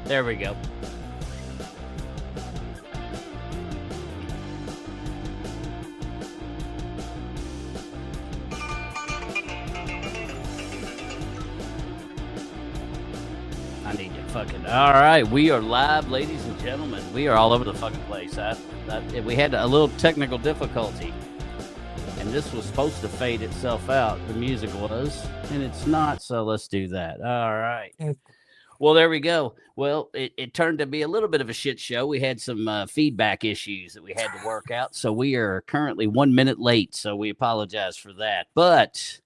There we go. I need to fucking... All right, we are live, ladies and gentlemen. We are all over the fucking place. We had a little technical difficulty, and this was supposed to fade itself out. The music was, and it's not, so let's do that. All right. Well, there we go. Well, it turned to be a little bit of a shit show. We had some feedback issues that we had to work out, so we are currently 1 minute late, so we apologize for that. But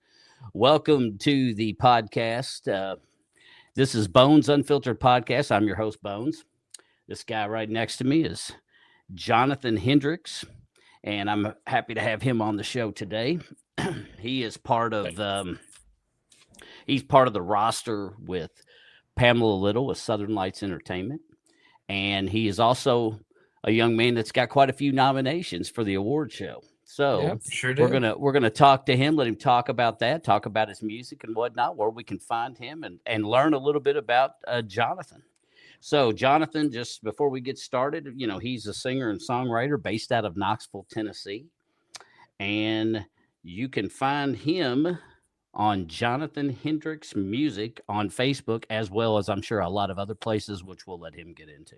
welcome to the podcast. This is Bones Unfiltered Podcast. I'm your host, Bones. This guy right next to me is Jonathan Hendrix, and I'm happy to have him on the show today. He is part of he's part of the roster with Pamela Little with Southern Lights Entertainment, and he is also a young man that's got quite a few nominations for the award show. So sure we're gonna talk to him, let him talk about that, talk about his music and whatnot, where we can find him, and learn a little bit about Jonathan. So Jonathan, just before we get started, you know, he's a singer and songwriter based out of Knoxville, Tennessee, and you can find him on Jonathan Hendrix Music on Facebook, as well as I'm sure a lot of other places, which we'll let him get into.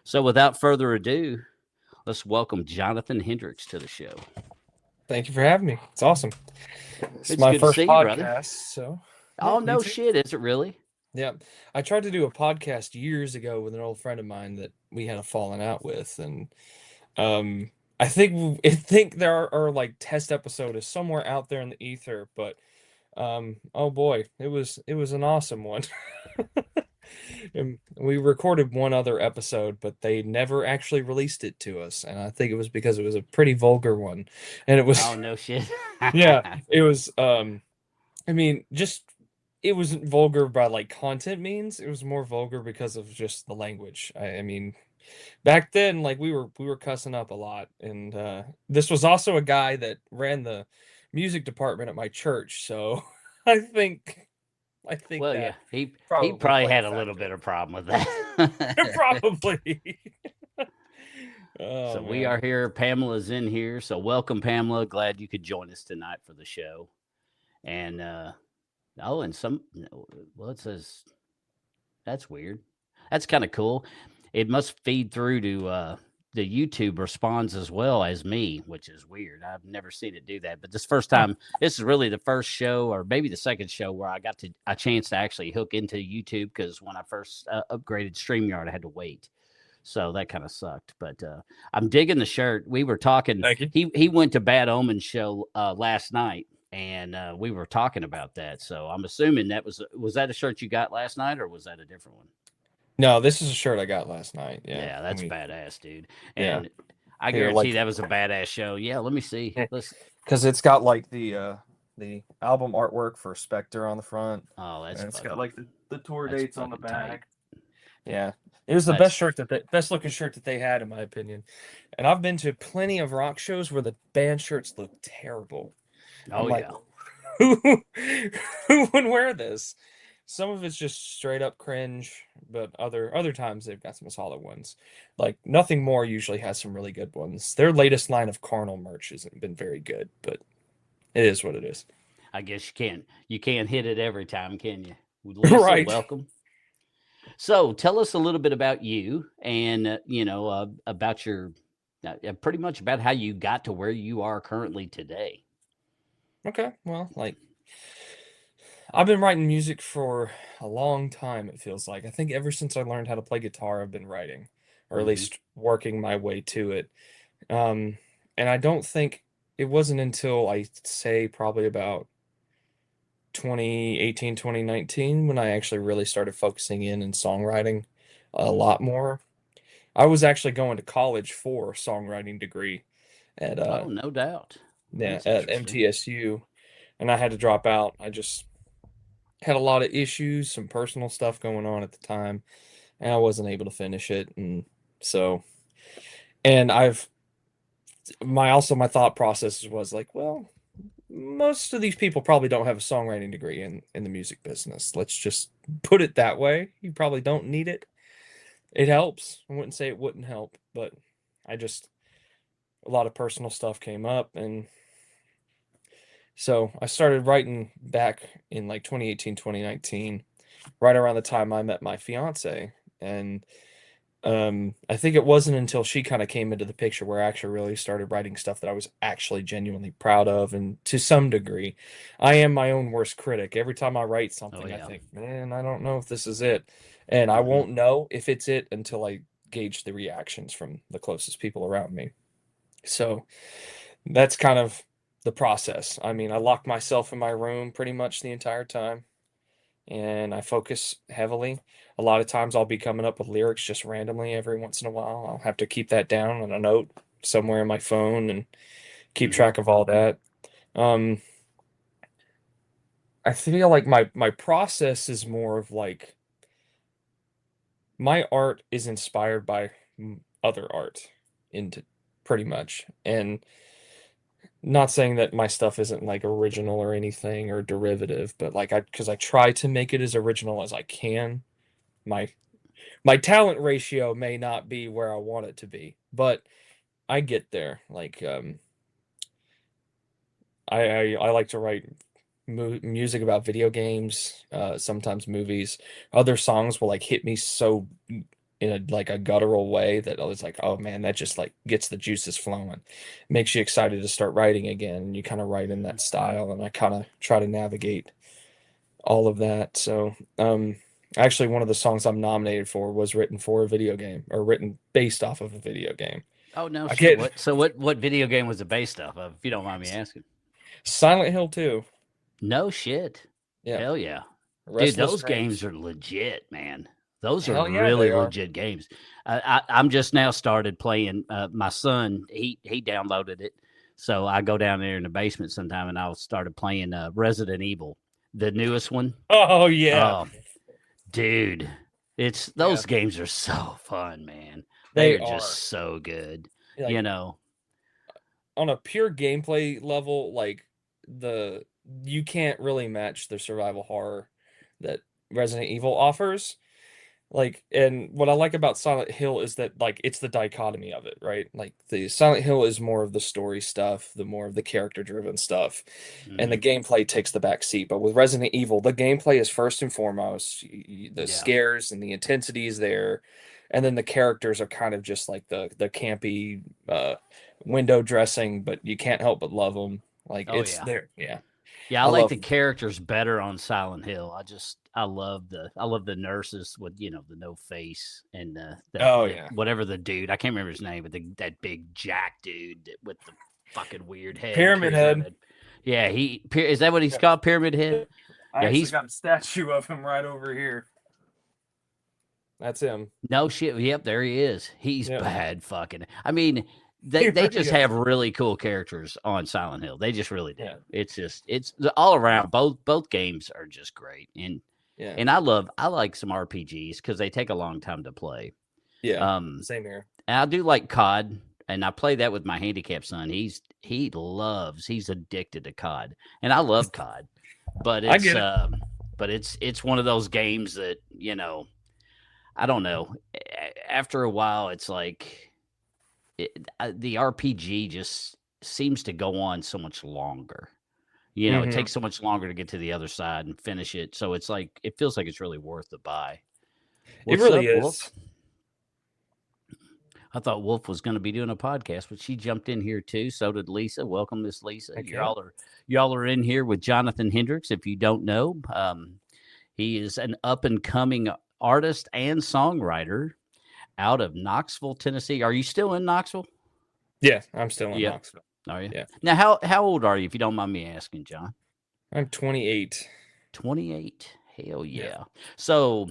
So without further ado, let's welcome Jonathan Hendrix to the show. Thank you for having me. It's awesome. It's my good first to see podcast, you, brother. so. Oh, no shit, is it really? Yeah. I tried to do a podcast years ago with an old friend of mine that we had a falling out with, and I think there are like test episodes somewhere out there in the ether, but oh boy, it was an awesome one. And we recorded one other episode, but they never actually released it to us, and I think it was because it was a pretty vulgar one, and it was Oh, no shit. yeah, it was I mean, just it wasn't vulgar by like content means. It was more vulgar because of just the language. I mean, back then, like we were cussing up a lot, and this was also a guy that ran the music department at my church, so I think Well, that yeah, he probably probably played had a a little factor. bit of problem with that. Probably. So Oh we man. are here. Pamela's in here. So welcome, Pamela. Glad you could join us tonight for the show. And well, it says that's weird. That's kind of cool. It must feed through to the YouTube responds as well as me, which is weird. I've never seen it do that. But this is really the first show, or maybe the second show, where I got a chance to actually hook into YouTube, because when I first upgraded StreamYard, I had to wait. So that kind of sucked. But I'm digging the shirt. We were talking. Thank you. He went to Bad Omen's show last night, and we were talking about that. So I'm assuming was that a shirt you got last night, or was that a different one? No, this is a shirt I got last night. Yeah, that's badass, dude. Yeah. And I Here, guarantee like- that was a badass show. Yeah, let me see. Yeah. Let's. because it's got like the album artwork for Spectre on the front. Oh, that's. And it's fucking- got like the tour that's dates on the fucking tight. back. Yeah, it was the best looking shirt that they had, in my opinion. And I've been to plenty of rock shows where the band shirts look terrible. Oh, I'm like, yeah. who would wear this? Some of it's just straight up cringe, but other times they've got some solid ones. Like Nothing More usually has some really good ones. Their latest line of Carnal merch hasn't been very good, but it is what it is. I guess you can't hit it every time, can you? Right. Welcome. So tell us a little bit about you, and about your pretty much about how you got to where you are currently today. Okay, well, like I've been writing music for a long time, it feels like. I think ever since I learned how to play guitar, I've been writing, or at least working my way to it. And I don't think it wasn't until I say probably about 2018, 2019 when I actually really started focusing in songwriting a lot more. I was actually going to college for a songwriting degree at Oh, no doubt. That's at interesting. MTSU, and I had to drop out. I just had a lot of issues, some personal stuff going on at the time, and I wasn't able to finish it. And so, and my thought process was like, well, most of these people probably don't have a songwriting degree in the music business. Let's just put it that way. You probably don't need it. It helps. I wouldn't say it wouldn't help, but a lot of personal stuff came up, and so I started writing back in like 2018, 2019, right around the time I met my fiance. And I think it wasn't until she kind of came into the picture where I actually really started writing stuff that I was actually genuinely proud of. And to some degree, I am my own worst critic. Every time I write Oh something, I yeah. think, man, I don't know if this is it. And I Hmm. won't know if it's it until I gauge the reactions from the closest people around me. So that's kind of the process. I mean, I lock myself in my room pretty much the entire time and I focus heavily. A lot of times I'll be coming up with lyrics just randomly every once in a while. I'll have to keep that down on a note somewhere in my phone and keep Hmm. track of all that. Um, I feel like my process is more of like my art is inspired by other art into pretty much. And not saying that my stuff isn't like original or anything or derivative, but like because I try to make it as original as I can. My my talent ratio may not be where I want it to be, but I get there. Like I like to write music about video games, sometimes movies. Other songs will like hit me so in a like a guttural way that I was like, oh man, that just like gets the juices flowing. Makes you excited to start writing again. And you kind of write in that style, and I kind of try to navigate all of that. So, actually, one of the songs I'm nominated for was written for a video game or written based off of a video game. Oh no I shit. get What? So what video game was it based off of? If you don't mind me asking. Silent Hill 2. No shit. Yeah, Hell yeah. Dude, Restless those games Dreams. are legit, man. Those are Hell yeah, they really are. legit games. I'm just now started playing. My son, he downloaded it, so I go down there in the basement sometime, and I started playing Resident Evil, the newest one. Oh yeah, Oh, dude, it's yeah, those games are so fun, man. They they are just are. so good. You Like know. on a pure gameplay level, like the you can't really match the survival horror that Resident Evil offers. Like, and what I like about Silent Hill is that like it's the dichotomy of it, right? Like the Silent Hill is more of the story stuff, the more of the character driven stuff, and the Hmm. gameplay takes the back seat. But with Resident Evil, the gameplay is first and foremost. The Yeah. scares and the intensity is there, and then the characters are kind of just like the campy window dressing, but you can't help but love them. Like Oh it's yeah. there, yeah. Yeah, I I like love the 'em. characters better on Silent Hill. I love the nurses with the no face and Oh the yeah, whatever the dude I can't remember his name, but that big Jack dude with the fucking weird head, Pyramid crazy Head. head. Yeah, is that what he's called? Pyramid Head. I Yeah, actually he's got a statue of him right over here. That's him. no shit. Yep, there he is. He's Yep. bad fucking. I mean, He they really just is. have really cool characters on Silent Hill. They just really do. Yeah. It's all around. Both games are just great. Yeah. And I like some RPGs because they take a long time to play. Yeah. Um, Same here. and I do like COD, and I play that with my handicapped son. He's addicted to COD, and I love COD, but I get it. it's one of those games that I don't know. After a while, it's like the RPG just seems to go on so much longer. It Hmm. takes so much longer to get to the other side and finish it. So it's like it feels like it's really worth the buy. It What's really up, Wolf? is. I thought Wolf was going to be doing a podcast, but she jumped in here too. So did Lisa. Welcome, Miss Lisa. Okay. Y'all are in here with Jonathan Hendrix. If you don't know, he is an up and coming artist and songwriter out of Knoxville, Tennessee. Are you still in Knoxville? Yeah, I'm still in Yep. Knoxville. Are you? Yeah. Now, how old are you, if you don't mind me asking, John? I'm 28. 28. Hell Yeah. yeah. So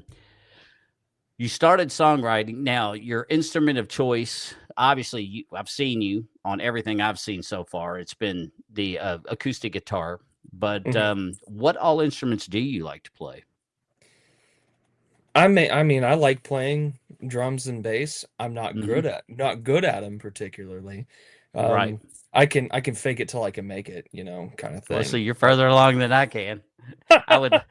you started songwriting. Now, your instrument of choice, obviously, I've seen you on everything I've seen so far. It's been the acoustic guitar. But Hmm. what all instruments do you like to play? I like playing drums and bass. I'm Hmm. not good at them particularly. Right. Um, I can fake it till I can make it, kind of Well, so thing. you're But further along than I can. I would.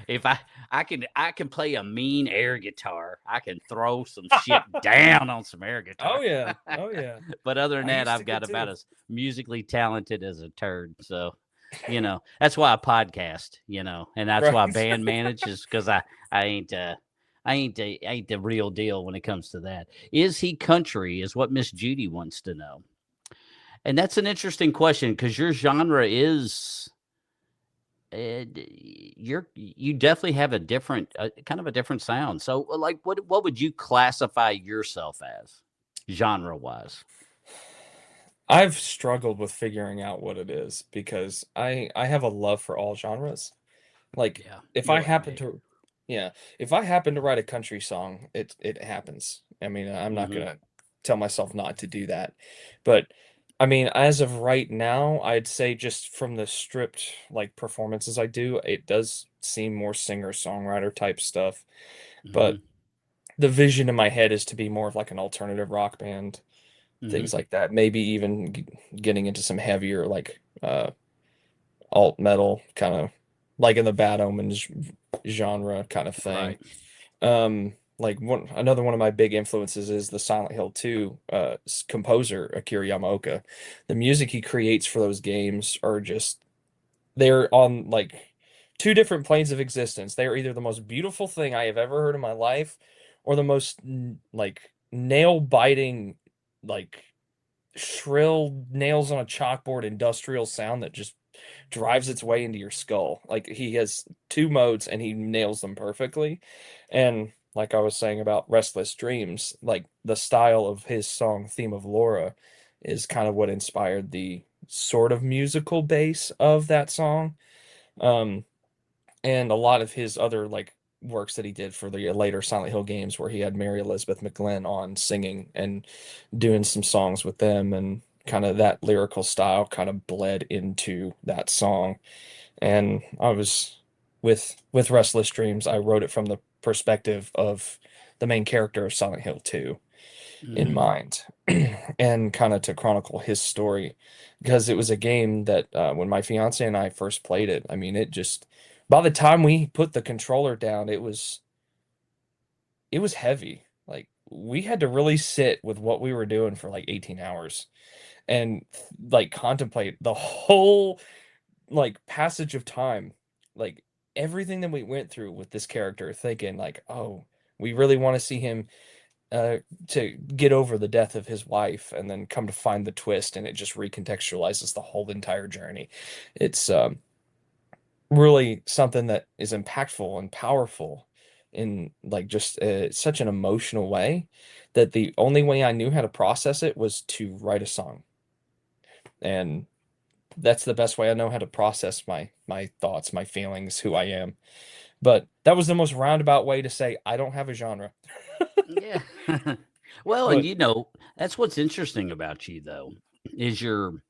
if I can play a mean air guitar. I can throw some shit down on some air guitar. Oh yeah. Oh yeah. But other than I that, used to I've could got about too. as musically talented as a turd. So, that's why I podcast, and that's why I Right. band manage is because I ain't I ain't the real deal when it comes to that. Is he country? Is what Miss Judy wants to know, and that's an interesting question because your genre is. You definitely have a different kind of a different sound. So, like, what would you classify yourself as, genre wise? I've struggled with figuring out what it is because I have a love for all genres. Like Yeah, if you're I like happen me. to yeah, if I happen to write a country song, it happens. I mean, I'm not Hmm. gonna tell myself not to do that. But I mean, as of right now, I'd say just from the stripped like performances I do, it does seem more singer-songwriter type stuff. But Hmm. the vision in my head is to be more of like an alternative rock band, Hmm. things like that. Maybe even getting into some heavier like alt metal kind of like in the Bad Omens genre kind of thing. Right. Like another one of my big influences is the Silent Hill 2 composer Akira Yamaoka. The music he creates for those games are just they're on like two different planes of existence. They are either the most beautiful thing I have ever heard in my life or the most like nail biting like shrill nails on a chalkboard industrial sound that just drives its way into your skull. Like he has two modes and he nails them perfectly. And like I was saying about Restless Dreams, like the style of his song Theme of Laura is kind of what inspired the sort of musical base of that song. Um, and a lot of his other like works that he did for the later Silent Hill games where he had Mary Elizabeth McGlynn on singing and doing some songs with them and kind of that lyrical style kind of bled into that song. And I was with Restless Dreams, I wrote it from the perspective of the main character of Silent Hill 2 in Hmm. mind and kind of to chronicle his story because it was a game that when my fiance and I first played it, I mean it just by the time we put the controller down, it was heavy. Like we had to really sit with what we were doing for like 18 hours and like contemplate the whole like passage of time, like everything that we went through with this character, thinking like, oh, we really want to see him uh to get over the death of his wife and then come to find the twist and it just recontextualizes the whole entire journey. It's really something that is impactful and powerful in like just such an emotional way that the only way I knew how to process it was to write a song. And that's the best way I know how to process my thoughts, my feelings, who I am. But that was the most roundabout way to say I don't have a genre. Yeah. Well, and But that's what's interesting about you though, is you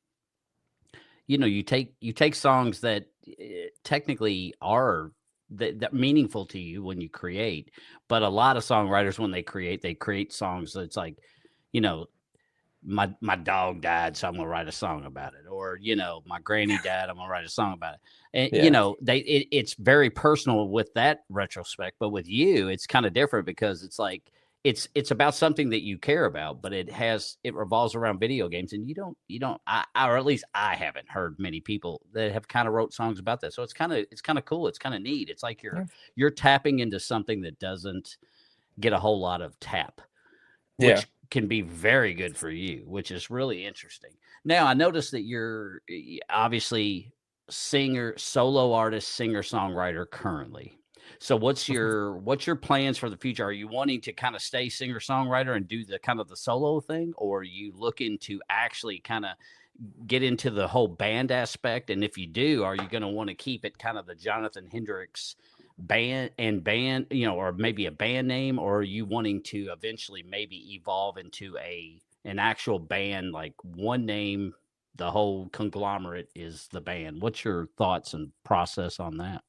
take songs that technically are that meaningful to you when you create, but a lot of songwriters when they create songs that's like, you know, my dog died, so I'm gonna write a song about it, or my granny died, I'm gonna write a song about it. And yeah, it's very personal with that retrospect, but with you, it's kind of different because it's like it's about something that you care about, but it revolves around video games, and or at least I haven't heard many people that have kind of wrote songs about that. So it's kind of cool, it's kind of neat. It's like yeah, you're tapping into something that doesn't get a whole lot of tap, yeah. which can be very good for you, which is really interesting. Now, I noticed that you're obviously solo artist, singer songwriter currently. So what's your plans for the future? Are you wanting to kind of stay singer songwriter and do the kind of the solo thing, or are you looking to actually kind of get into the whole band aspect? And if you do, are you going to want to keep it kind of the Jonathan Hendrix band, or maybe a band name, or are you wanting to eventually maybe evolve into an actual band, like one name, the whole conglomerate is the band? What's your thoughts and process on that?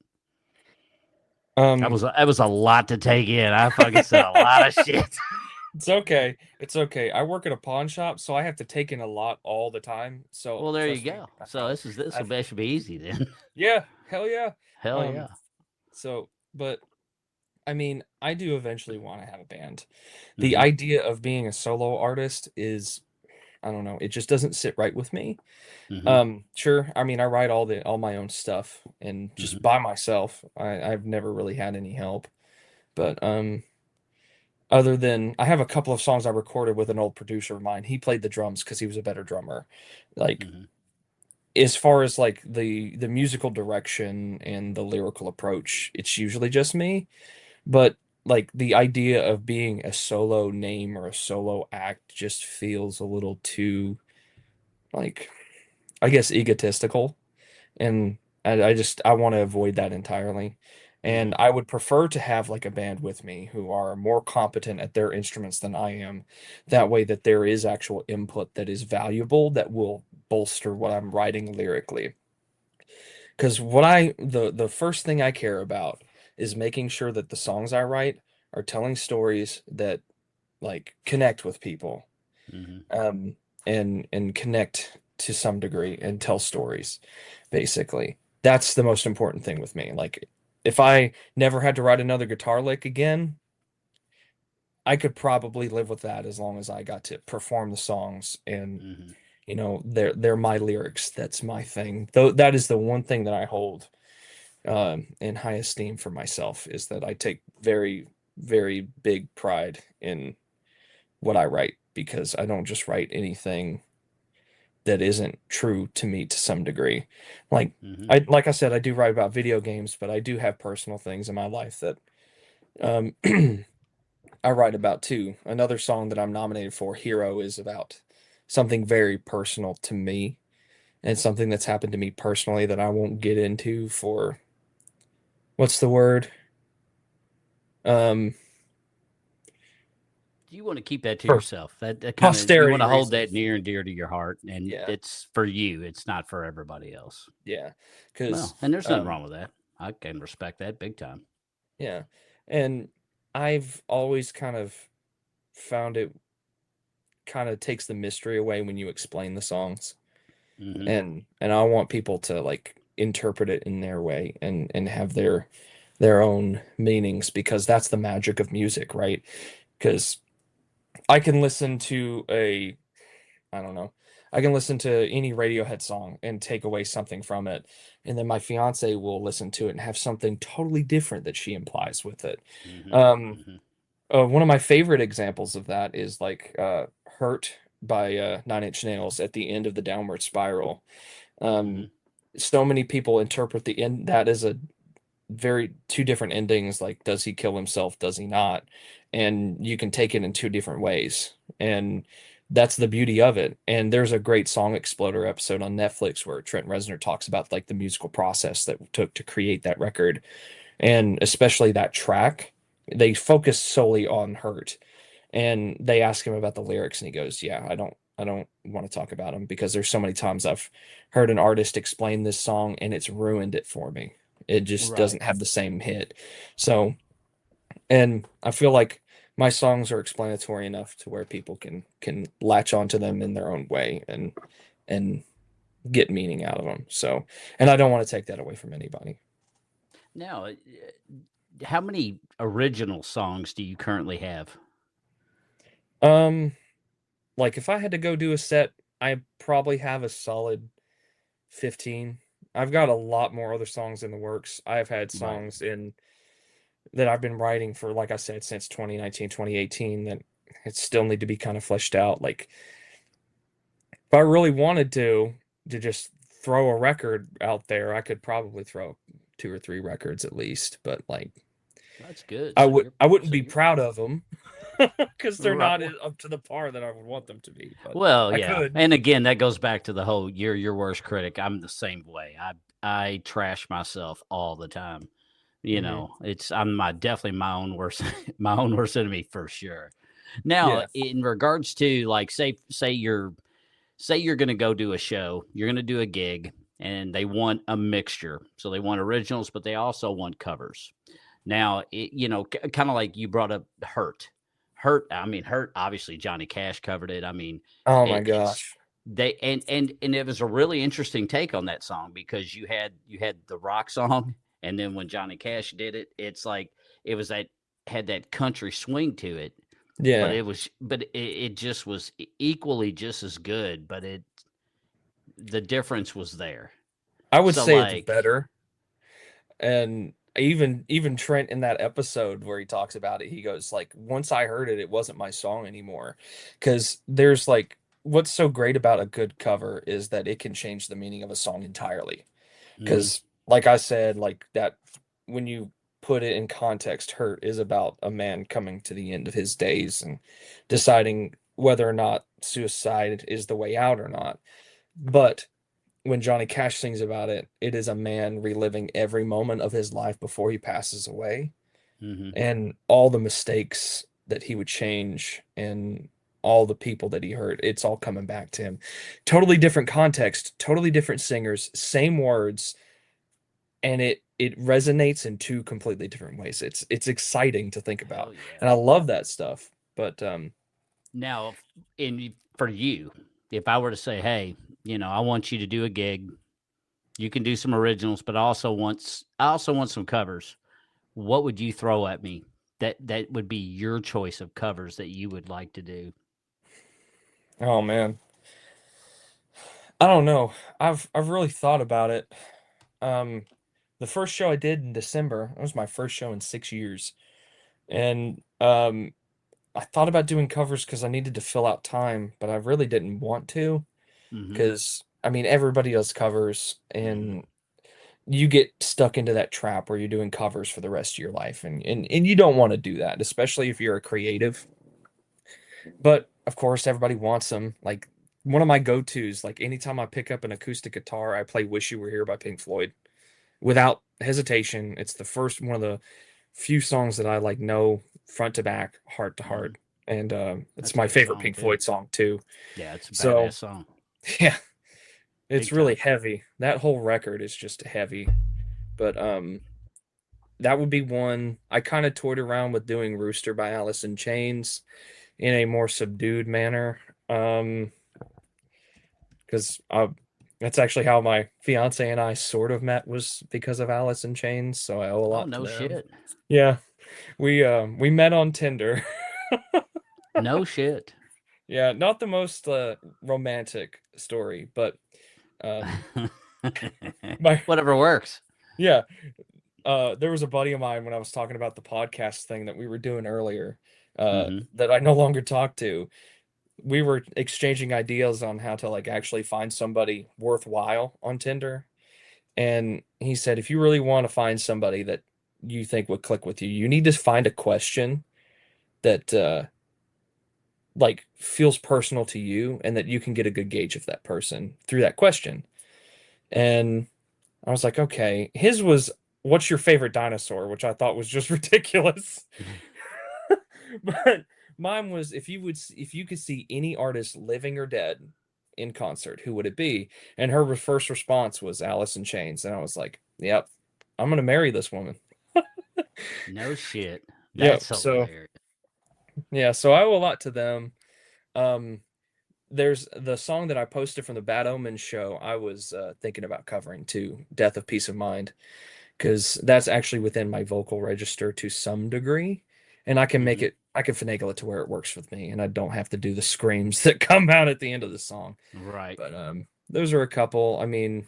Um, That was a lot to take in. I fucking said a lot of shit. it's okay. It's okay. I work at a pawn shop, so I have to take in a lot all the time. So Well, there you trust me, go. So this I've should be easy then. yeah, hell yeah. Hell Um, yeah. So, but I mean, I do eventually want to have a band. The Mm-hmm. idea of being a solo artist is, I don't know, it just doesn't sit right with me. Mm-hmm. Sure, I mean, I write all my own stuff and Mm-hmm. just by myself. I've never really had any help. But other than I have a couple of songs I recorded with an old producer of mine. He played the drums because he was a better drummer. Like Mm-hmm. as far as like the musical direction and the lyrical approach, it's usually just me. But like the idea of being a solo name or a solo act just feels a little too like I guess egotistical. And I want to avoid that entirely. And Mm-hmm. I would prefer to have like a band with me who are more competent at their instruments than I am. That way that there is actual input that is valuable that will bolster what I'm writing lyrically. Because the first thing I care about is making sure that the songs I write are telling stories that like connect with people, Mm-hmm. um, and connect to some degree and tell stories, basically. That's the most important thing with me. Like if I never had to write another guitar lick again, I could probably live with that as long as I got to perform the songs and Mm-hmm. they're my lyrics. That's my thing. Though that is the one thing that I hold in high esteem for myself is that I take very, very big pride in what I write because I don't just write anything that isn't true to me to some degree. Like Mm-hmm. like I said, I do write about video games, but I do have personal things in my life that um I write about too. Another song that I'm nominated for, Hero, is about something very personal to me and something that's happened to me personally that I won't get into for what's the word? Um You want to keep that to for yourself. That kind of you want posterity to hold that reasons. near and dear to your heart, and Yeah. it's for you. It's not for everybody else. Yeah. Cuz Well, and there's nothing wrong with that. I can respect that big time. yeah. And I've always kind of found it kind of takes the mystery away when you explain the songs. Mm-hmm. And I want people to like interpret it in their way and have their own meanings because that's the magic of music, right? Because I can listen to I don't know, I can listen to any Radiohead song and take away something from it, and then my fiance will listen to it and have something totally different that she implies with it. Mm-hmm. Um, Mm-hmm. one of my favorite examples of that is like "Hurt" by Nine Inch Nails at the end of the Downward Spiral. Mm-hmm. Um, so many people interpret the end that as a very two different endings. Like, does he kill himself? Does he not? And you can take it in two different ways, and that's the beauty of it. And there's a great Song Exploder episode on Netflix where Trent Reznor talks about like the musical process that it took to create that record, and especially that track. They focus solely on Hurt, and they ask him about the lyrics, and he goes, "Yeah, I don't want to talk about them because there's so many times I've heard an artist explain this song and it's ruined it for me. It just Right. doesn't have the same hit." So, and I feel like my songs are explanatory enough to where people can latch onto them in their own way and get meaning out of them. So, and I don't want to take that away from anybody. Now, how many original songs do you currently have? Um, like if I had to go do a set, I probably have a solid 15. I've got a lot more other songs in the works. I've had Right. songs in that I've been writing for, like I said, since 2019, 2018 that it still need to be kind of fleshed out. Like if I really wanted to just throw a record out there, I could probably throw two or three records at least, but like That's good. I So would you're I wouldn't so be you're proud of them because they're right. not up to the par that I would want them to be, but Well, I yeah. could. And again, that goes back to the whole you're your worst critic. I'm the same way. I trash myself all the time. You Hmm. know, it's I'm my definitely my own worst my own worst enemy for sure. Now, Yeah. in regards to like say you're going to go do a show, you're going to do a gig and they want a mixture. So they want originals, but they also want covers. Now, kind of like you brought up Hurt, obviously Johnny Cash covered it. I mean, Oh my it's gosh. they and it was a really interesting take on that song because you had the rock song And then when Johnny Cash did it, it's like it was that had that country swing to it, but Yeah. it just was equally just as good, but the difference was there. I would So say it's like, better. And even Trent in that episode where he talks about it, he goes like, once I heard it, it wasn't my song anymore. Because there's like, what's so great about a good cover is that it can change the meaning of a song entirely. mhm, Because like I said, like that, when you put it in context, Hurt is about a man coming to the end of his days and deciding whether or not suicide is the way out or not. But when Johnny Cash sings about it, it is a man reliving every moment of his life before he passes away mhm. and all the mistakes that he would change and all the people that he hurt. It's all coming back to him. Totally different context, totally different singers, same words, and it resonates in two completely different ways. It's exciting to think Hell about. yeah. And I love that stuff. But Now, for you, if I were to say, hey, I want you to do a gig, you can do some originals, but I also want some covers. What would you throw at me that would be your choice of covers that you would like to do? oh man, I don't know. I've really thought about it. Um the first show I did in December, that was my first show in 6 years. And I thought about doing covers because I needed to fill out time, but I really didn't want to Mm-hmm. because I mean everybody does covers Mm-hmm. and you get stuck into that trap where you're doing covers for the rest of your life and you don't want to do that, especially if you're a creative. But of course everybody wants them. Like one of my go-tos, like anytime I pick up an acoustic guitar, I play Wish You Were Here by Pink Floyd without hesitation. It's the first one of the few songs that I like know front to back, heart to Mm-hmm. heart, and it's That's a my good favorite song Pink too. Floyd song too. Yeah, it's a badass So song. yeah, it's Big really time. heavy. That whole record is just heavy. But that would be one. I kind of toyed around with doing Rooster by Alice in Chains in a more subdued manner. Because that's actually how my fiance and I sort of met, was because of Alice in Chains, so I owe a Oh, lot to no them. shit. Yeah, we met on Tinder. No shit. Yeah, not the most romantic story, but um my Whatever works. yeah, there was a buddy of mine when I was talking about the podcast thing that we were doing earlier, Mm-hmm. that I no longer talk to. We were exchanging ideas on how to like actually find somebody worthwhile on Tinder. And he said, if you really want to find somebody that you think would click with you, you need to find a question that like feels personal to you and that you can get a good gauge of that person through that question. And I was like, okay. His was, what's your favorite dinosaur, which I thought was just ridiculous. But mine was, if you could see any artist living or dead in concert, who would it be? And her first response was Alice in Chains, and I was like, yep, I'm gonna marry this woman. No shit. Yep. That's So hilarious. yeah, so I owe a lot to them. Um, there's the song that I posted from the Bad Omens show. I was thinking about covering too, "Death of Peace of Mind," because that's actually within my vocal register to some degree, and Mm-hmm. I can finagle it to where it works with me, and I don't have to do the screams that come out at the end of the song. Right. But those are a couple. I mean,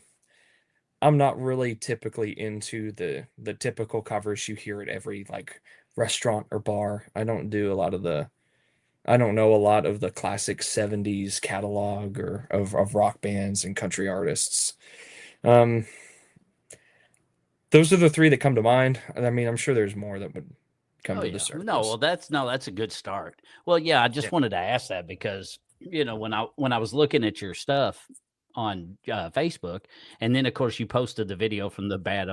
I'm not really typically into the typical covers you hear at every like restaurant or bar. I don't know a lot of the classic 70s catalog or of rock bands and country artists. Um, those are the three that come to mind. I mean, I'm sure there's more that would come Oh to the yeah. No, surface. well that's a good start. Well, yeah, I Yeah. just wanted to ask that because when I was looking at your stuff on Facebook, and then of course you posted the video from the Bad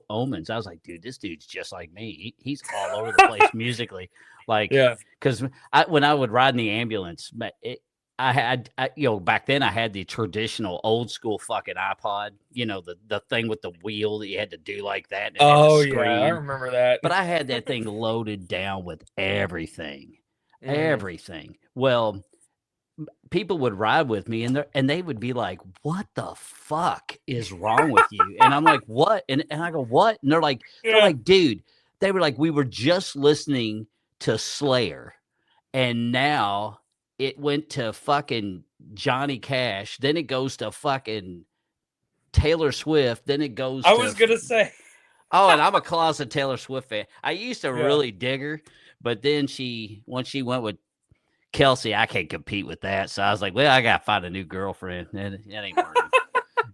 Omens. I was like, dude, this dude's just like me. He's all over the place musically, like Yeah. because when I would ride in the ambulance, back then I had the traditional old school fucking iPod, the thing with the wheel that you had to do like that and it had the Oh yeah, I screen. remember that. But I had that thing loaded down with everything, Mhm. everything. Well, people would ride with me and they would be like, "What the fuck is wrong with you?" And I'm like, "What?" And I go, "What?" And they're like, "Dude," they were like, "We were just listening to Slayer, and now it went to fucking Johnny Cash, then it goes to fucking Taylor Swift, then it goes I to was gonna say. Oh, and I'm a closet Taylor Swift fan. I used to really dig her, but then once she went with Kelsey, I can't compete with that. So I was like, well, I got to find a new girlfriend. It ain't working.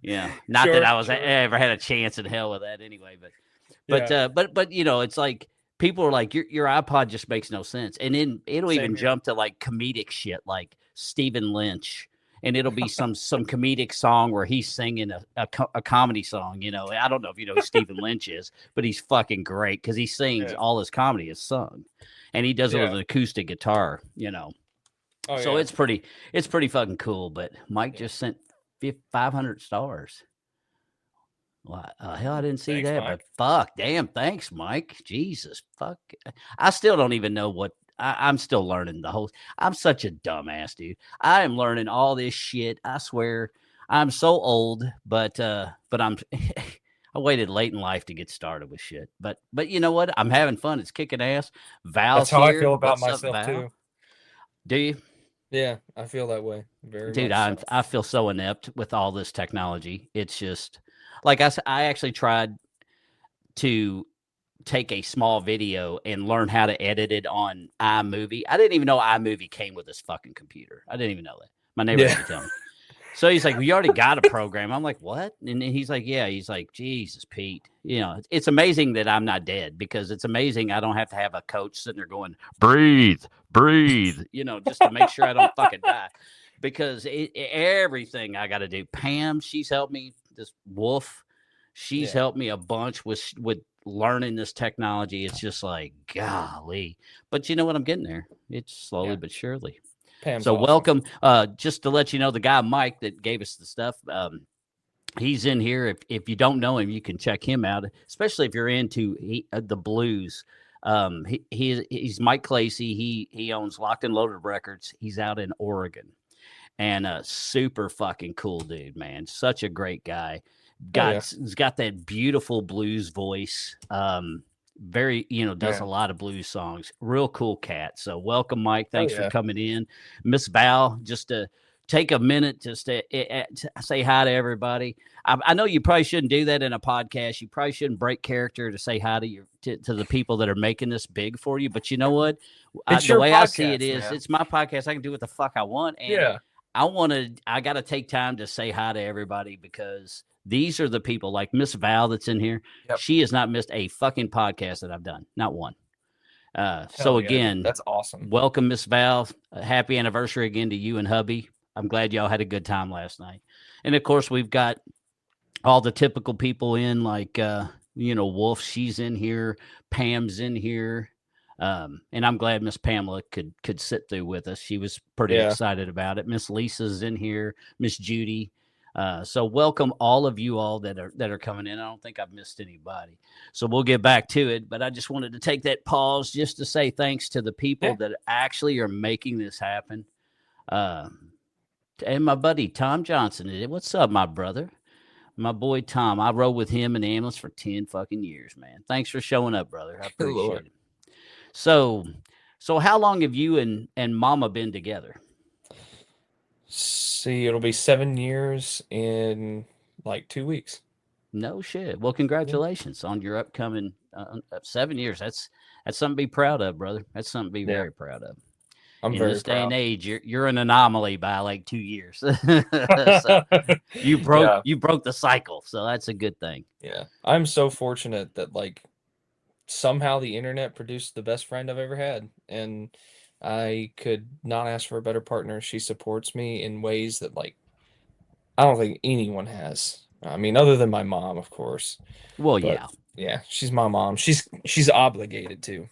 Yeah. Not that I was ever had a chance in hell with that anyway, but you know, it's like people are like, your iPod just makes no sense. And then it'll even jump to like comedic shit like Stephen Lynch. And it'll be some comedic song where he's singing a comedy song. You know, I don't know if you know who Stephen Lynch is, but he's fucking great because he sings all his comedy is sung. And he does it with an acoustic guitar, you know. Oh, so it's pretty fucking cool. But Mike just sent 500 stars. Well, hell, I didn't see that, Mike. But fuck, damn, thanks, Mike. Jesus, fuck. I still don't even know what I'm still learning the whole. I'm such a dumbass, dude. I am learning all this shit. I swear, I'm so old, but I'm. I waited late in life to get started with shit, but you know what? I'm having fun. It's kicking ass. Val's That's how here. I feel about What's myself up, Val? too. Do you? Yeah, I feel that way. Very Dude, much so. I feel so inept with all this technology. It's just like I actually tried to take a small video and learn how to edit it on iMovie. I didn't even know iMovie came with this fucking computer. I didn't even know that. My neighbor had to tell me. So he's like, "We already got a program." I'm like, "What?" And he's like, "Yeah." He's like, "Jesus, Pete, you know, it's amazing that I'm not dead because it's amazing I don't have to have a coach sitting there going, breathe, you know, just to make sure I don't fucking die." Because everything I got to do. Pam, she's helped me. This Wolf, she's helped me a bunch with learning this technology. It's just like, golly. But you know what? I'm getting there. It's slowly but surely. Pam's so awesome. Welcome. Just to let you know, the guy Mike that gave us the stuff, he's in here. If you don't know him, you can check him out, especially if you're into the blues. He's Mike Clacy. He owns Locked and Loaded Records. He's out in Oregon, and super fucking cool dude, man. Such a great guy. He's got that beautiful blues voice. Very, you know, does a lot of blues songs. Real cool cat. So welcome, Mike. Thanks for coming in. Miss Val, just to take a minute to say hi to everybody. I know you probably shouldn't do that in a podcast. You probably shouldn't break character to say hi to the people that are making this big for you. But you know what? The way I see it is, it's my podcast. I can do what the fuck I want. And I got to take time to say hi to everybody because these are the people like Miss Val that's in here. Yep. She has not missed a fucking podcast that I've done. Not one. So again, that's awesome. Welcome, Miss Val. Happy anniversary again to you and hubby. I'm glad y'all had a good time last night. And of course, we've got all the typical people in like, you know, Wolf, she's in here. Pam's in here. And I'm glad Miss Pamela could sit through with us. She was pretty excited about it. Miss Lisa's in here. Miss Judy. So welcome all of you all that are coming in. I don't think I've missed anybody. So we'll get back to it. But I just wanted to take that pause just to say thanks to the people that actually are making this happen. And my buddy Tom Johnson. What's up, my brother? My boy Tom. I rode with him in the ambulance for 10 fucking years, man. Thanks for showing up, brother. I appreciate it. So how long have you and Mama been together? See, it'll be 7 years in like 2 weeks. No shit. Well, congratulations on your upcoming 7 years. That's something to be proud of, brother. That's something to be very proud of. I'm very this proud. Day and age, you're an anomaly by like 2 years. So you broke the cycle, so that's a good thing. Yeah, I'm so fortunate that like somehow the internet produced the best friend I've ever had, and I could not ask for a better partner. She supports me in ways that like I don't think anyone has. I mean, other than my mom, of course. Well, yeah, she's my mom. She's obligated to.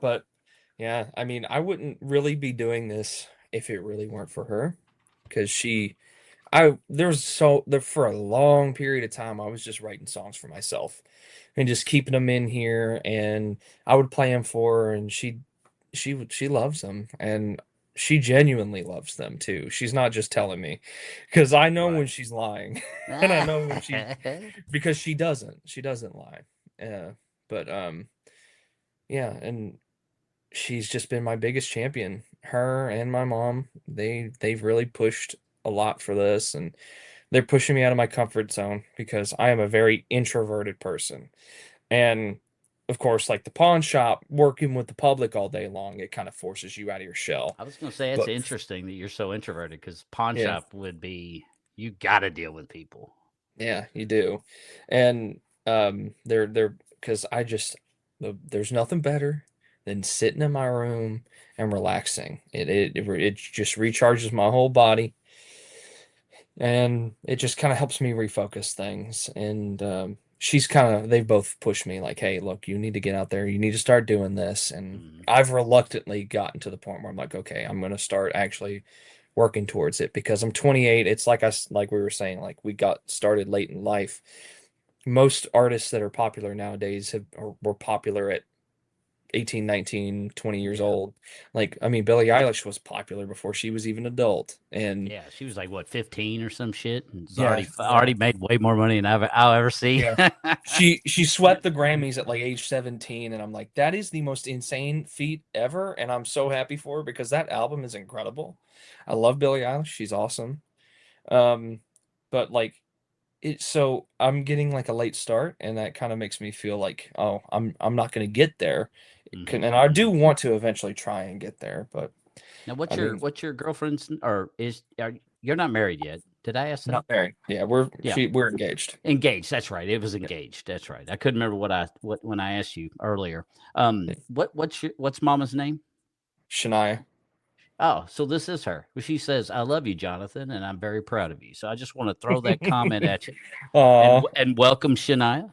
But yeah, I mean, I wouldn't really be doing this if it really weren't for her, because for a long period of time I was just writing songs for myself and just keeping them in here, and I would play them for her, and she loves them, and she genuinely loves them too. She's not just telling me, because I know when Right. she's lying, and I know when because she doesn't lie. Yeah, but yeah, and she's just been my biggest champion. Her and my mom, they've really pushed a lot for this, and they're pushing me out of my comfort zone because I am a very introverted person. And of course, like the pawn shop, working with the public all day long, it kind of forces you out of your shell. I was going to say it's But interesting that you're so introverted because pawn yeah, shop would be you got to deal with people. yeah, you do. And they're because there's nothing better than sitting in my room and relaxing. It just recharges my whole body, and it just kind of helps me refocus things. And they've both pushed me like, hey, look, you need to get out there, you need to start doing this. And Mm. I've reluctantly gotten to the point where I'm like, okay, I'm going to start actually working towards it, because I'm 28. It's like we were saying, like we got started late in life. Most artists that are popular nowadays were popular at 18, 19, 20 years Yeah. old. Like, I mean, Billie Eilish was popular before she was even adult. And Yeah, she was like what 15 or some shit, and it's yeah, yeah, already made way more money than I'll ever see. yeah. She swept the Grammys at like age 17, and I'm like, that is the most insane feat ever, and I'm so happy for her because that album is incredible. I love Billie Eilish. She's awesome. Um, but like so I'm getting like a late start, and that kind of makes me feel like, oh, I'm not going to get there. Hmm. And I do want to eventually try and get there, but Now, I mean, what's your girlfriend's or you're not married yet? Did I ask that? not married. Yeah, Yeah, we're engaged. engaged. That's right. It was Yeah. engaged. That's right. I couldn't remember what when I asked you earlier. Yeah. What's Mama's name? Shania. Oh, so this is her. Well, she says, "I love you, Jonathan, and I'm very proud of you." So I just want to throw that comment at you Aw, and welcome Shania.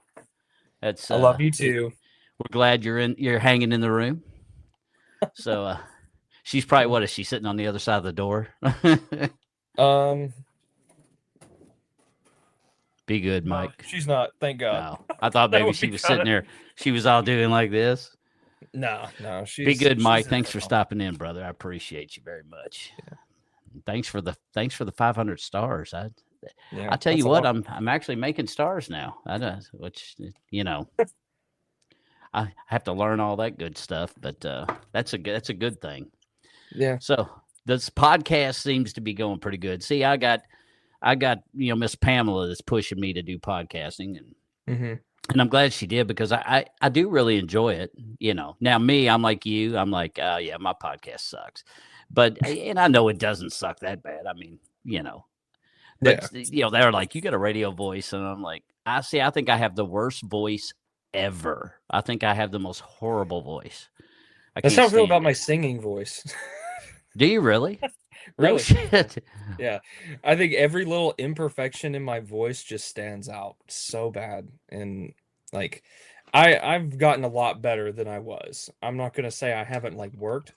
That's I love you too. we're glad you're hanging in the room. So she's probably what is she sitting on the other side of the door? Um, Be good, no, Mike. she's not. Thank God. No, I thought That maybe would she be was kind sitting of there. She was all doing like this. no, no. Be good, Mike. She's in Thanks there for now. stopping in, brother. I appreciate you very much. Thanks for the 500 stars. Yeah, I tell that's you a what, lot. I'm actually making stars now. I know, which I have to learn all that good stuff, but that's a good thing. Yeah. So this podcast seems to be going pretty good. See, I got Miss Pamela that's pushing me to do podcasting, Hmm. and I'm glad she did because I do really enjoy it. Now me, I'm like you. I'm like, yeah, my podcast sucks, and I know it doesn't suck that bad. I mean, but Yeah. they're like, you got a radio voice, and I'm like, I see. I think I have the worst voice ever. I think I have the most horrible voice. I That's can't how I feel stand about it. my singing voice. Do you really? No Really. shit. Yeah. I think every little imperfection in my voice just stands out so bad. And like I've gotten a lot better than I was. I'm not gonna say I haven't like worked,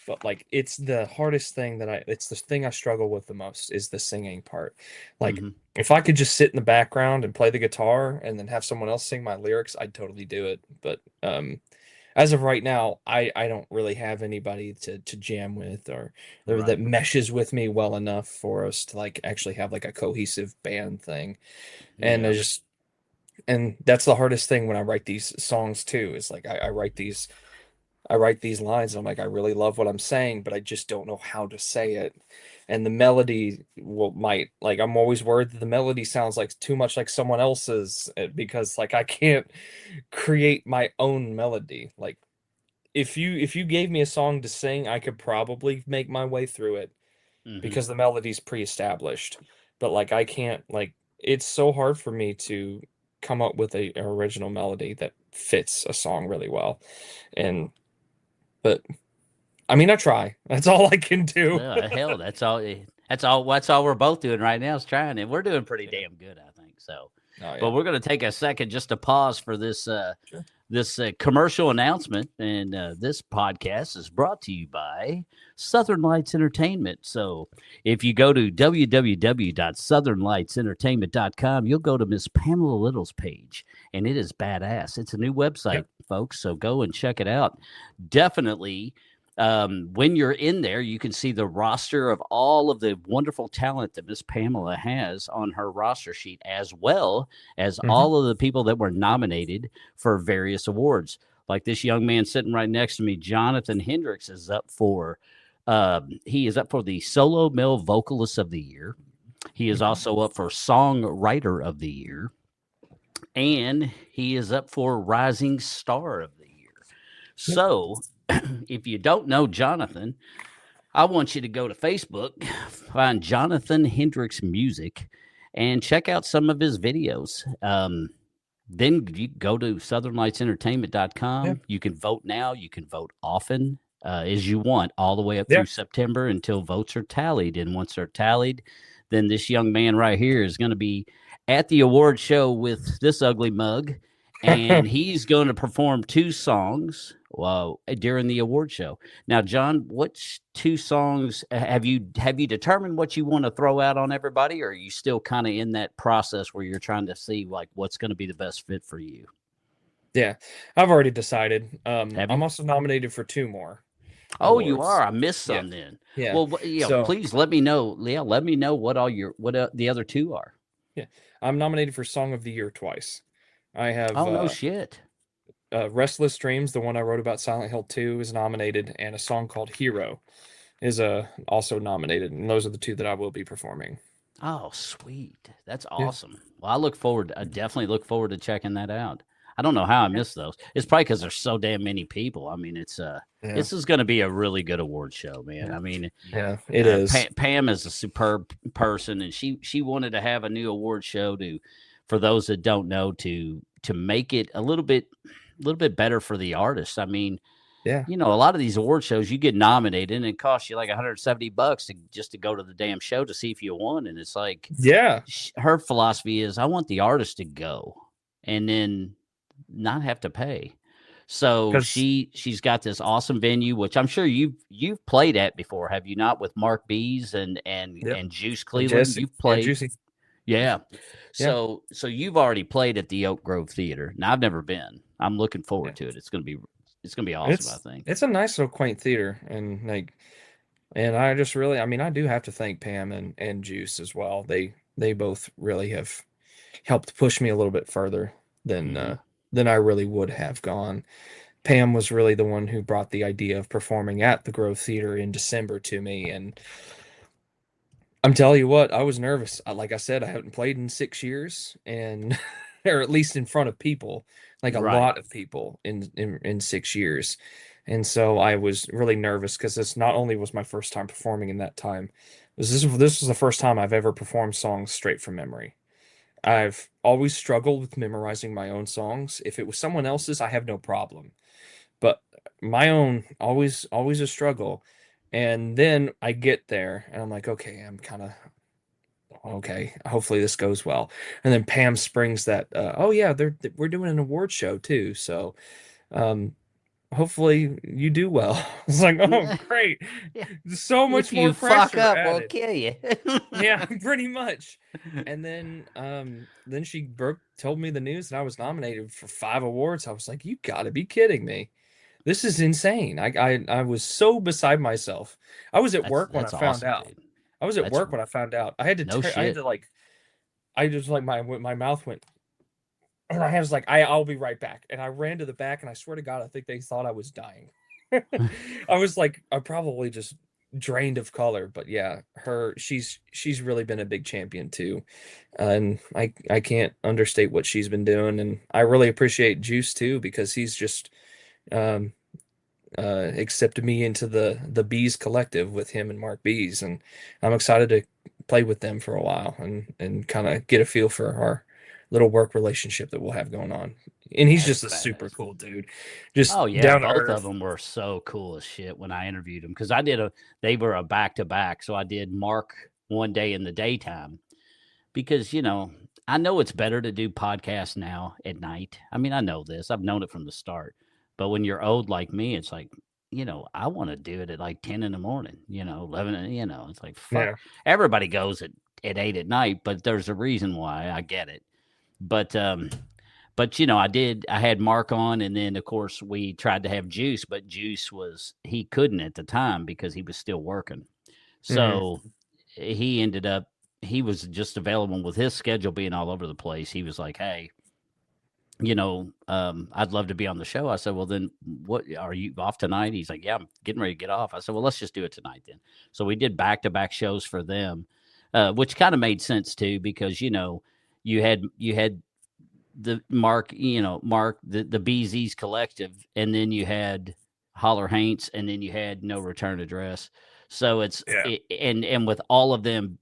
but like it's the hardest thing it's the thing I struggle with the most is the singing part. Like Hmm. if I could just sit in the background and play the guitar and then have someone else sing my lyrics, I'd totally do it. But as of right now, I don't really have anybody to jam with or that Right. meshes with me well enough for us to like actually have like a cohesive band thing. And Yeah. and that's the hardest thing when I write these songs too, is like I write these lines and I'm like, I really love what I'm saying, but I just don't know how to say it. And the melody might like I'm always worried that the melody sounds like too much like someone else's, because like I can't create my own melody. Like if you gave me a song to sing, I could probably make my way through it Hmm. because the melody's pre-established. But like I can't like it's so hard for me to come up with an original melody that fits a song really well. And but I mean I try. That's all I can do. Well, hell, that's all. That's all we're both doing right now is trying, and we're doing pretty Yeah. damn good, I think. So, Oh but yeah. we're going to take a second just to pause for this Sure. commercial announcement, and this podcast is brought to you by Southern Lights Entertainment. So, if you go to www.southernlightsentertainment.com, you'll go to Miss Pamela Little's page, and it is badass. It's a new website, Yep. folks. So go and check it out. Definitely When you're in there, you can see the roster of all of the wonderful talent that Miss Pamela has on her roster sheet, as well as Mhm. all of the people that were nominated for various awards. Like this young man sitting right next to me, Jonathan Hendrix, is up for. He is up for the Solo Male Vocalist of the Year. He is Mhm. also up for Songwriter of the Year, and he is up for Rising Star of the Year. Yep. So, if you don't know Jonathan, I want you to go to Facebook, find Jonathan Hendrix Music, and check out some of his videos. Then you go to southernlightsentertainment.com. Yeah. You can vote now. You can vote often as you want, all the way up Yeah. through September until votes are tallied. And once they're tallied, then this young man right here is going to be at the award show with this ugly mug, and he's going to perform 2 songs during the award show. Now, John, which 2 songs have you determined what you want to throw out on everybody, or are you still kind of in that process where you're trying to see like what's going to be the best fit for you? Yeah, I've already decided. Have you? I'm also nominated for 2 more Oh, you are. awards. I missed Yeah. some then. Yeah. Well, So please let me know. Yeah, let me know what the other 2 are. yeah, I'm nominated for Song of the Year twice. I have Oh no shit. Restless Dreams, the one I wrote about Silent Hill 2, is nominated, and a song called Hero is also nominated, and those are the 2 that I will be performing. Oh, sweet. That's Yeah. awesome. Well, I definitely look forward to checking that out. I don't know how I missed those. It's probably because there's so damn many people. I mean, Yeah. this is going to be a really good award show, man. Yeah. I mean, Yeah, it is. Pam is a superb person, and she wanted to have a new award show for those that don't know, to make it a little bit better for the artists. I mean, Yeah. a lot of these award shows, you get nominated and it costs you like $170 just to go to the damn show to see if you won. And it's like, Yeah. her philosophy is, I want the artist to go and then not have to pay. So 'Cause she's got this awesome venue, which I'm sure you've played at before, have you not? With Mark Bees and Yep. Juice And Cleveland, Jesse. you've Yeah, played. Juicy. Yeah. Yeah. So you've already played at the Oak Grove Theater. Now I've never been. I'm looking forward Yeah. to it. It's gonna be awesome, I think. It's a nice little quaint theater, and I just really, I mean, I do have to thank Pam and Juice as well. They both really have helped push me a little bit further Mhm. than I really would have gone. Pam was really the one who brought the idea of performing at the Grove Theater in December to me, and I'm telling you what, I was nervous. Like I said, I haven't played in 6 years, and or at least in front of people, like a Right. lot of people in 6 years. And so I was really nervous because this not only was my first time performing in that time, this was the first time I've ever performed songs straight from memory. I've always struggled with memorizing my own songs. If it was someone else's, I have no problem. But my own, always a struggle. And then I get there and I'm like, okay, I'm kind of okay. Hopefully this goes well. And then Pam springs that, oh yeah, we're doing an award show too. So um, hopefully you do well. It's like, oh great, Yeah. so much If you more fuck pressure up, we'll added. kill you. Yeah, pretty much. And then she told me the news that I was nominated for 5 awards. I was like, you got to be kidding me. This is insane. I was so beside myself. I was at work when I That's found awesome, out. dude. I was at That's work when I found out. I had no to I had shit. to like I just like my mouth went, and I was like, I'll be right back. And I ran to the back, and I swear to God, I think they thought I was dying. I was like, I probably just drained of color, but yeah, she's really been a big champion too, and I can't understate what she's been doing, and I really appreciate Juice too because he's just um accepted me into the Bees collective with him and Mark Bees, and I'm excited to play with them for a while and kind of get a feel for our little work relationship that we'll have going on. And he's That's just a super badass. cool dude, just Oh yeah, down to both of earth. them were so cool as shit when I interviewed them, because they were a back to back. So I did Mark one day in the daytime because I know it's better to do podcasts now at night. I mean, I know this. I've known it from the start. But when you're old like me, it's like, I want to do it at like 10 in the morning, 11, it's like, fuck. Yeah, Everybody goes at 8 at night, but there's a reason why. I get it. But But I had Mark on, and then of course we tried to have Juice, but Juice he couldn't at the time because he was still working. Mhm. So he was just available with his schedule being all over the place. He was like, "Hey, I'd love to be on the show." I said, "Well, then what are you off tonight?" He's like, "Yeah, I'm getting ready to get off." I said, "Well, let's just do it tonight then." So we did back-to-back shows for them, which kind of made sense too, because you had the Mark, the BZ's collective, and then you had Holler Haints, and then you had No Return Address. So Yeah. and with all of them,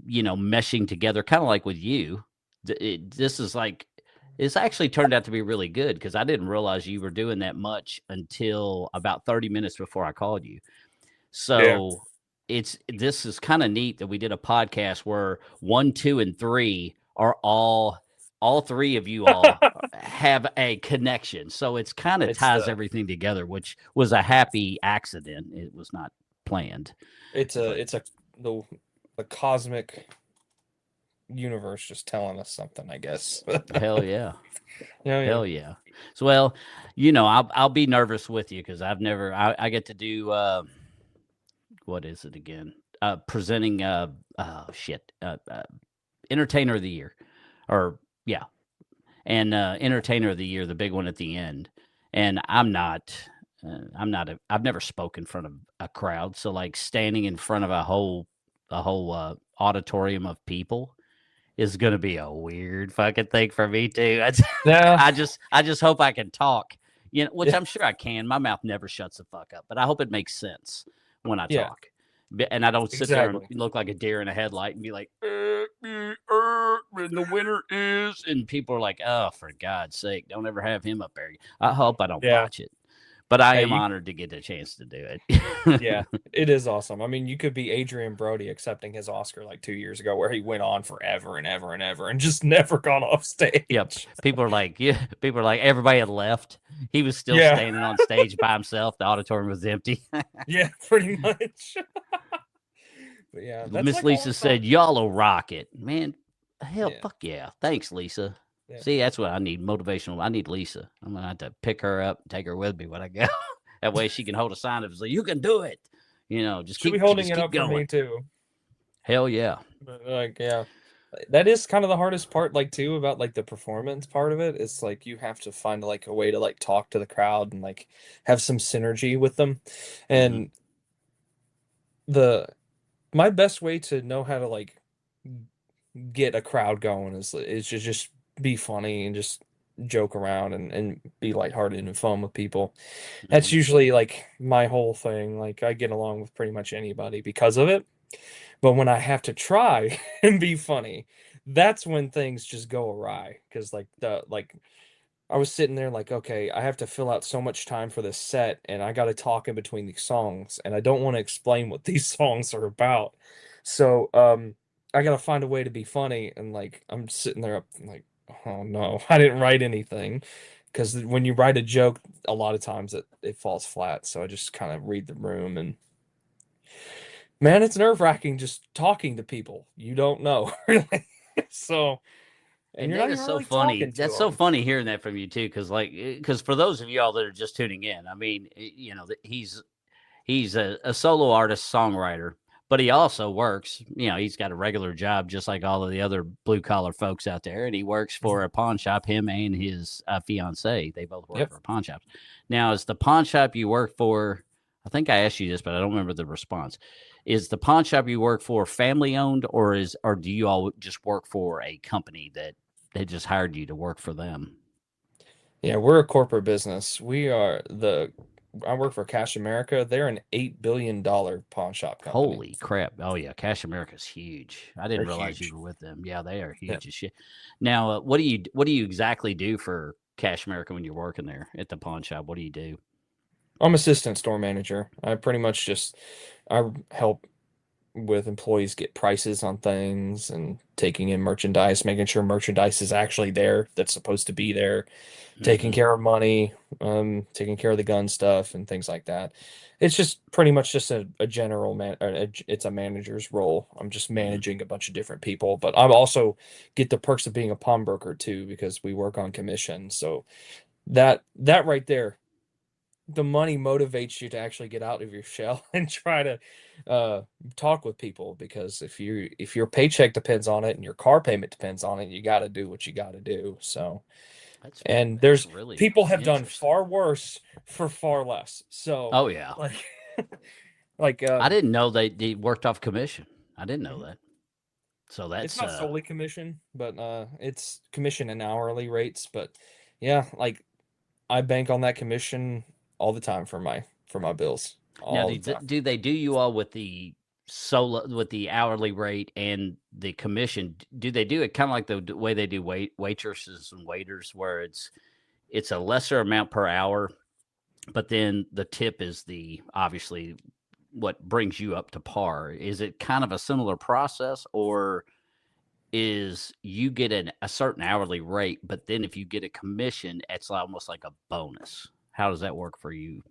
meshing together, kind of like with you, this is like, it's actually turned out to be really good, because I didn't realize you were doing that much until about 30 minutes before I called you. Yeah. So this is kind of neat that we did a podcast where 1, 2, and 3 are all three of you all have a connection. So it's kind of It's ties the everything together, which was a happy accident. It was not planned. it's But the cosmic universe just telling us something, I guess. hell yeah. Yeah, yeah. Hell yeah. So, well, I'll be nervous with you, because I get to do what is it again? Presenting entertainer of the year, or yeah, and entertainer of the year, the big one at the end. And I've never spoken in front of a crowd, so like standing in front of a whole auditorium of people is going to be a weird fucking thing for me too. Yeah. I just hope I can talk, which Yeah. I'm sure I can. My mouth never shuts the fuck up, but I hope it makes sense when I Yeah. talk. And I don't sit there and Exactly. look like a deer in a headlight and be like, and the winner is, and people are like, "Oh, for God's sake, don't ever have him up there." I hope I don't Yeah. botch it, but I Hey, am you honored to get the chance to do it. yeah, it is awesome. I mean, you could be Adrian Brody accepting his Oscar like 2 years ago, where he went on forever and ever and ever and just never got off stage. Yep. People are like, yeah. People are like, everybody had left. He was still Yeah. standing on stage by himself. The auditorium was empty. Yeah, pretty much. But yeah, that's Miss like all Lisa the time. said, "Y'all will rock it, man." Hell, Yeah. fuck yeah! Thanks, Lisa. Yeah. See, that's what I need, motivational. I need Lisa. I'm gonna have to pick her up, and take her with me when I go. That way, she can hold a sign of like, "You can do it." Just She'll be keep holding just it keep up for going. me too. Hell yeah. But like, yeah. That is kind of the hardest part, like too, about like the performance part of it. It's like you have to find like a way to like talk to the crowd and like have some synergy with them. Hmm. And the my best way to know how to like get a crowd going is to just be funny and just joke around and be lighthearted and fun with people. That's Hmm. usually like my whole thing. Like I get along with pretty much anybody because of it. But when I have to try and be funny, that's when things just go awry. Because like I was sitting there like, okay, I have to fill out so much time for this set, and I got to talk in between these songs, and I don't want to explain what these songs are about. So, I got to find a way to be funny, and like I'm sitting there up like, oh no, I didn't write anything. Because when you write a joke, a lot of times it falls flat. So I just kind of read the room, and man, it's nerve-wracking just talking to people you don't know, really. So, and And you're that not is even so really funny. talking to That's so them. funny hearing that from you too, because for those of y'all that are just tuning in, I mean, he's a solo artist songwriter, but he also works. He's got a regular job just like all of the other blue collar folks out there, and he works for a pawn shop. Him and his fiance, they both work Yep. for pawn shops. Now, is the pawn shop you work for? I think I asked you this, but I don't remember the response. Is the pawn shop you work for family owned, or do you all just work for a company that they just hired you to work for them? Yeah, we're a corporate business. I work for Cash America. They're an $8 billion pawn shop company. Holy crap. Oh, yeah. Cash America's huge. I didn't They're realize you huge. were with them. Yeah, they are Yeah. huge as shit. Now, what do you exactly do for Cash America when you're working there at the pawn shop? What do you do? I'm assistant store manager. I pretty much just I help with employees get prices on things and taking in merchandise, making sure merchandise is actually there that's supposed to be there, taking Hmm. care of money, taking care of the gun stuff and things like that. It's just pretty much just a general man, it's a manager's role. I'm just Hmm. managing a bunch of different people, but I'm also get the perks of being a pawnbroker too because we work on commission. So that right there, the money motivates you to actually get out of your shell and try to uh talk with people because if your paycheck depends on it and your car payment depends on it, you got to do what you got to do. So, That's and that's there's really people have done interesting. far worse for far less. So, Oh yeah, like like I didn't know they worked off commission. I didn't know mhm. that. So It's that's not solely commission, but it's commission and hourly rates, but yeah, like I bank on that commission all the time for my bills now. all the time. Do they do you all with the solo with the hourly rate and the commission? Do they do it kind of like the way they do waitresses and waiters, where it's a lesser amount per hour, but then the tip is the obviously what brings you up to par? Is it kind of a similar process, or is you get a certain hourly rate, but then if you get a commission, it's almost like a bonus? How does that work for you?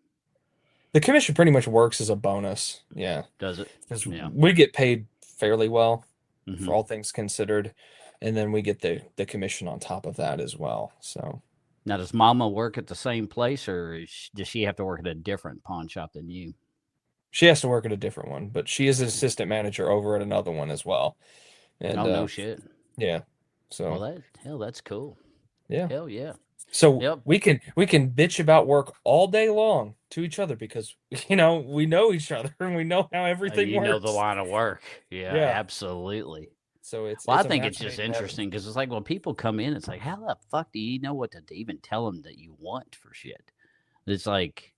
The commission pretty much works as a bonus, yeah, Does it? because Yeah. we get paid fairly well Hmm. for all things considered, and then we get the commission on top of that as well. So Now, does Mama work at the same place, or does she have to work at a different pawn shop than you? she has to work at a different one, but she is an assistant manager over at another one as well. And Oh no shit. yeah, Well, so that's cool. yeah, Hell yeah. so Yep. we can bitch about work all day long to each other because we know each other and we know how everything You know the works. line of work. Yeah, Yeah, absolutely. so it's Well, I it's a think it's match just made in heaven. interesting because it's like when people come in, it's like, how the fuck do you know what to even tell them that you want for shit? It's like,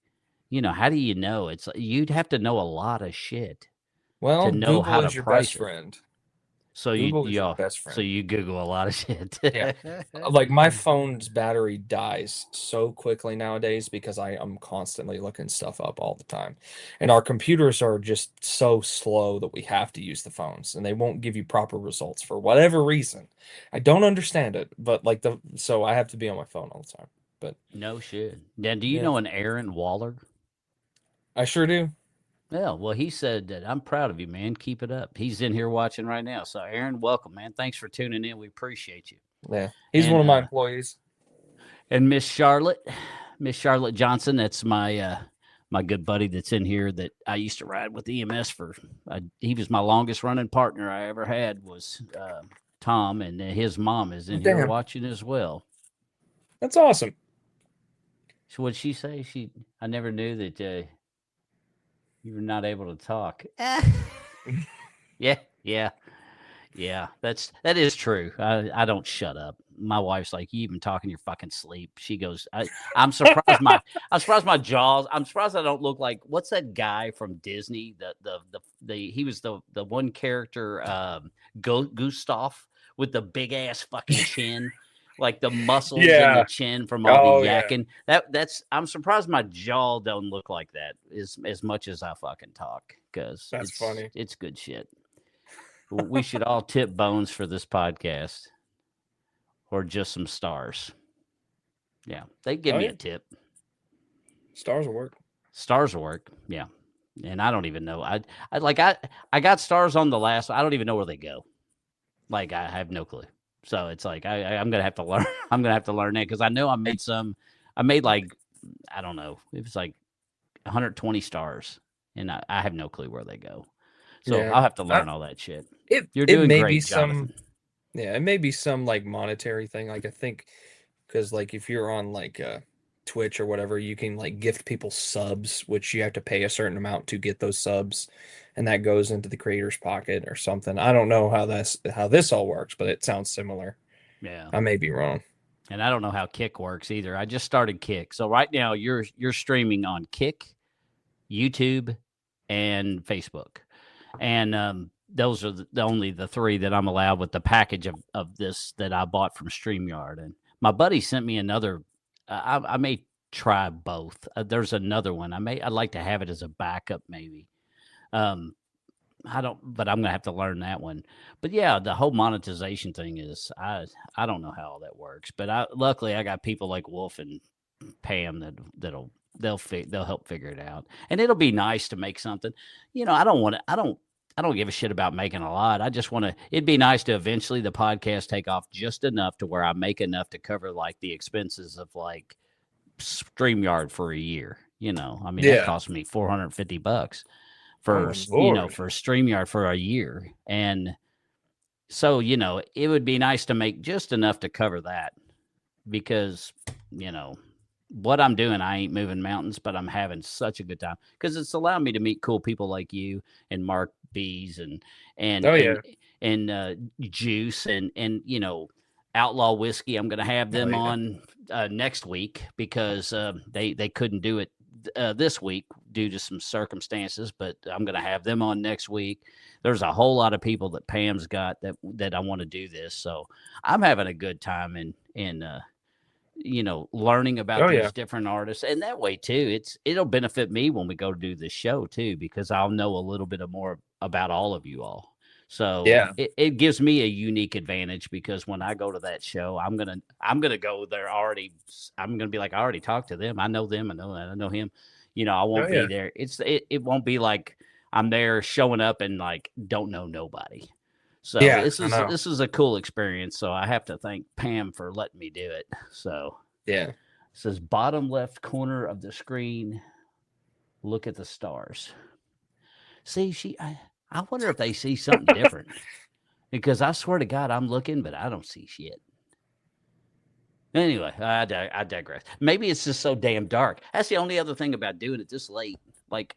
how do you know? It's you'd have to know a lot of shit to Well, know Google how to is your best price it. friend. So Google is your best so friend. you Google a lot of shit. Yeah. Like my phone's battery dies so quickly nowadays because I am constantly looking stuff up all the time. And our computers are just so slow that we have to use the phones and they won't give you proper results for whatever reason. I don't understand it, but so I have to be on my phone all the time. But No shit. Now, do you yeah, know an Aaron Waller? I sure do. Yeah, well, he said that I'm proud of you, man. Keep it up. He's in here watching right now. So, Aaron, welcome, man. Thanks for tuning in. We appreciate you. Yeah. He's one And of my employees. Miss Charlotte, Miss Charlotte Johnson. That's my good buddy that's in here that I used to ride with EMS for. He was my longest running partner I ever had was Tom, and his mom is in here Damn. watching as well. That's awesome. So, what'd she say? I never knew that you were not able to talk. Yeah, yeah. Yeah, that is true. I don't shut up. My wife's like, "You even talk in your fucking sleep." She goes, I'm surprised my jaws. I'm surprised I don't look like what's that guy from Disney? He was the one character, Gustav with the big ass fucking chin, like the muscles in the Yeah. chin from all the Oh yeah. yakking. I'm surprised my jaw don't look like that as much as I fucking talk because That's funny. it's good shit. We should all tip Bones for this podcast or just some stars. Yeah, they give Oh me yeah. a tip. Stars will work. Stars will work. Yeah. And I don't even know. I got stars on the last. I don't even know where they go. Like I have no clue. So it's like I'm gonna have to learn. I'm gonna have to learn that because I know I made some. I made like I don't know. It was like 120 stars, and I have no clue where they go. So Yeah. I'll have to learn all that shit. You're It doing may be great, some Jonathan. yeah, it may be some like monetary thing. Like I think because like if you're on like Twitch or whatever, you can like gift people subs, which you have to pay a certain amount to get those subs, and that goes into the creator's pocket or something. I don't know how this all works, but it sounds similar. Yeah. I may be wrong. And I don't know how Kick works either. I just started Kick. So right now you're streaming on Kick, YouTube, and Facebook. And those are only the three that I'm allowed with the package of this that I bought from StreamYard. And my buddy sent me another. I may try both. There's another one. I'd like to have it as a backup maybe. Um, but I'm gonna have to learn that one. But yeah, the whole monetization thing is, I don't know how all that works. But luckily I got people like Wolf and Pam they'll help figure it out, and it'll be nice to make something. I don't want to. I don't give a shit about making a lot. I just want to. It'd be nice to eventually the podcast take off just enough to where I make enough to cover like the expenses of like StreamYard for a year. I mean that Yeah. cost me $450 Oh for Lord. for StreamYard for a year, and so it would be nice to make just enough to cover that because you know what I'm doing, I ain't moving mountains, but I'm having such a good time because it's allowed me to meet cool people like you and Mark Bees and Oh and yeah. and Juice and Outlaw Whiskey. I'm gonna have Oh them yeah. on next week because they couldn't do it this week due to some circumstances, but I'm gonna have them on next week. There's a whole lot of people that Pam's got that I want to do this, so I'm having a good time and learning about Oh yeah. these different artists, and that way too it'll benefit me when we go to do this show too because I'll know a little bit more about all of you all, so Yeah. it gives me a unique advantage because when I go to that show I'm gonna go there already. I'm gonna be like, I already talked to them, I know them, I know that, I know him. I Oh won't be yeah. there. It won't be like I'm there showing up and like don't know nobody. So Yeah. this I is know. this is a cool experience. So I have to thank Pam for letting me do it. So Yeah. it says bottom left corner of the screen. Look at the stars. See, I wonder if they see something different because I swear to God, I'm looking, but I don't see shit. Anyway, I digress. Maybe it's just so damn dark. That's the only other thing about doing it this late. Like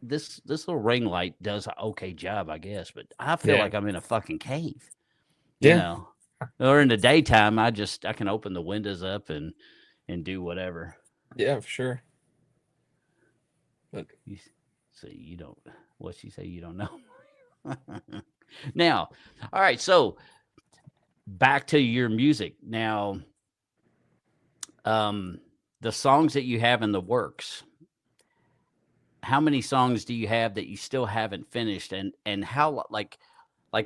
this little ring light does an okay job, I guess, but I feel Yeah. like I'm in a fucking cave. you Yeah. know. Or in the daytime, I can open the windows up and do whatever. Yeah. For sure. But You, so you don't. What she say? You don't know. Now, all right. So back to your music now. Um, the songs that you have in the works. How many songs do you have that you still haven't finished, and how like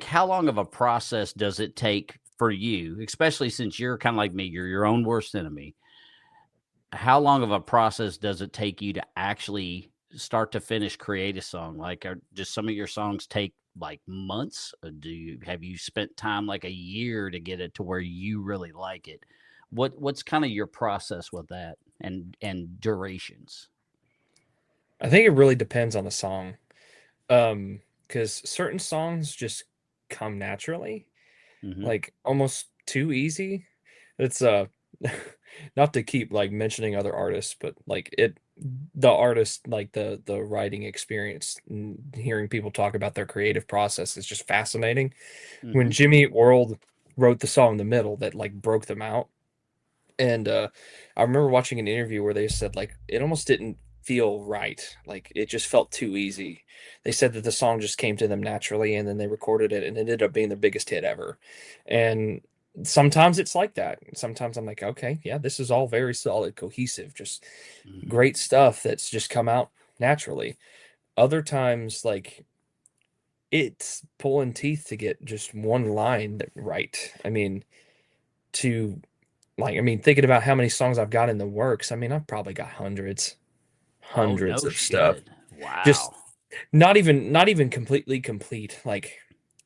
how long of a process does it take for you, especially since you're kind of like me, you're your own worst enemy? How long of a process does it take you to actually start to finish create a song? Like, does some of your songs take like months? Or have you spent time like a year to get it to where you really like it? What's kind of your process with that and durations? I think it really depends on the song. Because certain songs just come naturally, Hmm. like almost too easy. It's not to keep like mentioning other artists, but like the artist, like the writing experience and hearing people talk about their creative process is just fascinating. When Hmm. Jimmy Eat World wrote the song The Middle that like broke them out, and I remember watching an interview where they said like it almost didn't feel right. Like it just felt too easy. They said that the song just came to them naturally and then they recorded it and it ended up being their biggest hit ever. And sometimes it's like that. Sometimes I'm like, okay, yeah, this is all very solid, cohesive, just Hmm. great stuff that's just come out naturally. Other times, like it's pulling teeth to get just one line right. I mean, to thinking about how many songs I've got in the works, I mean, I've probably got hundreds, Oh hundreds no of stuff. shit! Just Wow. not even completely complete. Like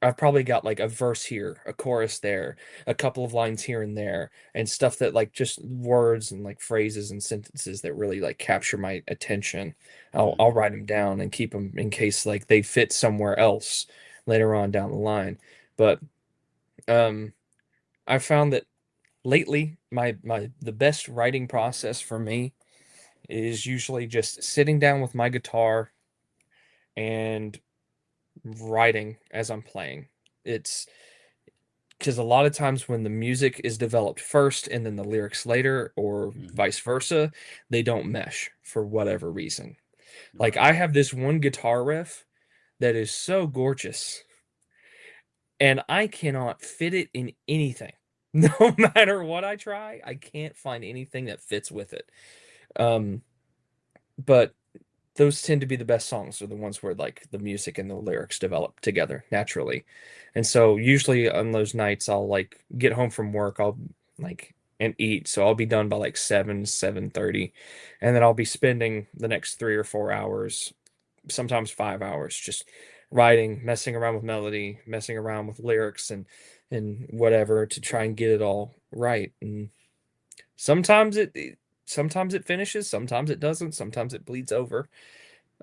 I've probably got like a verse here, a chorus there, a couple of lines here and there, and stuff that like just words and like phrases and sentences that really like capture my attention. I'll Hmm. write them down and keep them in case like they fit somewhere else later on down the line. But um I found that lately my the best writing process for me is usually just sitting down with my guitar and writing as I'm playing. It's because a lot of times when the music is developed first and then the lyrics later, or Hmm. vice versa, they don't mesh for whatever reason. Like I Right. have this one guitar riff that is so gorgeous, and I cannot fit it in anything. No matter what I try, I can't find anything that fits with it. Um, but those tend to be the best songs, are the ones where like the music and the lyrics develop together naturally. And so usually on those nights I'll like get home from work, I'll like and eat. So I'll be done by like 7:30. And then I'll be spending the next 3 or 4 hours, sometimes 5 hours, just writing, messing around with melody, messing around with lyrics and whatever to try and get it all right. And sometimes sometimes it finishes, sometimes it doesn't, sometimes it bleeds over.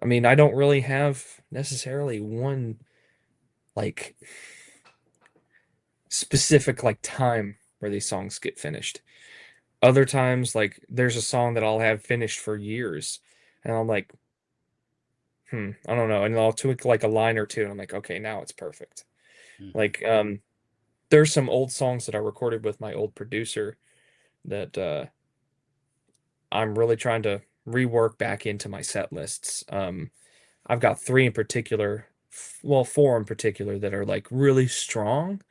I mean, I don't really have necessarily one like specific like time where these songs get finished. Other times, like there's a song that I'll have finished for years, and I'm like, I don't know, and I'll tweak like a line or two, and I'm like, okay, now it's perfect. Mhm. Like, there's some old songs that I recorded with my old producer that I'm really trying to rework back into my set lists. I've got three in particular, well, four in particular that are like really strong,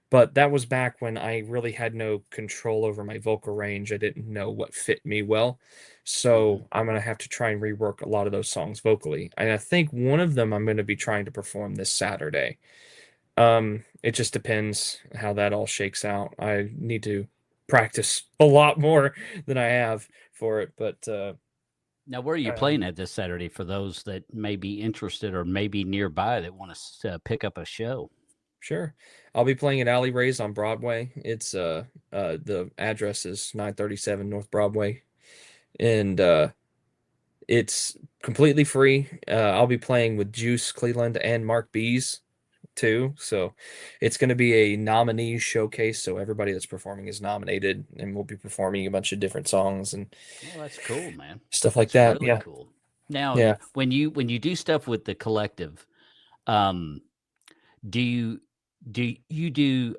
but that was back when I really had no control over my vocal range. I didn't know what fit me well. Mhm. So I'm gonna have to try and rework a lot of those songs vocally. And I think one of them I'm gonna be trying to perform this Saturday. It just depends how that all shakes out. I need to practice a lot more than I have for it, but Now, where are you um, playing at this Saturday for those that may be interested or maybe nearby that want to pick up a show? sure. I'll be playing at Alley Rays on Broadway. It's the address is 937 North Broadway, and it's completely free. I'll be playing with Juice Cleveland and Mark Bees too. So it's going to be a nominee showcase. So everybody that's performing is nominated, and we'll be performing a bunch of different songs and Well, that's cool, man. stuff like That's that. really Yeah. cool. Now, Yeah. when you do stuff with the collective, um, do you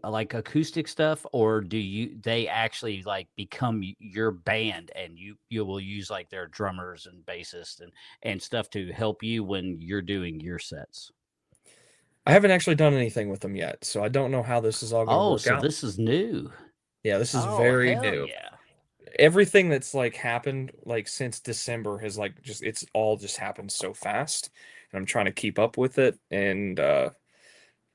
like acoustic stuff, or do they actually like become your band and you will use like their drummers and bassists and stuff to help you when you're doing your sets? I haven't actually done anything with them yet, so I don't know how this is all going to Oh, work so out. this is new. Yeah, this is Oh, very hell new. yeah. Everything that's like happened like since December has like just it's all just happened so fast, and I'm trying to keep up with it. And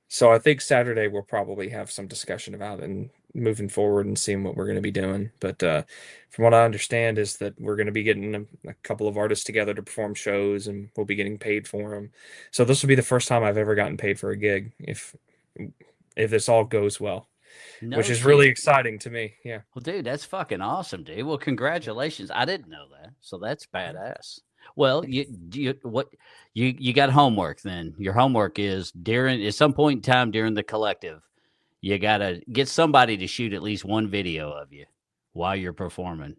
so I think Saturday we'll probably have some discussion about it and moving forward and seeing what we're going to be doing. But from what I understand is that we're going to be getting a couple of artists together to perform shows, and we'll be getting paid for them. So this will be the first time I've ever gotten paid for a gig if this all goes well, which No is really shit. exciting to me. Yeah. Well, dude, that's fucking awesome, dude. Well, congratulations. I didn't know that. So that's badass. Well, Thank you. you got homework then. Your homework is during at some point in time during the collective, you got to get somebody to shoot at least one video of you while you're performing.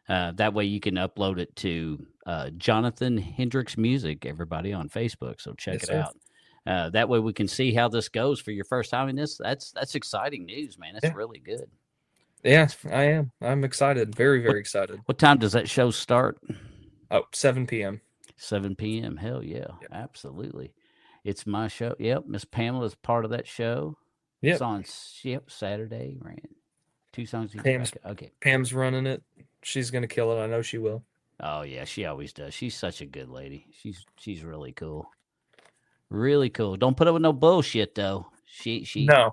That way you can upload it to Jonathan Hendrix Music, everybody on Facebook. So check Yes, it sir. out. That way we can see how this goes for your first time in this. That's exciting news, man. That's Yeah. really good. Yeah, That's I am. I'm excited. Very, what very excited. what time does that show start? Oh, 7 p.m. 7 p.m. Hell yeah, Yep. absolutely. It's my show. Yep, Miss Pamela is part of that show. It's Yep. on yep Saturday. Ran 2 songs to get Pam's back. Okay. Pam's running it. She's gonna kill it. I know she will. Oh yeah, she always does. She's such a good lady. She's really cool. Really cool. Don't put up with no bullshit though. No,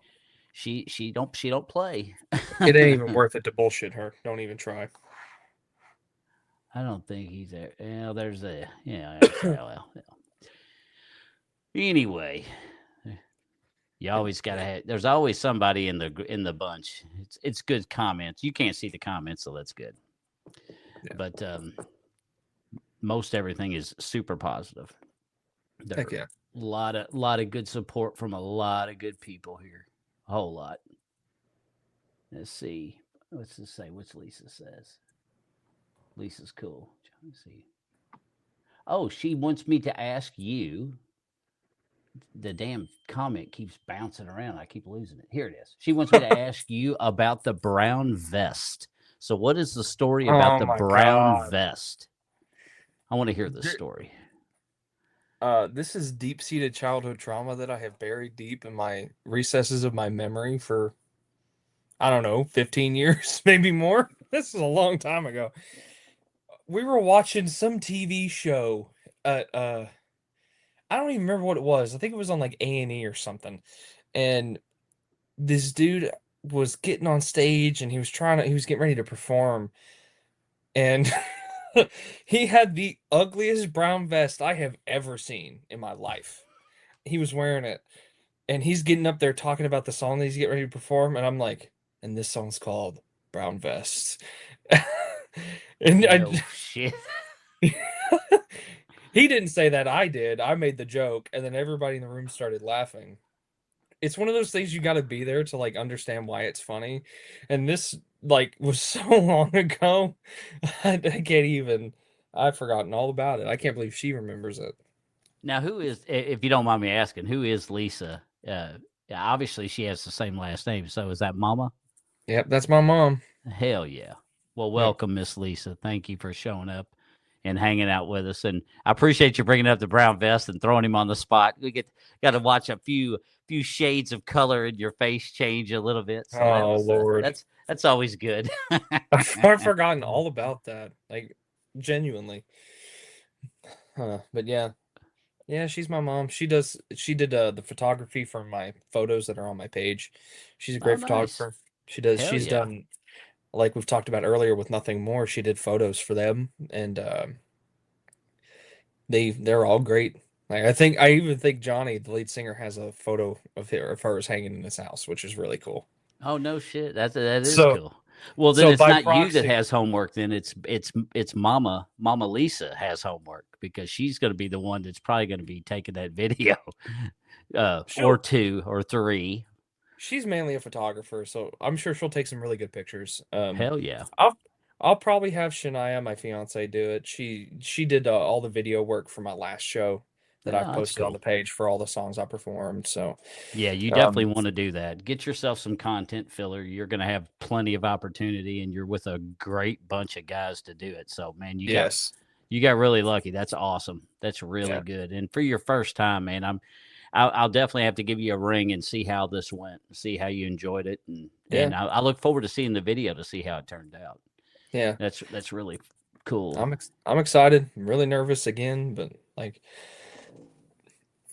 She don't play. it ain't even worth it to bullshit her. Don't even try. I don't think he's there. Yeah, there's a yeah. That's, well. Anyway, you Yep. always gotta have. There's always somebody in the bunch. It's good comments. You can't see the comments, so that's good. Yeah. But most everything is super positive. There Heck are yeah. a lot of good support from a lot of good people here. A whole lot. Let's see. What's this say? What's Lisa says? Lisa's cool. Let's see. Oh, she wants me to ask you. The damn comment keeps bouncing around. I keep losing it. Here it is. She wants me to ask you about the brown vest. So, what is the story about Oh the my brown God. vest? I want to hear this Th- story. This is deep-seated childhood trauma that I have buried deep in my recesses of my memory for, I don't know, 15 years, maybe more. This is a long time ago. We were watching some TV show. at I don't even remember what it was. I think it was on like A&E or something. And this dude was getting on stage and he was getting ready to perform, and he had the ugliest brown vest I have ever seen in my life. He was wearing it, and he's getting up there talking about the song that he's getting ready to perform, and I'm like, and this song's called Brown Vest. And Well, shit. he didn't say that, I did. I made the joke, and then everybody in the room started laughing. It's one of those things you got to be there to like understand why it's funny. And this like was so long ago. I can't even I've forgotten all about it. I can't believe she remembers it. Now, who is, if you don't mind me asking, who is Lisa? Yeah, obviously she has the same last name. So is that Mama? Yep, that's my mom. Hell yeah. Well, Yep. welcome, Miss Lisa. Thank you for showing up and hanging out with us. And I appreciate you bringing up the brown vest and throwing him on the spot. We got to watch a few shades of color in your face change a little bit. So that Oh was Lord. that's always good. I've forgotten all about that. Like genuinely. But yeah. Yeah, she's my mom. She did the photography for my photos that are on my page. She's a Oh, great nice. photographer. Hell She's yeah. done, like we've talked about earlier with Nothing More, she did photos for them, and they're all great. Like I even think Johnny, the lead singer, has a photo of hers hanging in his house, which is really cool. Oh no shit. That is So cool. Well, then so it's by not you that proxy, has homework. Then it's Mama Lisa has homework because she's going to be the one that's probably going to be taking that video, or she'll two or three. she's mainly a photographer, so I'm sure she'll take some really good pictures. Hell yeah. I'll I'll probably have Shania, my fiance, do it. She did all the video work for my last show that I've Yeah, that's posted on the cool. page for all the songs I performed. So, Yeah, you definitely um, want to do that. Get yourself some content filler. You're going to have plenty of opportunity, and you're with a great bunch of guys to do it. So, man, yes, you got really lucky. That's awesome. That's really yeah, good. And for your first time, man, I'll definitely have to give you a ring and see how this went, see how you enjoyed it, yeah, and I look forward to seeing the video to see how it turned out. yeah. That's really cool. I'm excited. I'm really nervous again, but like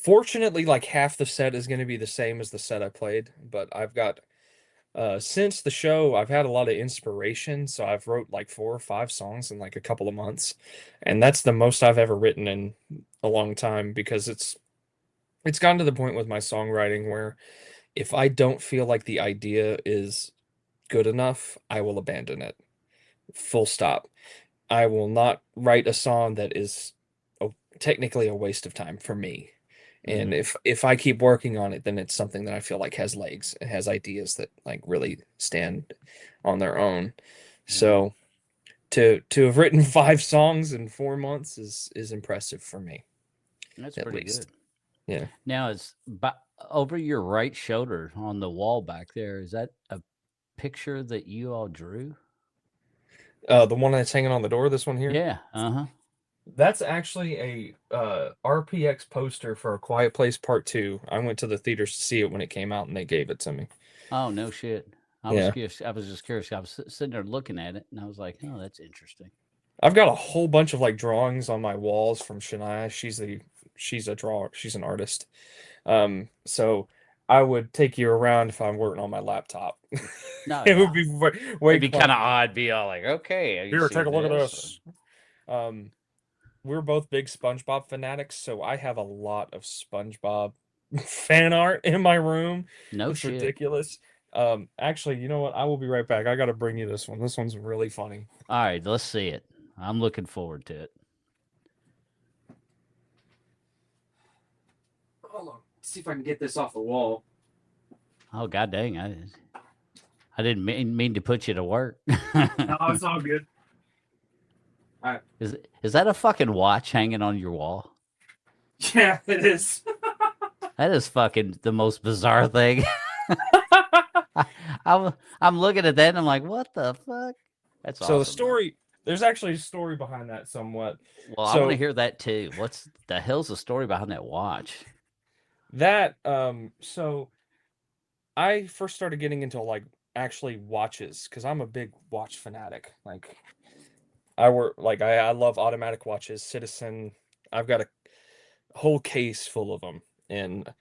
fortunately, like half the set is going to be the same as the set I played. But I've got since the show, I've had a lot of inspiration, so I've wrote like 4 or 5 songs in like a couple of months, and that's the most I've ever written in a long time because it's gotten to the point with my songwriting where if I don't feel like the idea is good enough, I will abandon it. Full stop. I will not write a song that is a, technically a waste of time for me. And Hmm. if I keep working on it, then it's something that I feel like has legs. It has ideas that like really stand on their own. Hmm. So to have written 5 songs in 4 months is impressive for me, That's at pretty good. least. Yeah. Now, over your right shoulder on the wall back there. Is that a picture that you all drew? The one that's hanging on the door, this one here. Yeah. Uh huh. That's actually a RPX poster for A Quiet Place Part 2. I went to the theaters to see it when it came out and they gave it to me. Oh no shit. I was Yeah. curious. I was just curious. I was sitting there looking at it, and I was like, "Oh, that's interesting." I've got a whole bunch of like drawings on my walls from Shania. She's a drawer, she's an artist. So I would take you around if I'm working on my laptop. No, It would yeah, be it'd way be kind of clunky. odd. Be all like, "Okay, you Here, see take a look at this?" this. Um, we're both big SpongeBob fanatics, so I have a lot of SpongeBob fan art in my room. No It's shit. ridiculous. Actually, you know what? I will be right back. I gotta bring you this one. This one's really funny. All right, let's see it. I'm looking forward to it. Hold on. See if I can get this off the wall. Oh god dang, I didn't mean to put you to work. No, it's all good. All right. Is that a fucking watch hanging on your wall? Yeah, it is. That is fucking the most bizarre thing. I'm looking at that and I'm like, what the fuck? That's So awesome, man. there's actually a story behind that somewhat. Well, I want to So hear that too. What's the hell's the story behind that watch? so I first started getting into like actually watches because I'm a big watch fanatic. Like I love automatic watches, Citizen, I've got a whole case full of them, and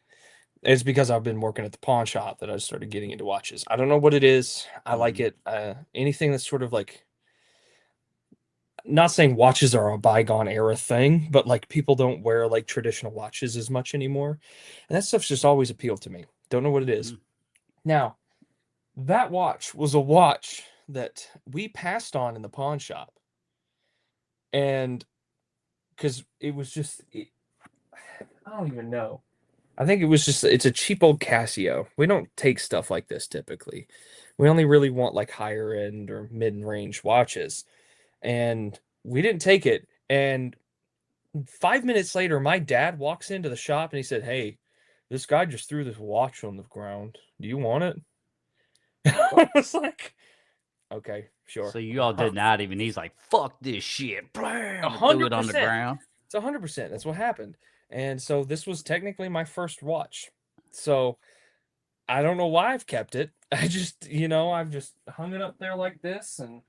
it's because I've been working at the pawn shop that I started getting into watches. I don't know what it is. I like it. Anything that's sort of like, not saying watches are a bygone era thing, but like people don't wear like traditional watches as much anymore. And that stuff's just always appealed to me. Don't know what it is. Now, that watch was a watch that we passed on in the pawn shop. And because it was just, I don't even know. I think it was just, it's a cheap old Casio. We don't take stuff like this typically. We only really want like higher end or mid-range watches. And we didn't take it. And 5 minutes later, my dad walks into the shop and he said, "Hey, this guy just threw this watch on the ground. Do you want it?" I was like, "Okay, sure." So you all did not even. He's like, "Fuck this shit!" Bam, and threw it on the 100%. ground. It's 100%. That's what happened. And so this was technically my first watch. So I don't know why I've kept it. I've just hung it up there like this, and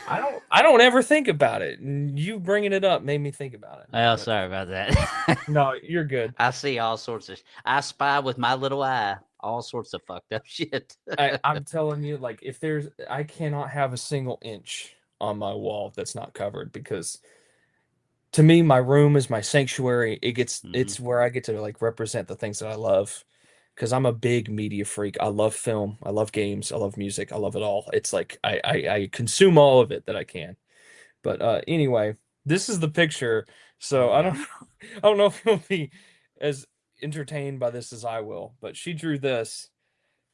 I don't ever think about it. And you bringing it up made me think about it. Well, But sorry about that. no, you're good. I see all sorts of. I spy with my little eye all sorts of fucked up shit. I'm telling you, like, I cannot have a single inch on my wall that's not covered, because to me, my room is my sanctuary. It's where I get to like represent the things that I love, because I'm a big media freak. I love film, I love games, I love music, I love it all. It's like I consume all of it that I can. But anyway, this is the picture. So I don't I don't know if you'll be as entertained by this as I will, but she drew this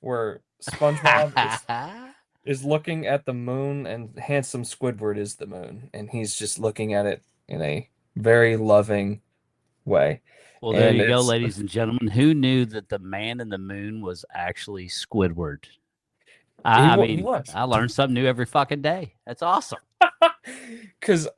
where SpongeBob is looking at the moon and handsome Squidward is the moon, and he's just looking at it in a very loving way. Well, there And you go, it's ladies and gentlemen. Who knew that the man in the moon was actually Squidward? I he mean, was. I learn something new every fucking day. That's awesome. Because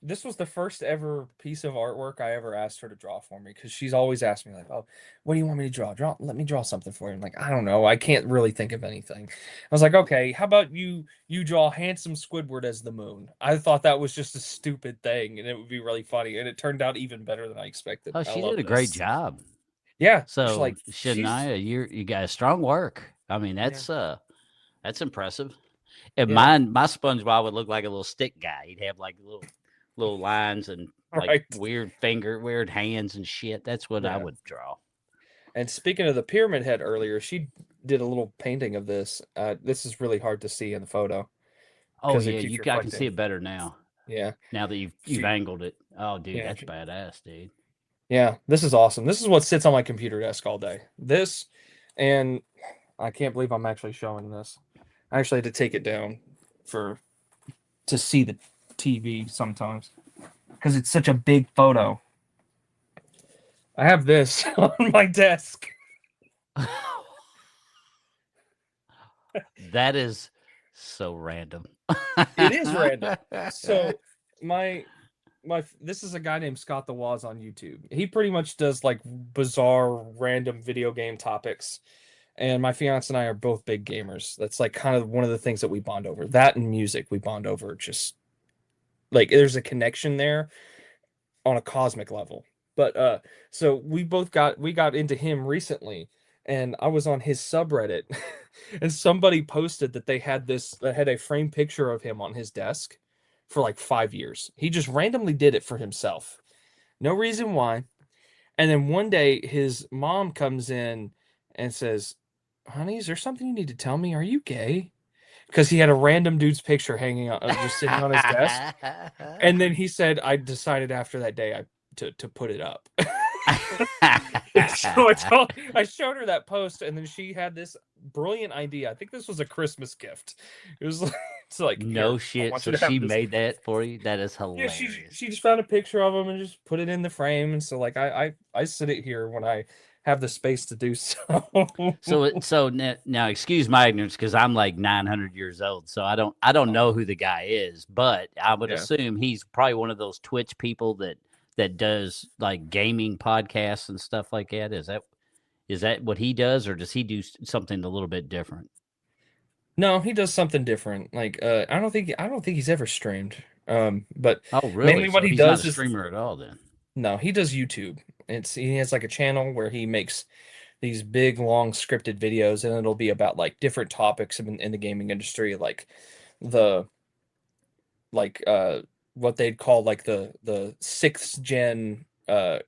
this was the first ever piece of artwork I ever asked her to draw for me, because she's always asked me like, "Oh, what do you want me to draw? Let me draw something for you." I'm like, "I don't know. I can't really think of anything." I was like, "Okay, how about you draw handsome Squidward as the moon?" I thought that was just a stupid thing and it would be really funny, and it turned out even better than I expected. Oh, I she love did a great this. job. Yeah, So, she's Shania, you got strong work. I mean, yeah, that's impressive. And yeah, my SpongeBob would look like a little stick guy. He'd have like little lines and like right. weird hands and shit. That's what I Yeah. would draw. And speaking of the pyramid head earlier, she did a little painting of this. This is really hard to see in the photo Oh because it yeah, keeps I can see reflecting. it better now. Yeah. Now that you've She, angled it. Oh, dude, yeah. that's badass, dude. Yeah. This is awesome. This is what sits on my computer desk all day. This, and I can't believe I'm actually showing this. I actually had to take it down to see the TV sometimes because it's such a big photo. I have this on my desk. That is so random. It is random. So my this is a guy named Scott the Waz on YouTube. He pretty much does like bizarre random video game topics. And my fiance and I are both big gamers. That's like kind of one of the things that we bond over. That and music we bond over. Just like there's a connection there on a cosmic level. But so we got into him recently, and I was on his subreddit and somebody posted that they had a framed picture of him on his desk for like 5 years. He just randomly did it for himself. No reason why. And then one day his mom comes in and says, "Honey, is there something you need to tell me? Are you gay?" Because he had a random dude's picture hanging on, just sitting on his desk. And then he said, "I decided after that day to put it up." So I showed her that post, and then she had this brilliant idea. I think this was a Christmas gift. It was like, it's like, No "Here, I shit. want So you to have she this." made that for you? That is Yeah, hilarious. she just found a picture of him and just put it in the frame. And so like I sit it here when I have the space to do so. So now excuse my ignorance because I'm like 900 years old, so I don't know who the guy is, but I would Yeah. assume he's probably one of those Twitch people that does like gaming podcasts and stuff like that. Is that what he does, or does he do something a little bit different? No, he does something different. Like I don't think he's ever streamed. But Oh, really? mainly what So he he's not does a is streamer at all then. no, he does YouTube. He has like a channel where he makes these big long scripted videos, and it'll be about like different topics in the gaming industry, like the like what they'd call like the sixth gen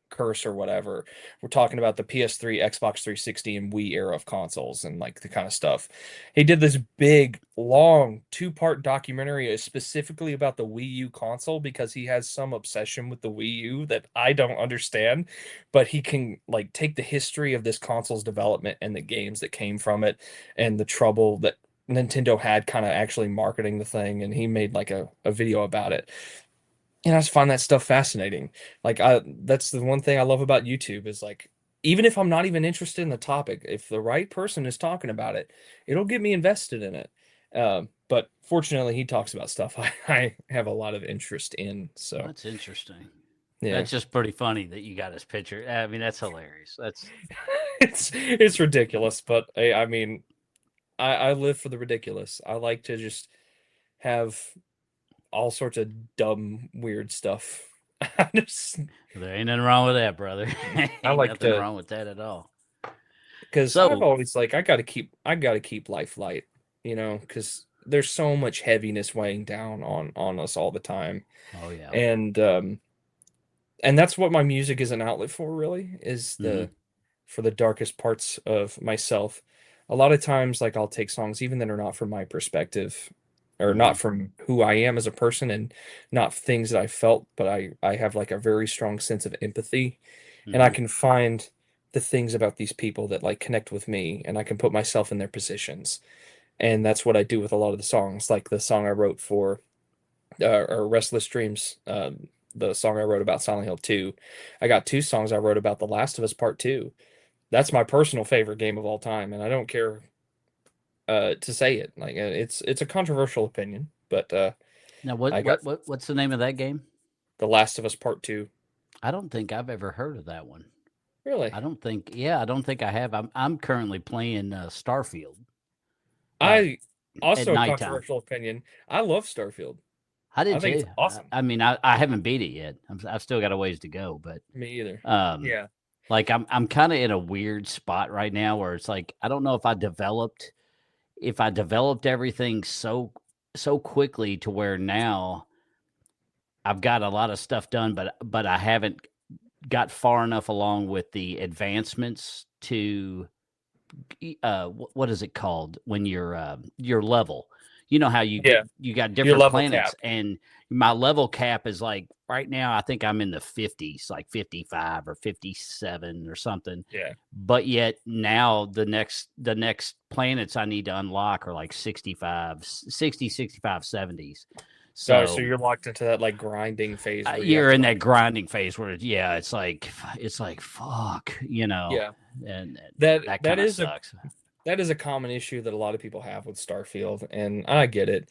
curse or whatever. We're talking about the PS3, Xbox 360, and Wii era of consoles and like the kind of stuff. He did this big, long two-part documentary specifically about the Wii U console because he has some obsession with the Wii U that I don't understand, but he can like take the history of this console's development and the games that came from it and the trouble that Nintendo had kind of actually marketing the thing, and he made like a video about it. And I just find that stuff fascinating. Like that's the one thing I love about YouTube is like even if I'm not even interested in the topic, if the right person is talking about it, it'll get me invested in it. But fortunately, he talks about stuff I have a lot of interest in. So That's interesting. yeah, That's just pretty funny that you got his picture. I mean, that's hilarious. That's it's ridiculous, but I mean, I live for the ridiculous. I like to just have all sorts of dumb, weird stuff. I just there ain't nothing wrong with that, brother. I Ain't like nothing to wrong with that at all. because I've So, always like I gotta keep life light, you know, because there's so much heaviness weighing down on us all the time, oh yeah. and that's what my music is an outlet for. Really, is Hmm. the for the darkest parts of myself. A lot of times, like I'll take songs even that are not from my perspective or Hmm. not from who I am as a person and not things that I felt, but I have like a very strong sense of empathy and I Hmm. can find the things about these people that like connect with me and I can put myself in their positions. And that's what I do with a lot of the songs, like the song I wrote for or Restless Dreams, the song I wrote about Silent Hill 2. I got two songs I wrote about The Last of Us Part 2. That's my personal favorite game of all time, and I don't care to say it. Like it's a controversial opinion, but Now, what I got what what what's the name of that game? The Last of Us Part 2. I don't think I've ever heard of that one. Really? I don't think. Yeah, I don't think I have. I'm currently playing Starfield uh, I at also a nighttime. controversial opinion. I love Starfield. I I did think it's too. awesome. I haven't beat it yet. I've still got a ways to go, but Me either. um, Yeah. like I'm kind of in a weird spot right now where it's like I don't know if I developed everything so quickly to where now I've got a lot of stuff done, but I haven't got far enough along with the advancements to what is it called when your level. You know how Yeah. you got Your different level planets, cap. and my level cap is like right now. I think I'm in the 50s, like 55 or 57 or something. Yeah. But yet now the next planets I need to unlock are like 70s. Oh, so So you're locked into that like grinding phase where you have you're to in like that grinding phase where it's like fuck, yeah. and That that that kind of is a sucks. that is a common issue that a lot of people have with Starfield, and I get it.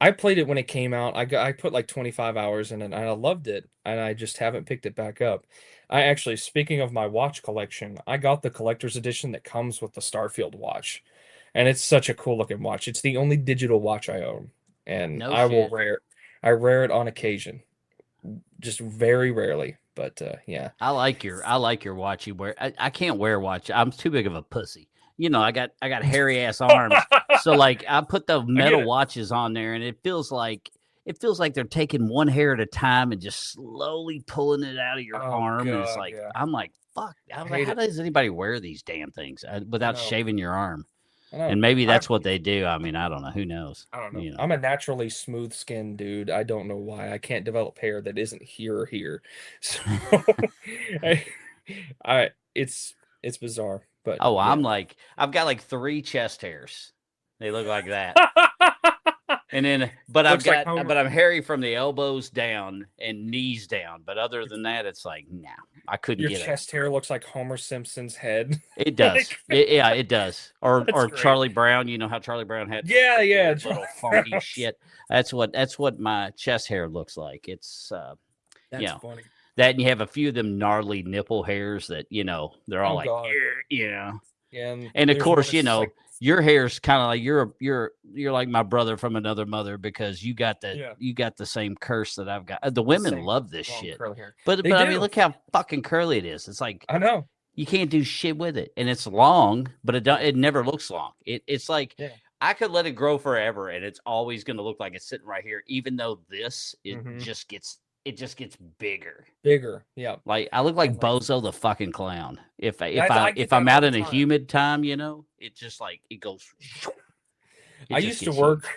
I played it when it came out. I put like 25 hours in it, and I loved it, and I just haven't picked it back up. I actually, speaking of my watch collection, I got the collector's edition that comes with the Starfield watch, and it's such a cool looking watch. It's the only digital watch I own, and No shit. I rare it on occasion, just very rarely. But yeah, I like your watch you wear. I can't wear a watch. I'm too big of a pussy. I got hairy ass arms. So like I put the I get metal it. watches on there and it feels like they're taking one hair at a time and just slowly pulling it out of your Oh arm. And it's God, like yeah, I'm like, fuck. I I was like, hate how it. does anybody wear these damn things I without know, shaving your arm? I know. And maybe that's what they do. I mean, I don't know. Who knows? I don't know. You know. I'm a naturally smooth skinned dude. I don't know why I can't develop hair that isn't here or here. So I, I it's bizarre, but Oh, yeah. I've got like three chest hairs. They look like that. And then, Looks like Homer. but I'm hairy from the elbows down and knees down. But other than that, it's like, nah, I couldn't Your get it. chest hair looks like Homer Simpson's head. It does. Like Yeah, it does. that's Or great. Charlie Brown. You know how Charlie Brown had Yeah, the yeah. weird little funky shit. That's what my chest hair looks like. It's you That's know funny. that, and you have a few of them gnarly nipple hairs that they're all Oh like, God. yeah. And of there's one course, that's just like, your hair's kind of like you're like my brother from another mother because you got yeah, the same curse that I've got. The the women same love this long shit, curly hair. but They I mean, do. look how fucking curly it is. It's like I know. you can't do shit with it, and it's long, but it never looks long. It's like Yeah. I could let it grow forever, and it's always going to look like it's sitting right here. Even though it just gets bigger. Bigger. Yeah. Like I look like And like Bozo the fucking clown. If I get that I'm all out the in a time. humid time, it just like it goes. I used to work.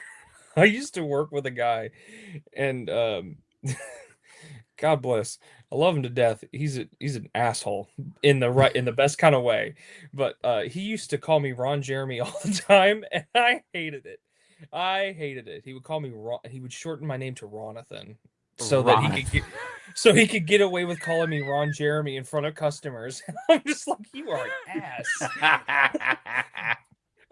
I used to work with a guy, and God bless. I love him to death. He's an asshole in the best kind of way. But he used to call me Ron Jeremy all the time, and I hated it. I hated it. He would call me Ron. He would shorten my name to Jonathan, so that he could get away with calling me Ron Jeremy in front of customers. I'm just like, you are an ass.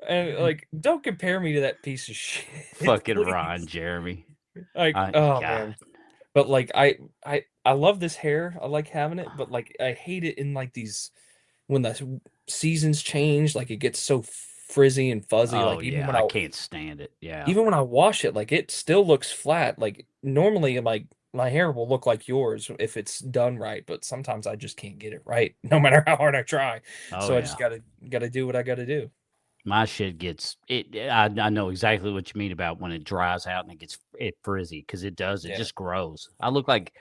And like, don't compare me to that piece of shit. Fucking please. Ron Jeremy. Like, oh man. But like, I love this hair. I like having it, but like, I hate it in like these when the seasons change. Like, it gets so frizzy and fuzzy. Oh like even yeah, when I can't stand it. Yeah. even when I wash it, like it still looks flat. Like normally, like my hair will look like yours if it's done right, but sometimes I just can't get it right, no matter how hard I try. Oh So yeah. I just gotta do what I gotta do. My shit gets it. I know exactly what you mean about when it dries out and it frizzy because it does. It Yeah. just grows. I look like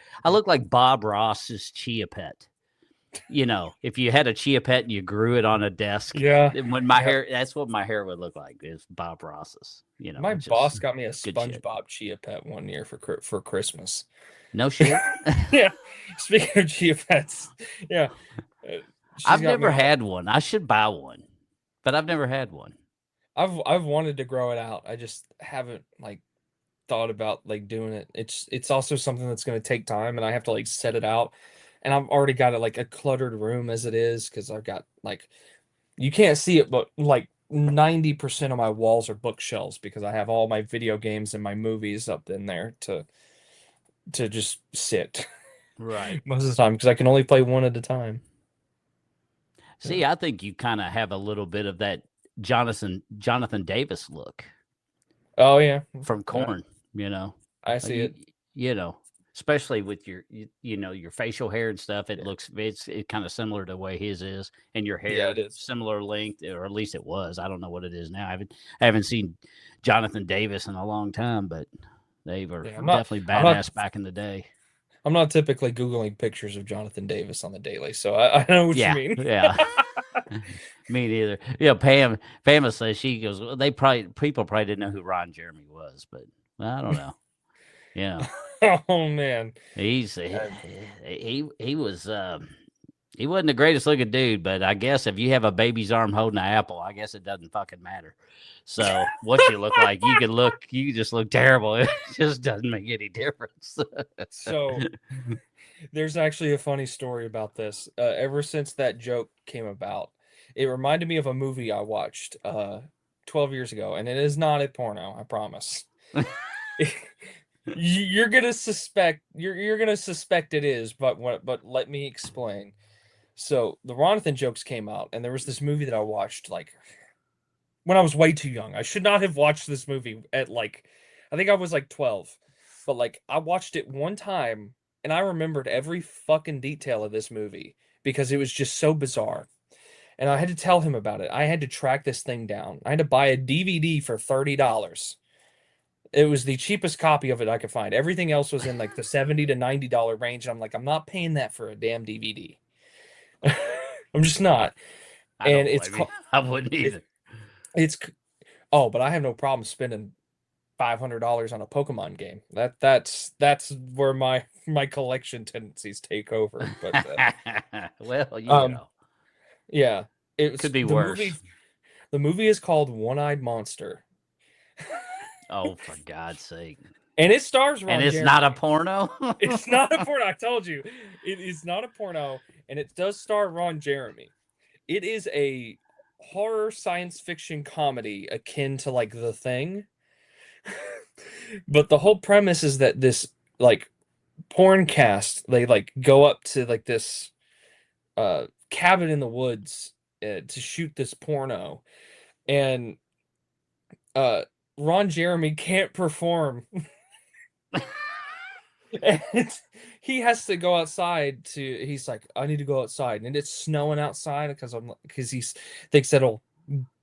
Bob Ross's chia pet. If you had a chia pet and you grew it on a desk, Yeah. when my hair, that's what my hair would look like. Is Bob Ross's. My boss got me a shit. SpongeBob chia pet one year for Christmas. No shit. Yeah. Speaking of chia pets, yeah. I've never had one. I should buy one, but I've never had one. I've wanted to grow it out. I just haven't like thought about like doing it. It's also something that's going to take time, and I have to like set it out. And I've already got it like a cluttered room as it is because I've got like you can't see it, but like 90% of my walls are bookshelves because I have all my video games and my movies up in there to just sit. Right. Most of the time because I can only play one at a time. See, I think you kind of have a little bit of that Jonathan Davis look. Oh yeah, from Korn. I see it. Especially with your facial hair and stuff. It's kind of similar to the way his is, and your hair, it is similar length, or at least it was. I don't know what it is now. I haven't seen Jonathan Davis in a long time, but they were definitely badass back in the day. I'm not typically Googling pictures of Jonathan Davis on the daily, so I know what you mean. Yeah. Me neither. Pam says, she goes, people probably didn't know who Ron Jeremy was, but I don't know. Yeah. Oh man. He was he wasn't the greatest looking dude, but I guess if you have a baby's arm holding an apple, I guess it doesn't fucking matter. So what you look like, you just look terrible. It just doesn't make any difference. So there's actually a funny story about this. Ever since that joke came about, it reminded me of a movie I watched 12 years ago, and it is not a porno, I promise. You're gonna suspect it is, but let me explain. So the Jonathan jokes came out, and there was this movie that I watched like when I was way too young. I should not have watched this movie at like I think I was like 12. But like I watched it one time and I remembered every fucking detail of this movie because it was just so bizarre. And I had to tell him about it. I had to track this thing down. I had to buy a DVD for $30. It was the cheapest copy of it I could find. Everything else was in like the $70 to $90 range. And I'm like, I'm not paying that for a damn DVD. I'm just not. And I wouldn't either. But I have no problem spending $500 on a Pokemon game. That's where my collection tendencies take over. But well, yeah, it could be worse. The movie is called One-Eyed Monster. Oh, for God's sake! And it stars Ron. And it's Jeremy. not a porno. It's not a porno. I told you, it is not a porno, and it does star Ron Jeremy. It is a horror science fiction comedy akin to like The Thing. But the whole premise is that this like porn cast, they like go up to like this cabin in the woods to shoot this porno, and Ron Jeremy can't perform. And he has to go outside he's like, I need to go outside, and it's snowing outside because he thinks that'll,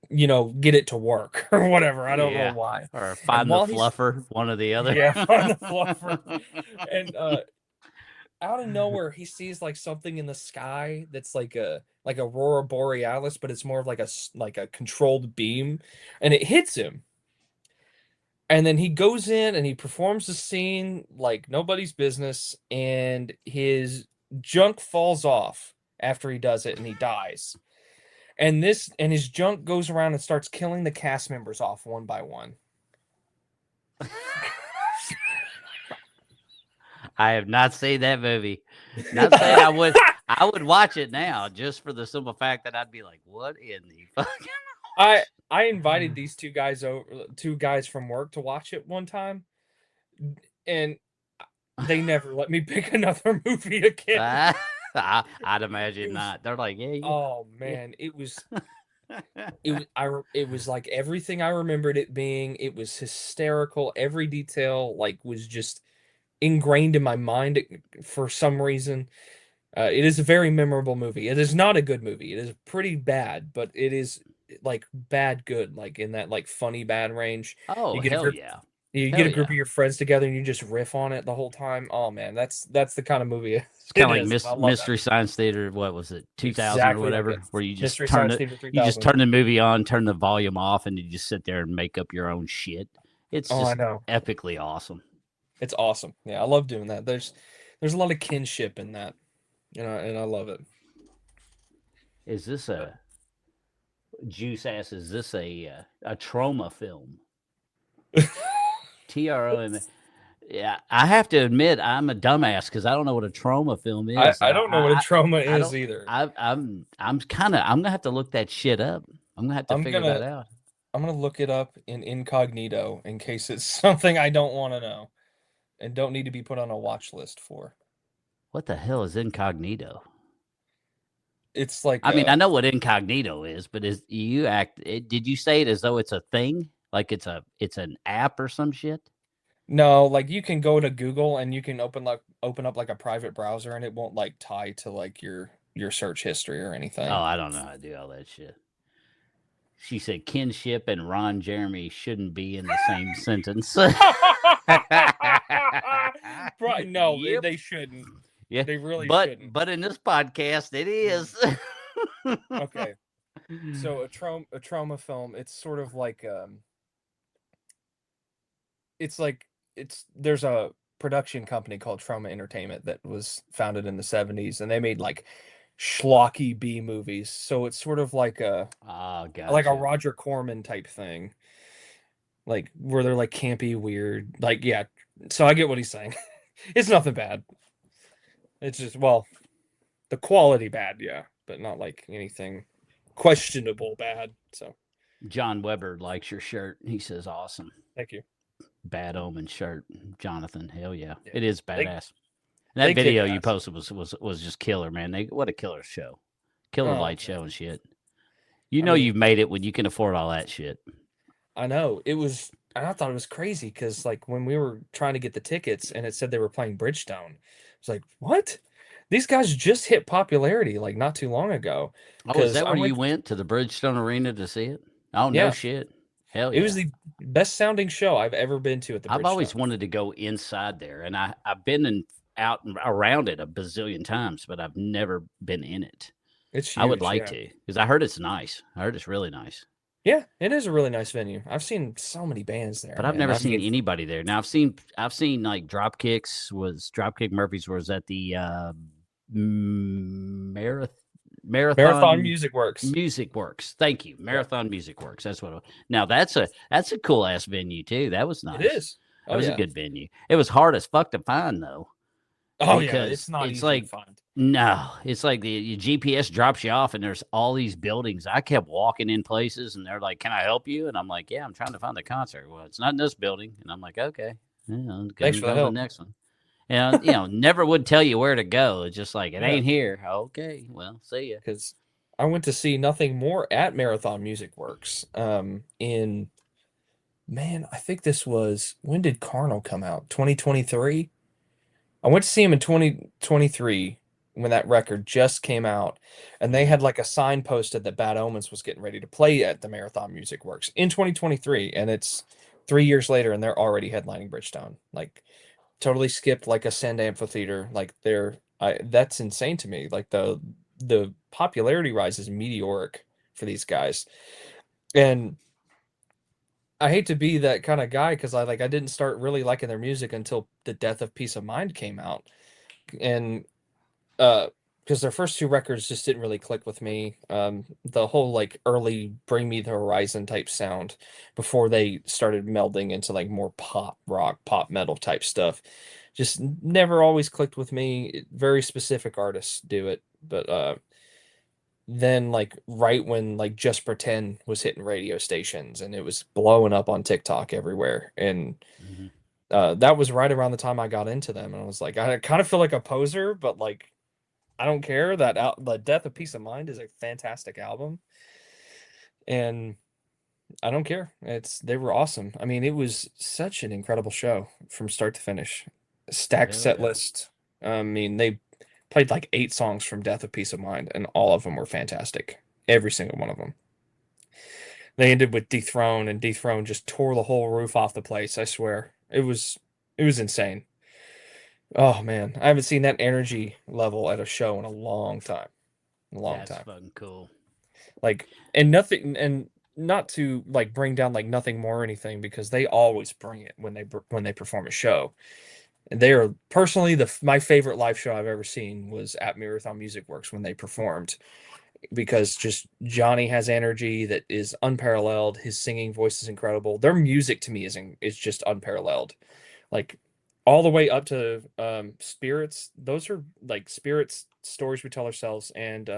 get it to work or whatever. I don't know why. Or find the fluffer, one or the other. Yeah, find the fluffer. And out of nowhere, he sees like something in the sky that's like Aurora Borealis, but it's more of like a controlled beam, and it hits him. And then he goes in and he performs the scene like nobody's business, and his junk falls off after he does it, and he dies. And his junk goes around and starts killing the cast members off one by one. I have not seen that movie. Not saying I would watch it now just for the simple fact that I'd be like, what in the fucking I invited these two guys from work to watch it one time, and they never let me pick another movie again. I'd imagine not. They're like, yeah. Oh man, it was like everything I remembered it being. It was hysterical. Every detail was just ingrained in my mind for some reason. It is a very memorable movie. It is not a good movie. It is pretty bad, but it is bad good, in that funny bad range. Oh, hell yeah. You get a group of your friends together and you just riff on it the whole time. Oh man, that's the kind of movie. It's kind of like Mystery Science Theater. What was it, 2000 or whatever? Where you just turn the movie on, turn the volume off, and you just sit there and make up your own shit. It's just epically awesome. It's awesome. Yeah, I love doing that. There's a lot of kinship in that, and I love it. Is this a Juice ass? Is this a trauma film? TROM. Yeah, I have to admit I'm a dumbass because I don't know what a trauma film is. I don't know what a trauma is either. I'm gonna have to look that shit up. I'm gonna have to figure that out. I'm gonna look it up in incognito in case it's something I don't want to know and don't need to be put on a watch list for. What the hell is incognito? It's like I mean, I know what incognito is, but did you say it as though it's a thing? Like it's an app or some shit? No, you can go to Google and you can open up a private browser, and it won't tie to your search history or anything. Oh, I don't know how to do all that shit. She said kinship and Ron Jeremy shouldn't be in the same sentence. No, they shouldn't. Yeah, they really shouldn't. But in this podcast, it is. Okay, so a trauma film. It's sort of like there's a production company called Trauma Entertainment that was founded in the 70s, and they made schlocky B movies. So it's sort of like a Roger Corman type thing, where they're campy, weird. Yeah. So I get what he's saying. It's nothing bad. It's just the quality bad, yeah, but not anything questionable bad. So John Weber likes your shirt. He says awesome. Thank you. Bad Omen shirt, Jonathan. Hell yeah. It is badass. That video you posted was just killer, man. What a killer show, killer light show and shit. You've made it when you can afford all that shit. I know it was. And I thought it was crazy because when we were trying to get the tickets and it said they were playing Bridgestone, it's like, what? These guys just hit popularity not too long ago. Oh, is that where you went to the Bridgestone Arena to see it? Oh, no shit. Hell yeah. It was the best sounding show I've ever been to at the Bridgestone. I've always wanted to go inside there, and I've been out and around it a bazillion times, but I've never been in it. It's huge, I would like to because I heard it's nice. I heard it's really nice. Yeah, it is a really nice venue. I've seen so many bands there, but I've never seen anybody there. Now I've seen Dropkick Murphys was at the Marathon Music Works. Music Works. Thank you. Marathon Music Works. That's what. Now that's a cool ass venue too. That was nice. It is. That was a good venue. It was hard as fuck to find though. Oh yeah, it's not easy to find. No, it's like your GPS drops you off, and there's all these buildings. I kept walking in places, and they're like, "Can I help you?" And I'm like, "Yeah, I'm trying to find the concert." Well, it's not in this building, and I'm like, "Okay, thanks for the help." The next one, and never would tell you where to go. It's just like it ain't here. Okay, well, see ya. Because I went to see Nothing More at Marathon Music Works. In man, I think this was, when did Carnal come out? 2023? I went to see him in 2023 when that record just came out, and they Mhm. had like a sign posted that Bad Omens was getting ready to play at the Marathon Music Works in 2023, and it's 3 years later, and they're already headlining Bridgestone. Like, totally skipped like Ascend Amphitheater. Like, that's insane to me. Like the popularity rise is meteoric for these guys, and I hate to be that kind of guy because I didn't start really liking their music until The Death of Peace of Mind came out, and uh because their first two records just didn't really click with me. The whole like early Bring Me the Horizon type sound before they started melding into like more pop rock, pop metal type stuff just never always clicked with me. Very specific artists do it, but then like right when like Just Pretend was hitting radio stations and it was blowing up on TikTok everywhere, and Mhm. that was right around the time I got into them, and I was like, I kind of feel like a poser, but like I don't care. The Death of Peace of Mind is a fantastic album, and I don't care. They were awesome. I mean, it was such an incredible show from start to finish. Stacked Hell set yeah. list. I mean, they played like 8 songs from Death of Peace of Mind, and all of them were fantastic. Every single one of them. They ended with Dethrone, and Dethrone just tore the whole roof off the place. I swear, it was insane. Oh man, I haven't seen that energy level at a show in a long time. A long That's time. fucking cool. Like, and nothing, and not to like bring down like Nothing More or anything, because they always bring it when they perform a show. And they are personally my favorite live show I've ever seen was at Marathon Music Works when they performed, because just Johnny has energy that is unparalleled. His singing voice is incredible. Their music to me is just unparalleled. Like, all the way up to Spirits. Those are like Spirits, Stories We Tell Ourselves, and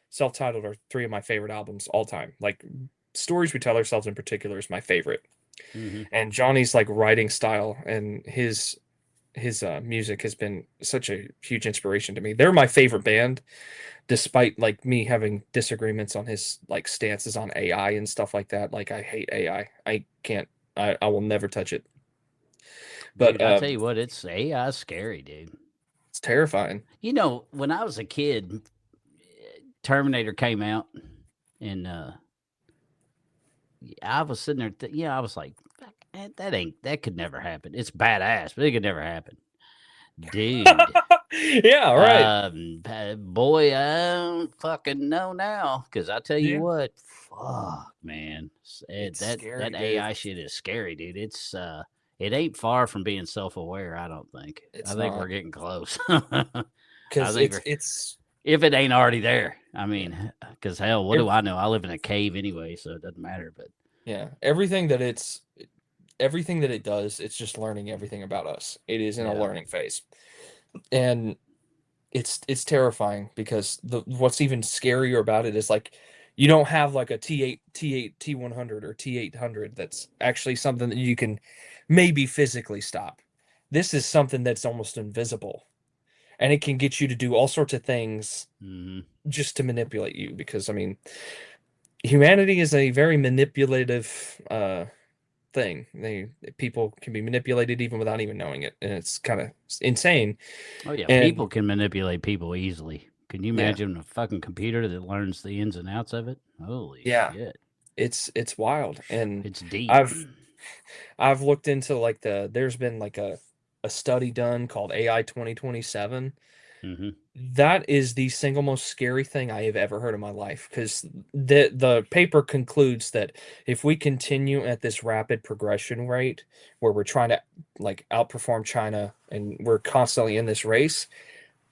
Self-Titled are three of my favorite albums all time. Like, Stories We Tell Ourselves in particular is my favorite. Hmm. And Johnny's like writing style and his music has been such a huge inspiration to me. They're my favorite band, despite like me having disagreements on his like stances on AI and stuff like that. Like, I hate AI. I can't. I will never touch it. But Dude, I tell you what, it's AI scary, dude. it's terrifying. You know, when I was a kid, Terminator came out, and I was sitting there, I was like, "Fuck, that could never happen. It's badass, but it could never happen." Dude, Yeah, right. boy, I don't fucking know now, because I tell you Yeah, what, fuck, man, it's that scary, dude. AI shit is scary, dude. It ain't far from being self-aware. I don't think. I It's think we're not, getting close. I because think it's we're it's if it ain't already there. I yeah. mean, because hell, what do Ev- I know? I live in a cave anyway, so it doesn't matter. But yeah, everything that it does, it's just learning everything about us. It is in a yeah, learning phase, and it's terrifying, because the what's even scarier about it is like you don't have like a T8 T100 or T800 that's actually something that you can maybe physically stop. This is something that's almost invisible, and it can get you to do all sorts of things hmm, just to manipulate you, because I mean, humanity is a very manipulative thing. People can be manipulated even without even knowing it, and it's kind of insane. oh yeah, And people can manipulate people easily. Can you yeah, imagine a fucking computer that learns the ins and outs of it? Holy yeah, shit, it's wild. And it's deep. I've I've looked into like there's been like a study done called AI 2027. Hmm. That is the single most scary thing I have ever heard in my life, because the paper concludes that if we continue at this rapid progression rate, where we're trying to like outperform China and we're constantly in this race,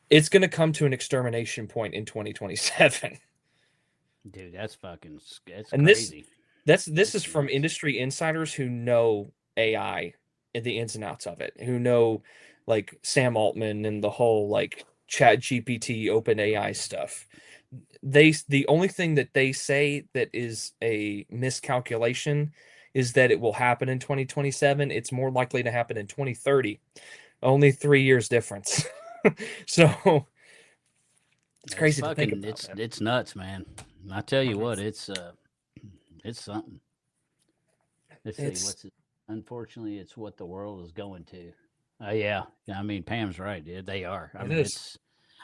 it's going to come to an extermination point in 2027. Dude, that's And crazy. this is That's from nuts. industry insiders who know AI and the ins and outs of it, who know like Sam Altman and the whole like Chat GPT, Open AI stuff. The only thing that they say that is a miscalculation is that it will happen in 2027. It's more likely to happen in 2030. Only 3 years difference. So It's It's crazy to think fucking about, man. it's nuts, man. I tell you what, Mhm. it's something. Let's see It's what's it. Unfortunately, it's what the world is going to. Yeah, I mean Pam's right, dude. They are. I it mean, is.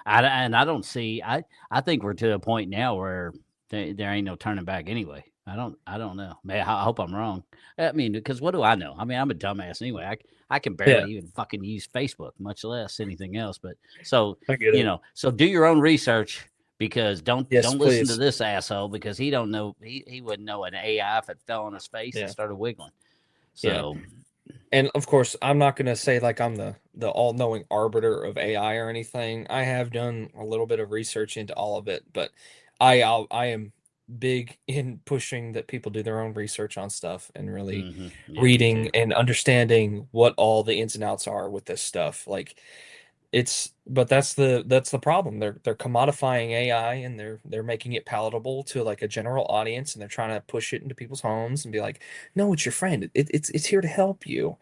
and I don't see. I think we're to a point now where there ain't no turning back anyway. I don't know. Man, I hope I'm wrong. I mean, because what do I know? I mean, I'm a dumbass anyway. I can Yeah, barely even fucking use Facebook, much less anything else. But so I get it. so do your own research because Yes, don't listen to please. this asshole because he don't know he wouldn't know an AI if it fell on his face and Yeah, started wiggling. yeah. So And of course, I'm not gonna say like I'm the all-knowing arbiter of AI or anything. I have done a little bit of research into all of it, but I am big in pushing that people do their own research on stuff and really yeah, me reading too. and understanding what all the ins and outs are with this stuff. Like but that's the problem. They're commodifying AI and they're making it palatable to like a general audience and they're trying to push it into people's homes and be like, no, it's your friend. It's here to help you.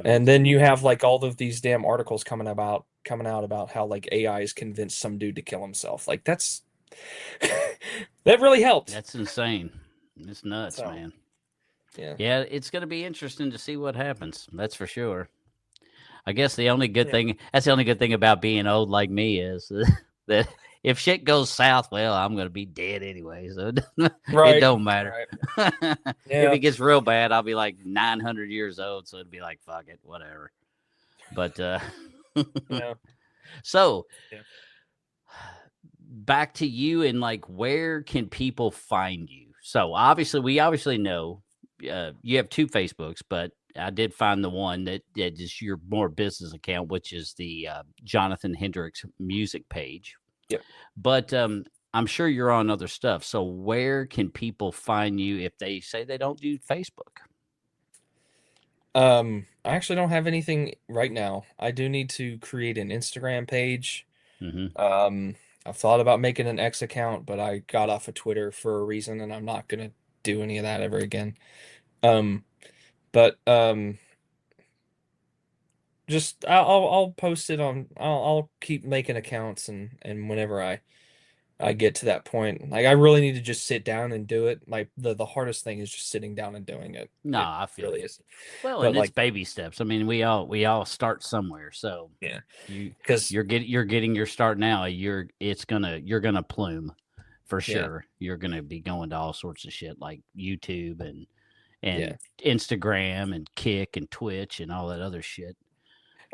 And then you have like all of these damn articles coming out about how like AI has convinced some dude to kill himself. Like that's that really helped. That's insane. It's nuts, So man. yeah. Yeah, it's going to be interesting to see what happens. That's for sure. I guess the only good Yeah. thing that's the only good thing about being old like me is that if shit goes south, well, I'm going to be dead anyway, so it Right. don't matter. Right. If Yeah. it gets real bad, I'll be like 900 years old, so it'd be like fuck it, whatever. But Yeah. so Yeah. back to you and like where can people find you? So obviously we obviously know you have two Facebooks, but I did find the one that is your more business account, which is the Jonathan Hendrix music page. Yep. But I'm sure you're on other stuff. So where can people find you if they say they don't do Facebook? I actually don't have anything right now. I do need to create an Instagram page. Hmm. Um, I've thought about making an X account, but I got off of Twitter for a reason, and I'm not gonna do any of that ever again. Um, but just I'll post it on. I'll keep making accounts, and whenever I get to that point, like I really need to just sit down and do it. Like the hardest thing is just sitting down and doing it. No, It I feel really you. is. Well, But and it's like, baby steps. I mean, we all start somewhere. So yeah, you because you're getting your start now. You're gonna plume for yeah, sure. You're gonna be going to all sorts of shit like YouTube and yeah. Instagram and Kick and Twitch and all that other shit.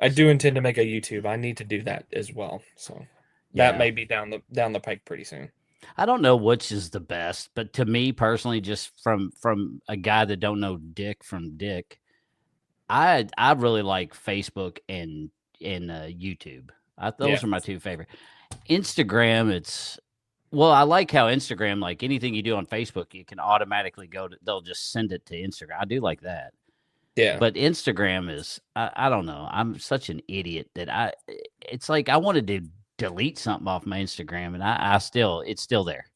I do So intend to make a YouTube. I need to do that as well. So that yeah, may be down the pike pretty soon. I don't know which is the best, but to me personally, just from a guy that don't know dick from dick, I really like Facebook and YouTube. Those Yeah. are my two favorite. Instagram, it's well, I like how Instagram, like anything you do on Facebook, you can automatically they'll just send it to Instagram. I do like that. Yeah. But Instagram is, I don't know. I'm such an idiot that it's like I wanted to delete something off my Instagram and it's still there.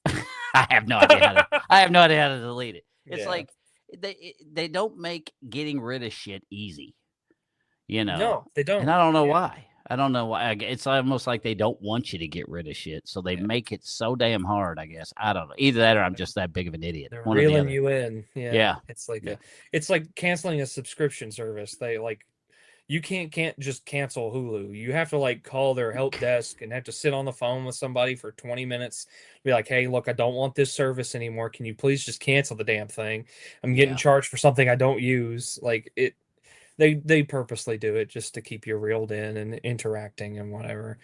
I have no idea I have no idea how to delete it. It's Yeah. like they don't make getting rid of shit easy, you know, No, they and don't. I don't know Yeah. why. I don't know why. It's almost like they don't want you to get rid of shit, so they Yeah. make it so damn hard. I guess I don't know. Either that, or I'm just that big of an idiot. They're One or the reeling other. you in. Yeah. Yeah, yeah. It's like canceling a subscription service. They like you can't just cancel Hulu. You have to like call their help desk and have to sit on the phone with somebody for 20 minutes. Be like, "Hey, look, I don't want this service anymore. Can you please just cancel the damn thing? I'm getting Yeah. charged for something I don't use." Like it they purposely do it just to keep you reeled in and interacting and whatever.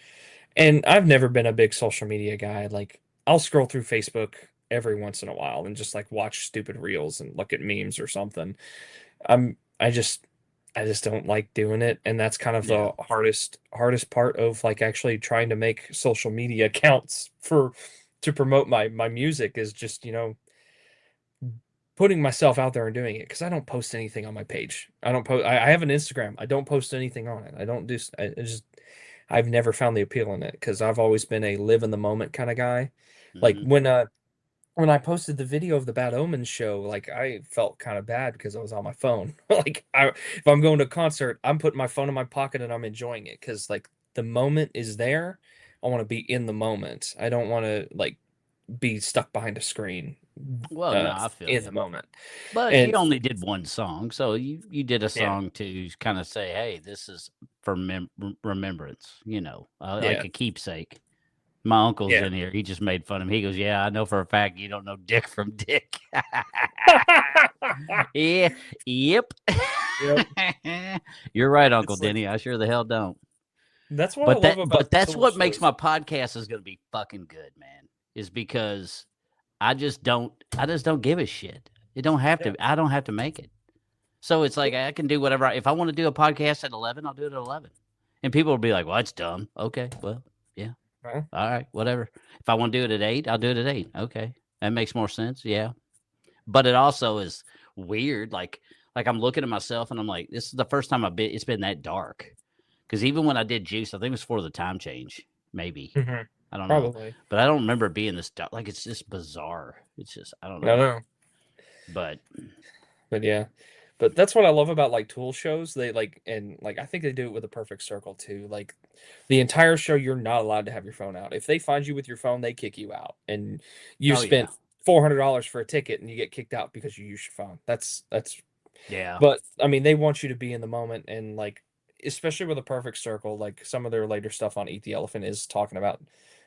And I've never been a big social media guy. Like I'll scroll through Facebook every once in a while and just like watch stupid reels and look at memes or something. I'm I just I just don't like doing it, and that's kind of Yeah. the hardest part of like actually trying to make social media accounts for to promote my music is just, putting myself out there and doing it because I don't post anything on my page. I don't post. I have an Instagram. I don't post anything on it. I don't do. I just. I've never found the appeal in it because I've always been a live in the moment kind of guy. Like Hmm. when I posted the video of the Bad Omens show, like I felt kind of bad because I was on my phone. If I'm going to a concert, I'm putting my phone in my pocket and I'm enjoying it because like the moment is there, I want to be in the moment. I don't want to like be stuck behind a screen Well, no, I feel in you. the moment. But you And only did one song, so you did a yeah, song to kind of say, "Hey, this is for remembrance," like yeah, a keepsake. My uncle's yeah. in here. He just made fun of me. He goes, "Yeah, I know for a fact you don't know Dick from Dick." Yeah, yep. Yep. You're right, Uncle It's like Denny. I sure the hell don't. that's what I love But about that's Tool what makes shows. my podcast is going to be fucking good, man. Is because I just don't give a shit. It don't have Yeah. to. I don't have to make it. So it's like I can do whatever. If I want to do a podcast at 11, I'll do it at 11. And people will be like, "Well, that's dumb." Okay, well, yeah, Huh? all right, whatever. If I want to do it at 8, I'll do it at 8. Okay, that makes more sense. Yeah, but it also is weird. Like I'm looking at myself and I'm like, this is the first time it's been that dark. Because even when I did Juice, I think it was for the time change. Maybe Hmm. I don't know, Probably. but I don't remember it being this dark. Like it's just bizarre. It's just I don't I don't know, know. but But yeah. But that's what I love about like Tool shows. They like and like I think they do it with a perfect circle too. Like the entire show you're not allowed to have your phone out. If they find you with your phone, they kick you out. And you oh yeah, spent $400 for a ticket and you get kicked out because you use your phone. That's yeah. but I mean they want you to be in the moment and like especially with a perfect circle, like some of their later stuff on Eat the Elephant is talking about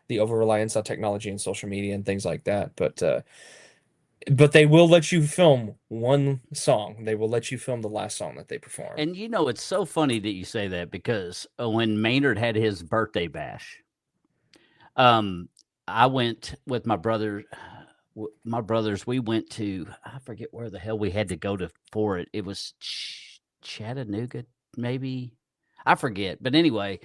the over reliance on technology and social media and things like that. But they will let you film one song. They will let you film the last song that they perform. And it's so funny that you say that because when Maynard had his birthday bash, um, I went with my brother. My brothers, we went to I forget where the hell we had to go to for it. It was Chattanooga, maybe. I forget, but anyway,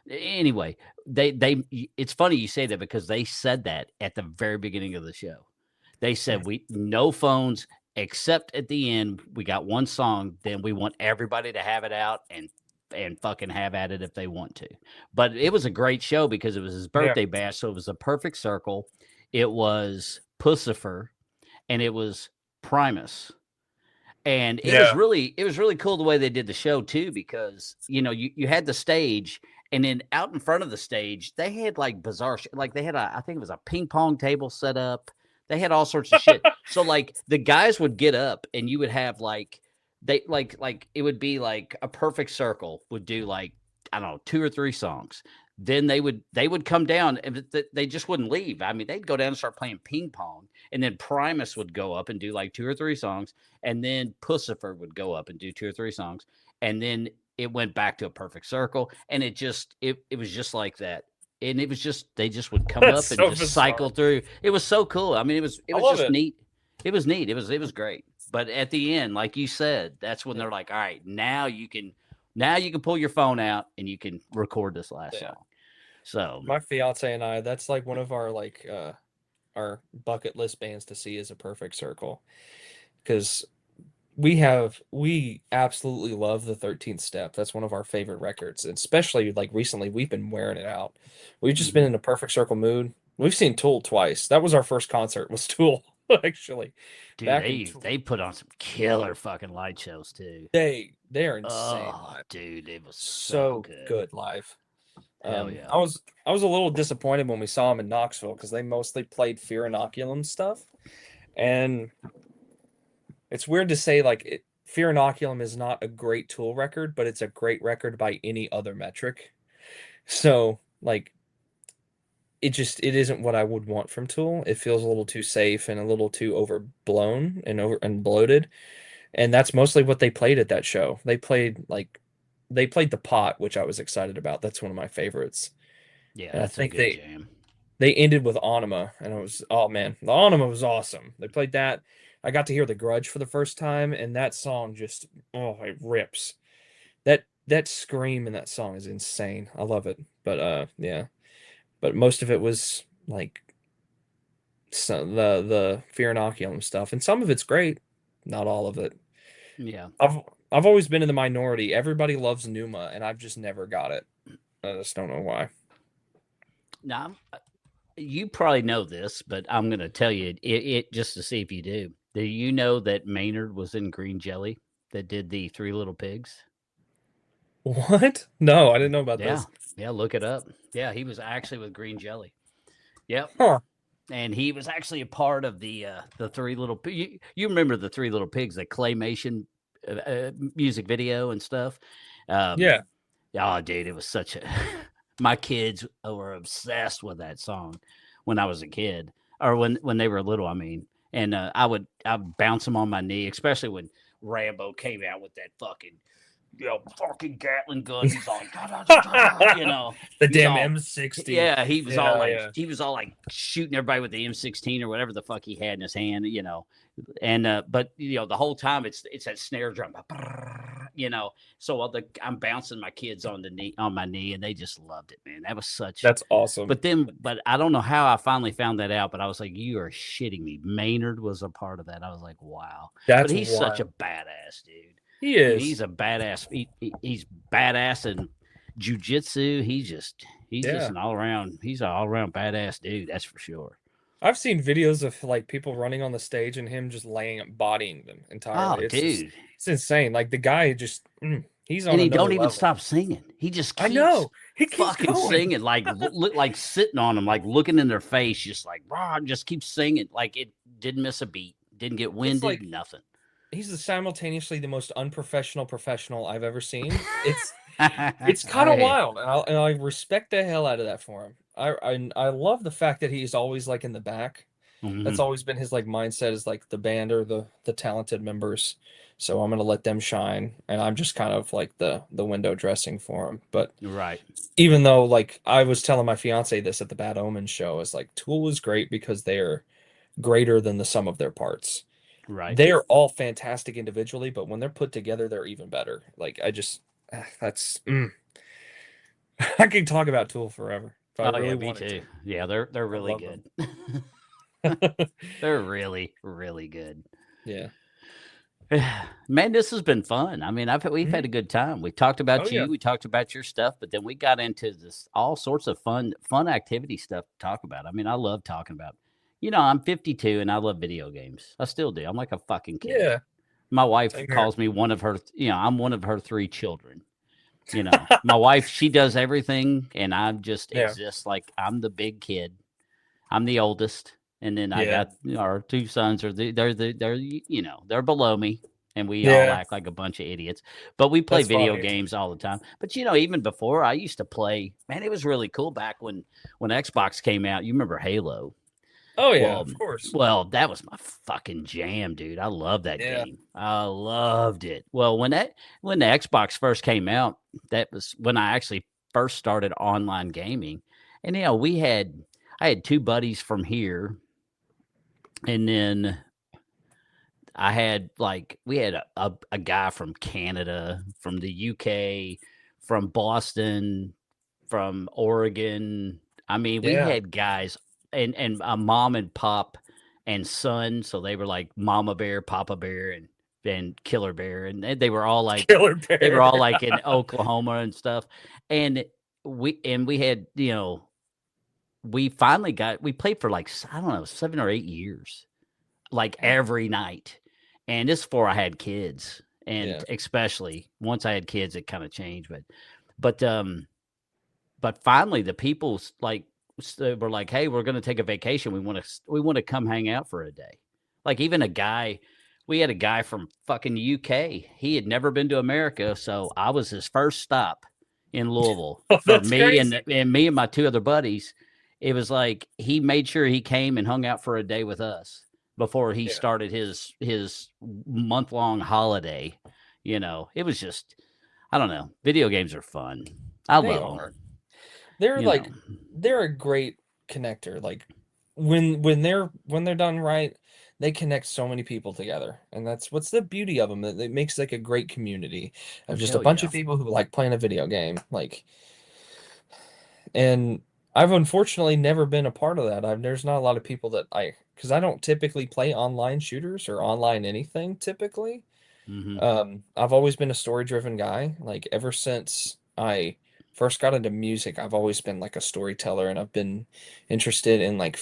they. It's funny you say that because they said that at the very beginning of the show. They said we no phones except at the end. We got one song. Then we want everybody to have it out and fucking have at it if they want to. But it was a great show because it was his Yeah. birthday bash, so it was a perfect circle. It was Pussifer and it was Primus. And Yeah. it was really cool the way they did the show too, because you had the stage and then out in front of the stage they had like bizarre like they had I think it was a ping pong table set up. They had all sorts of shit. So like the guys would get up and you would have like they like it would be like a perfect circle would do like I don't know 2 or 3 songs. Then they would come down and they just wouldn't leave. I mean, they'd go down and start playing ping pong, and then Primus would go up and do like 2 or 3 songs, and then Pussifer would go up and do 2 or 3 songs, and then it went back to a perfect circle, and it was just like that. And it was just they just would come That's up and so just cycle bizarre. through. It was so cool. I mean, it I was love just it. neat. It was neat. It was great. But at the end, like you said, that's when they're like, all right, now you can pull your phone out and you can record this last Yeah. song. So My fiance and I, that's like one of our our bucket list bands to see is a perfect circle. Because we absolutely love the 13th Step. That's one of our favorite records. And especially like recently we've been wearing it out. We've just been mhm. in a perfect circle mood. We've seen Tool twice. That was our first concert was Tool, actually. Dude, Back in they put on some killer fucking light shows too. they are insane Oh, live. dude, it was so So good. good live. Hell yeah. I was a little disappointed when we saw them in Knoxville because they mostly played Fear Inoculum stuff. And it's weird to say Fear Inoculum is not a great Tool record, but it's a great record by any other metric. So like it isn't what I would want from Tool. It feels a little too safe and a little too overblown and over and bloated. And that's mostly what they played at that show. They played The Pot, which I was excited about. That's one of my favorites. Yeah, And I that's a think good jam. they ended with Anima, and it was oh man, the Anima was awesome. They played that. I got to hear The Grudge for the first time, and that song just oh it rips. That scream in that song is insane. I love it. But yeah, but most of it was like the Fear Inoculum stuff, and some of it's great, not all of it. Yeah. I've I've always been in the minority. Everybody loves Numa, and I've just never got it. I just don't know why. Now, you probably know this, but I'm going to tell you it just to see if you do. Do you know that Maynard was in Green Jelly that did the Three Little Pigs? What? No, I didn't know about Yeah, this. yeah, look it up. Yeah, he was actually with Green Jelly. Yep, Huh. and he was actually a part of the you remember the Three Little Pigs, the claymation music video and stuff. Um, Yeah. oh, dude, it was such a. My kids were obsessed with that song when I was a kid, or when they were little. I mean, and I'd bounce them on my knee, especially when Rambo came out with that fucking Gatling gun. He's all, "Da, da, da, da, da," The he's damn all, M60. yeah, Yeah, yeah. he was all like shooting everybody with the M16 or whatever the fuck he had in his hand. And but the whole time it's that snare drum, So I'm bouncing my kids on my knee, and they just loved it, man. That was such. That's awesome. But I don't know how I finally found that out. But I was like, you are shitting me. Maynard was a part of that. I was like, wow. But That's he's such a wild. badass dude. He I mean, is. he's a badass. He's badass in jujitsu. He's just Yeah. an all around. He's an all around badass dude. That's for sure. I've seen videos of like people running on the stage and him just bodying them entirely. Oh, dude. It's insane. Like the guy just he's And on he another don't even level. stop singing. He just I keeps know. He keeps fucking going. singing, like like sitting on them, like looking in their face, just like rah, just keeps singing. Like it didn't miss a beat, didn't get It's winded, like nothing. simultaneously the most unprofessional professional I've ever seen. It's kind of I wild, and I respect the hell out of that for him. I love the fact that he's always like in the back. That's mhm, always been his like mindset is like the band or the talented members. So I'm gonna let them shine, and I'm just kind of like the window dressing for him. But right, even though like I was telling my fiance this at the Bad Omens show, is like Tool is great because they are greater than the sum of their parts. right. They are all fantastic individually, but when they're put together, they're even better. Like that's I could talk about Tool forever if I Oh yeah, really me wanted too. to. Yeah, they're I really love them. good. They're really, really good. Yeah. Man, this has been fun. I mean, we've had Mhm. a good time. We talked Oh about yeah. you, we talked about your stuff, but then we got into this all sorts of fun activity stuff to talk about. I mean, I love talking about. I'm 52 and I love video games. I still do. I'm like a fucking kid. Yeah. My wife Same here. calls me one of her. I'm one of her three children. My wife, she does everything, and I just Yeah. exist like I'm the big kid. I'm the oldest, and then I Yeah. got our two sons they're they're below me, and we all Yeah. act like a bunch of idiots. But we play That's video funny. games all the time. But even before I used to play, man, it was really cool back when Xbox came out. You remember Halo? Oh yeah, Well, of course. that was my fucking jam, dude. I love that Yeah. game. I loved it. Well, when the Xbox first came out, that was when I actually first started online gaming. And I had two buddies from here, and then we had a guy from Canada, from the UK, from Boston, from Oregon. I mean, we Yeah. had guys and a mom and pop and son, so they were like Mama Bear, Papa Bear, and Killer Bear, and Killer they were Bear. all like in Oklahoma and stuff. And we had we played for like I don't know 7 or 8 years, like Damn. every night. And this before I had kids, and Yeah. especially once I had kids, it kind of changed. But finally, the people were like, "Hey, we're going to take a vacation. We want to come hang out for a day." Like even we had a guy from fucking UK. He had never been to America, so I was his first stop in Louisville Oh, for that's me crazy. and me and my two other buddies. It was like he made sure he came and hung out for a day with us before he Yeah. started his month long holiday. It was just I don't know. Video games are fun. I They love are. them. They're You know. like they're a great connector. Like when they're done right, they connect so many people together. And that's what's the beauty of them. It makes like a great community of just a Hell bunch yeah. of people who like playing a video game. Like and I've unfortunately never been a part of that. There's not a lot of people that because I don't typically play online shooters or online anything typically. Hmm. I've always been a story-driven guy. Like ever since I first got into music, I've always been like a storyteller, and I've been interested in like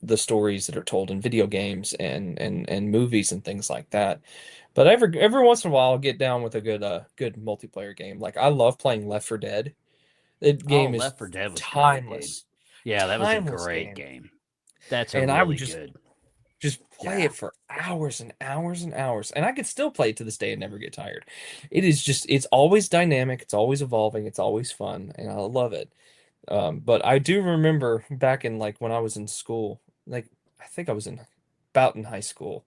the stories that are told in video games and movies and things like that. But every once in a while, I'll get down with a good multiplayer game. Like I love playing Left 4 Dead. That Oh, game is Left 4 Dead was great, dude. timeless, Yeah, that was a timeless great game, game. That's a and I would really just good. play Yeah. it for hours and hours and hours, and I could still play it to this day and never get tired. It's always dynamic, it's always evolving, it's always fun, and I love it. But I do remember back in like when I was in school, like I think I was in about in high school.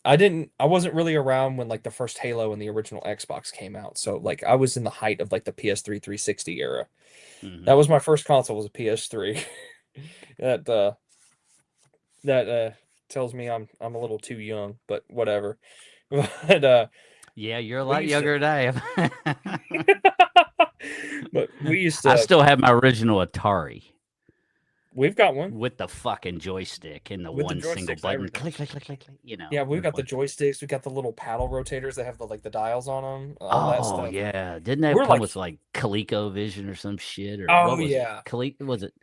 I wasn't really around when like the first Halo and the original Xbox came out. So like I was in the height of like the PS3 360 era. Hmm. That was my first console was a PS3. That tells me I'm a little too young, but whatever. But Yeah, you're a we lot used to younger than I am. but we used I to still have my original Atari we've got one with the fucking joystick and the with the one single joysticks and button. everything. Click, click, click, click, click. You know, Yeah, we've with got the one. joysticks, we got the little paddle rotators that have the like the dials on them, all that Oh stuff. yeah, didn't that We're come like, with like ColecoVision or some shit or oh what was it? yeah, Was it?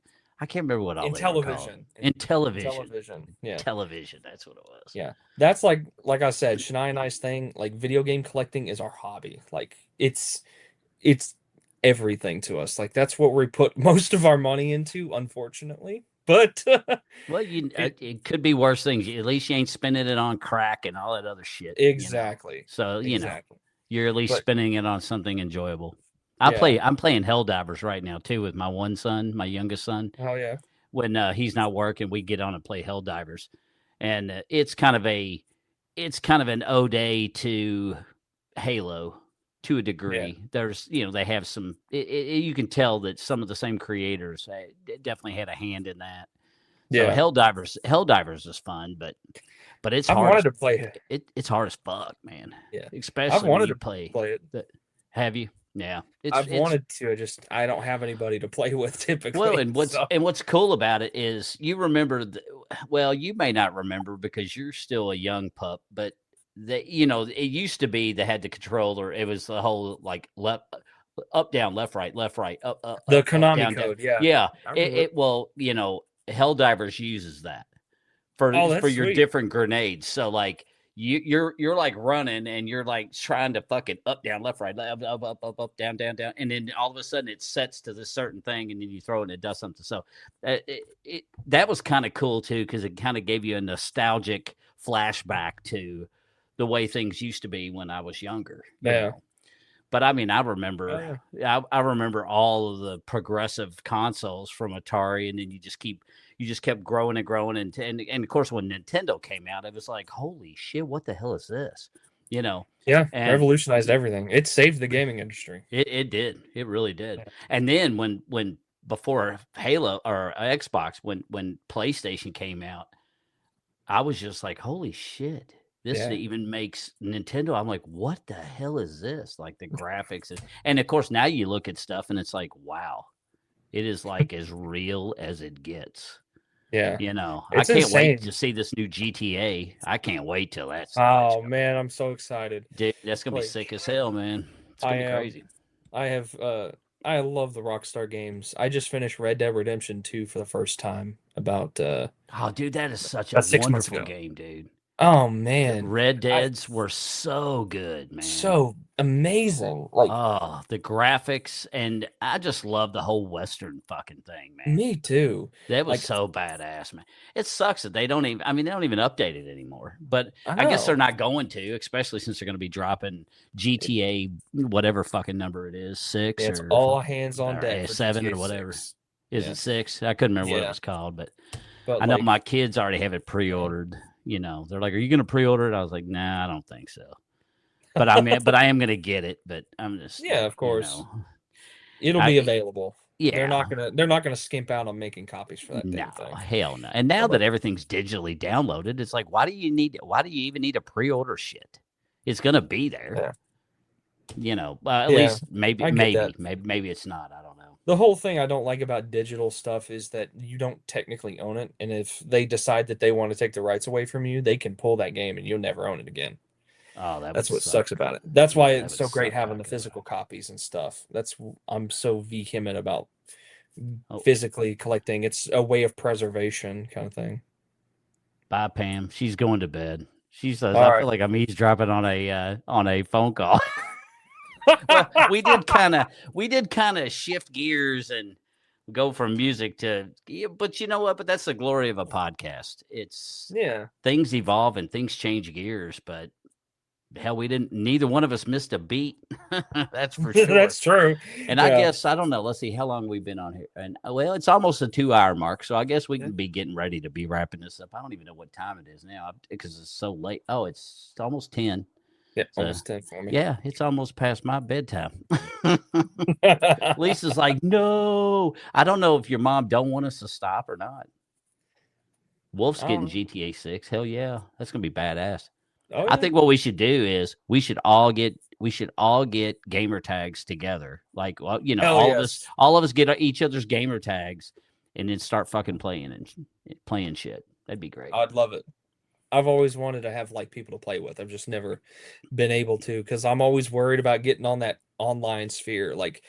I can't remember what all in they were called. television, In television, television. Yeah. television. That's what it was. Yeah. That's like I said, Shania and I's thing, like video game collecting is our hobby. Like it's everything to us. Like that's what we put most of our money into, unfortunately. But Well, it it could be worse things. At least you ain't spending it on crack and all that other shit. exactly. So Exactly. you're at least But spending it on something enjoyable. yeah. I'm playing Helldivers right now too with my one son, my youngest son. Oh yeah. When he's not working, we get on and play Helldivers, and it's kind of an ode to Halo to a Yeah. degree. There's they have some. You can tell that some of the same creators definitely had a hand in that. So Yeah. Helldivers is fun, but it's I've hard wanted as to play it. it's hard as fuck, man. Yeah. I've Especially when wanted you to play. play it. Have you? Yeah, I've it's wanted to, I don't have anybody to play with well, typically. So and what's cool about it is you remember. Well, you may not remember because you're still a young pup, but it used to be they had the controller. It was the whole like left, up, down, left, right, the up, Konami down, down. code, yeah. Yeah, I remember it. well, Helldivers uses that Oh, for that's your sweet. different grenades. So like you're like running and you're like trying to fucking up, down, left, right, up, down, down, down, and then all of a sudden it sets to this certain thing, and then you throw it and it does something. So that was kind of cool too because it kind of gave you a nostalgic flashback to the way things used to be when I was younger. Yeah. But I mean, Oh, I remember all of the progressive consoles from Atari, and then you just kept growing and growing, and of course, when Nintendo came out, it was like, holy shit, what the hell is this? yeah, And revolutionized everything. It saved the gaming industry. it did, it really did. Yeah. And then when before Halo or Xbox, when PlayStation came out, I was just like, holy shit. This Yeah. even makes Nintendo. I'm like, what the hell is this? Like the graphics. And of course, now you look at stuff and it's like, wow, it is like as real as it gets. Yeah. I It's can't wait insane. to see this new GTA. I can't wait till that starts. Oh man, I'm so excited. Dude, that's going to be Like sick as hell, man. It's I going to be am. crazy. I have I love the Rockstar games. I just finished Red Dead Redemption 2 for the first time about Oh, dude, that is such a 6 months wonderful ago. game, dude. Oh The man. Red I Deads were so good, man. so amazing. Like Oh, the graphics, and I just love the whole Western fucking thing, man. me too. That was Like so badass, man. It sucks that they don't even, I mean, they don't even update it anymore. But I I guess they're know. not going to, especially since they're going to be dropping GTA, whatever fucking number it is, six It's or, all hands on or deck for seven or GTA whatever. 6. Is Yeah. it six? I couldn't remember what it Yeah. was called, but But I know like my kids already have it pre-ordered. They're like, "Are you going to pre-order it?" I was like, "Nah, I don't think so." But I am going to get it. But I'm just yeah, like, of course. It'll be I available. They're yeah. not gonna skimp out on making copies for that No, damn thing. hell no. And now But that like everything's digitally downloaded, it's like, why do you even need a pre-order shit? It's gonna be there. yeah. At Yeah, least maybe I get that. maybe it's not. I don't know. The whole thing I don't like about digital stuff is that you don't technically own it, and if they decide that they want to take the rights away from you, they can pull that game and you'll never own it again. Oh, that would That's what suck. sucks about it. That's why Yeah, that it's would so great suck having the cock. physical copies and stuff. I'm so vehement about Oh, physically collecting. It's a way of preservation kind of thing. bye, Pam. She's going to bed. She says, All "I right. feel like I'm eavesdropping on a phone call." Well, we did kind of shift gears and go from music to, yeah, but you know what? But that's the glory of a podcast. It's Yeah. things evolve and things change gears, but hell, we didn't. Neither one of us missed a beat. That's for sure. That's true. And I Yeah. guess I don't know. Let's see how long we've been on here. And well, it's almost a 2 hour mark, so I guess we can be getting ready to be wrapping this up. I don't even know what time it is now because it's so late. Oh, it's almost 10. Yeah, So, almost 10 for me. yeah, it's almost past my bedtime. Lisa's like, no. I don't know if your mom don't want us to stop or not. Wolf's getting GTA 6. Hell yeah, that's gonna be badass. Oh, I think what we should do is we should all get gamer tags together. Like, well, you know, all of us get each other's gamer tags, and then start fucking playing and playing shit. That'd be great. I'd love it. I've always wanted to have like people to play with. I've just never been able to because I'm always worried about getting on that online sphere. Like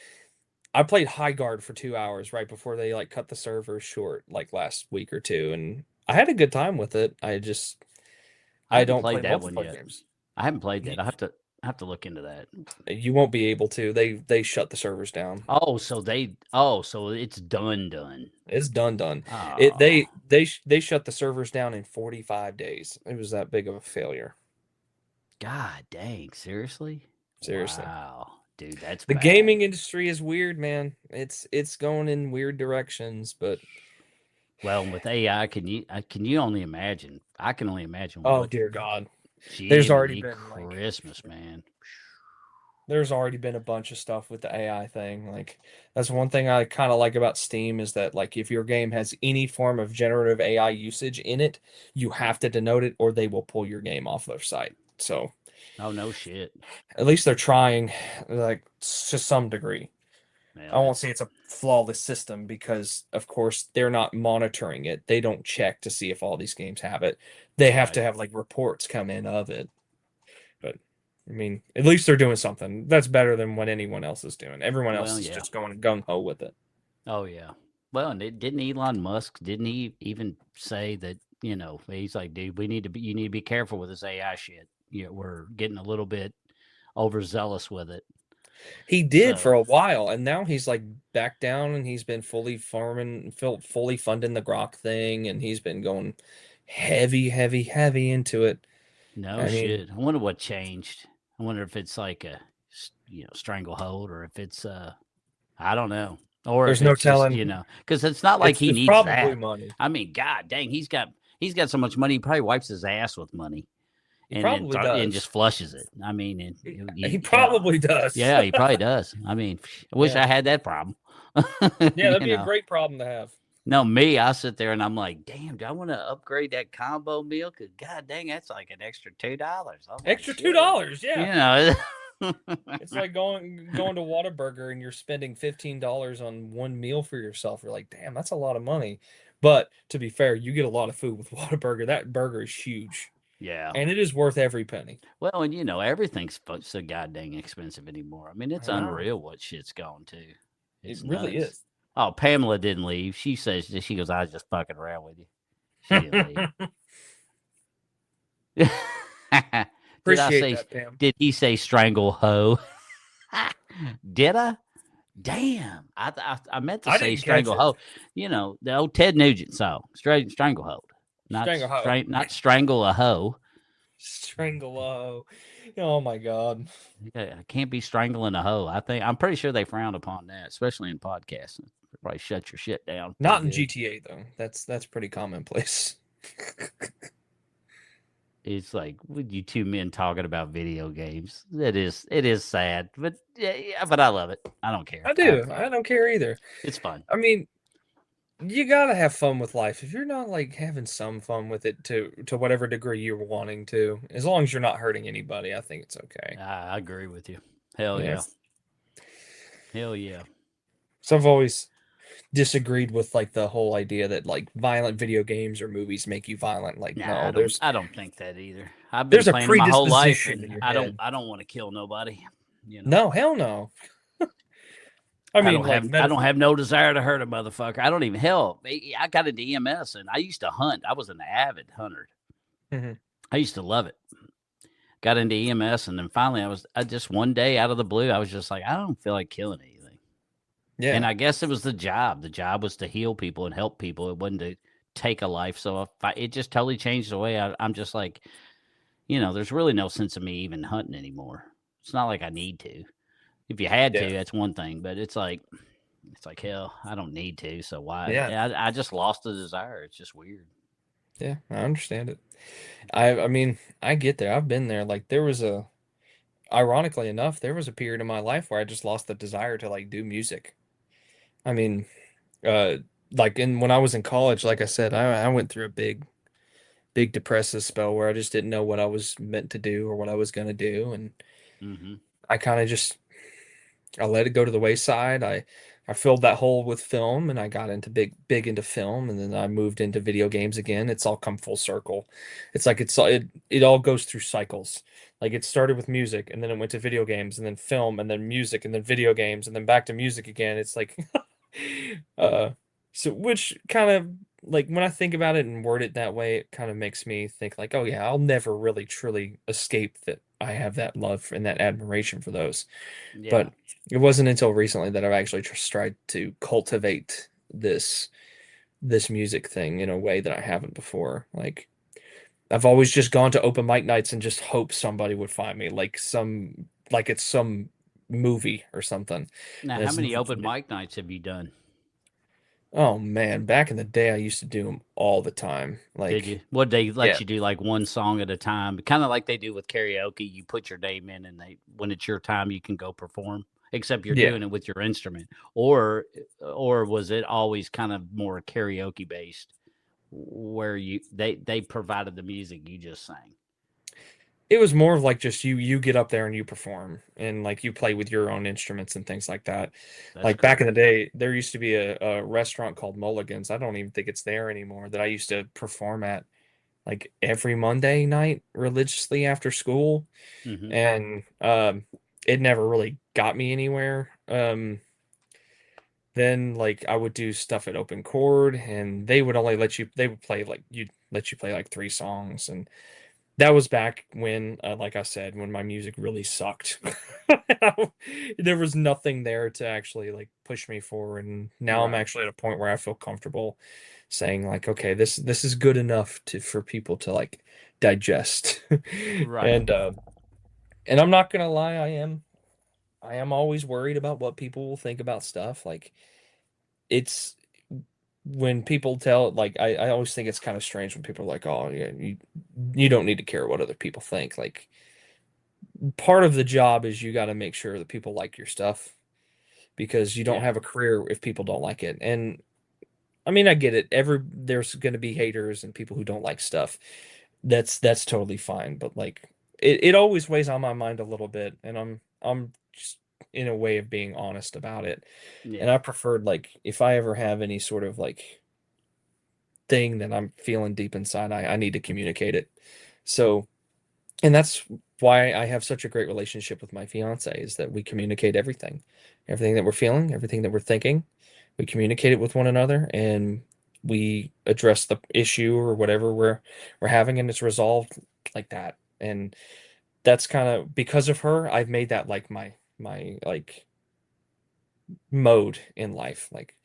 I played High Guard for 2 hours right before they like cut the servers short like last week or two, and I had a good time with it. I don't play that one multiplayer yet. games. I haven't played that. I have to look into that. You won't be able to. They shut the servers down. So it's done. It's done. Oh. They shut the servers down in 45 days. It was that big of a failure. God dang, seriously? Wow. Dude, that's the bad. Gaming industry is weird, man. It's going in weird directions, but well, with AI, can you only imagine? I can only imagine. Oh dear God, there's already been Christmas, man. There's already been a bunch of stuff with the AI thing. Like that's one thing I kind of like about Steam is that like if your game has any form of generative AI usage in it, you have to denote it or they will pull your game off their site. So, oh no shit. At least they're trying, like to some degree. I won't say it's a flawless system because, of course, they're not monitoring it. They don't check to see if all these games have it. They have to have like reports come in of it. But I mean, at least they're doing something. That's better than what anyone else is doing. Everyone else is just going gung ho with it. Oh yeah. Well, and didn't Elon Musk? Didn't he even say that? You know, he's like, dude, you need to be careful with this AI shit. You know, we're getting a little bit overzealous with it. He did for a while, and now he's like back down, and he's been fully funding the Grok thing, and he's been going heavy into it. No shit. I wonder what changed. I wonder if it's like a stranglehold, or if it's I don't know, or there's no telling, because it's not like he needs that money. I mean, god dang, he's got so much money. He probably wipes his ass with money. And just flushes it. I mean, he probably does. Yeah, he probably does. I mean, I wish I had that problem. Yeah, that'd be a great problem to have. No, me, I sit there and I'm like, damn, do I want to upgrade that combo meal? Because god dang, that's like an extra $2. Extra $2, yeah. It's like going to Whataburger and you're spending $15 on one meal for yourself. You're like, damn, that's a lot of money. But to be fair, you get a lot of food with Whataburger. That burger is huge. Yeah. And it is worth every penny. Well, and everything's so goddamn expensive anymore. I mean, it's unreal what shit's gone to. It really is. Oh, Pamela didn't leave. She says, she goes, I was just fucking around with you. She didn't leave. Pam. Did he say strangle hoe? Did I? Damn. I meant to say strangle hoe. You know, the old Ted Nugent song, strangle hoe. Not strangle a hoe. Strangle a hoe. Oh my God. I can't be strangling a hoe. I'm pretty sure they frown upon that, especially in podcasting. Probably shut your shit down. Not in GTA though. That's pretty commonplace. It's like with you two men talking about video games. It is sad, but but I love it. I don't care. I do. I don't care either. It's fun. I mean, you gotta have fun with life. If you're not like having some fun with it to whatever degree you're wanting to, as long as you're not hurting anybody, I think it's okay. I agree with you. Hell yeah. Hell yeah. So I've always disagreed with like the whole idea that like violent video games or movies make you violent. Like, no, I don't think that either. I've been playing my whole life, and I don't want to kill nobody. No, hell no. I mean, like I don't metaphor. have no desire to hurt a motherfucker. I don't even hell. I got into EMS and I used to hunt. I was an avid hunter. Mhm. I used to love it. Got into EMS and then finally I just one day out of the blue I was just like I don't feel like killing anything. And Yeah, I guess it was the job. The job was to heal people and help people. It wasn't to take a life. So it just totally changed the way I'm just like, there's really no sense of me even hunting anymore. It's not like I need to. If you had yeah, to, that's one thing. But it's like hell. I don't need to. So why? yeah, I just lost the desire. It's just weird. yeah. I understand it. I mean, I get there. I've been there. Like there was a, ironically enough, there was a period in my life where I just lost the desire to like do music. I mean, uh, like when I was in college, like I said, I went through a big depressive spell where I just didn't know what I was meant to do or what I was gonna do, and Mm-hmm. I kind of just I let it go to the wayside. I filled that hole with film, and I got into big into film, and then I moved into video games again. It's all come full circle. It's like it all goes through cycles. Like it started with music, and then it went to video games, and then film, and then music, and then video games, and then back to music again. It's like, uh, so which kind of like when I think about it and word it that way, it kind of makes me think like, oh yeah, I'll never really truly escape that I have that love and that admiration for those. Yeah. But it wasn't until recently that I've actually tried to cultivate this music thing in a way that I haven't before. Like I've always just gone to open mic nights and just hope somebody would find me, like it's some movie or something. Now, And how it's many nothing to open do. mic nights have you done? Oh man, back in the day, I used to do them all the time. Did you? Like, What they yeah, let you do like one song at a time, kind of like they do with karaoke. You put your name in, and when it's your time, you can go perform. Except you're yeah. doing it with your instrument, or was it always kind of more karaoke based, where they provided the music, you just sang? It was more of like just you get up there and you perform and like you play with your own instruments and things like that. That's Like back in cool. the day, there used to be a restaurant called Mulligan's. I don't even think it's there anymore that I used to perform at like every Monday night religiously after school. Hmm. And it never really got me anywhere. Then like I would do stuff at open chord and they would play like you'd let you play like three songs, and that was back when, like I said, when my music really sucked. There was nothing there to actually like push me forward, and now I'm Right. actually at a point where I feel comfortable saying like, okay, this is good enough to for people to like digest. Right. And and I'm not gonna lie, I am always worried about what people will think about stuff. Like it's when people tell like I always think it's kind of strange when people are like, oh yeah, you don't need to care what other people think. Like part of the job is you got to make sure that people like your stuff because you don't Yeah. have a career if people don't like it. And I mean, I get it. There's going to be haters and people who don't like stuff. That's totally fine. But like it always weighs on my mind a little bit, and I'm just in a way of being honest about it. And Yeah. I preferred like if I ever have any sort of like thing that I'm feeling deep inside, I need to communicate it. So and that's why I have such a great relationship with my fiance is that we communicate everything that we're feeling, everything that we're thinking. We communicate it with one another and we address the issue or whatever we're having, and it's resolved like that. And that's kind of because of her, I've made that like my like mode in life. Like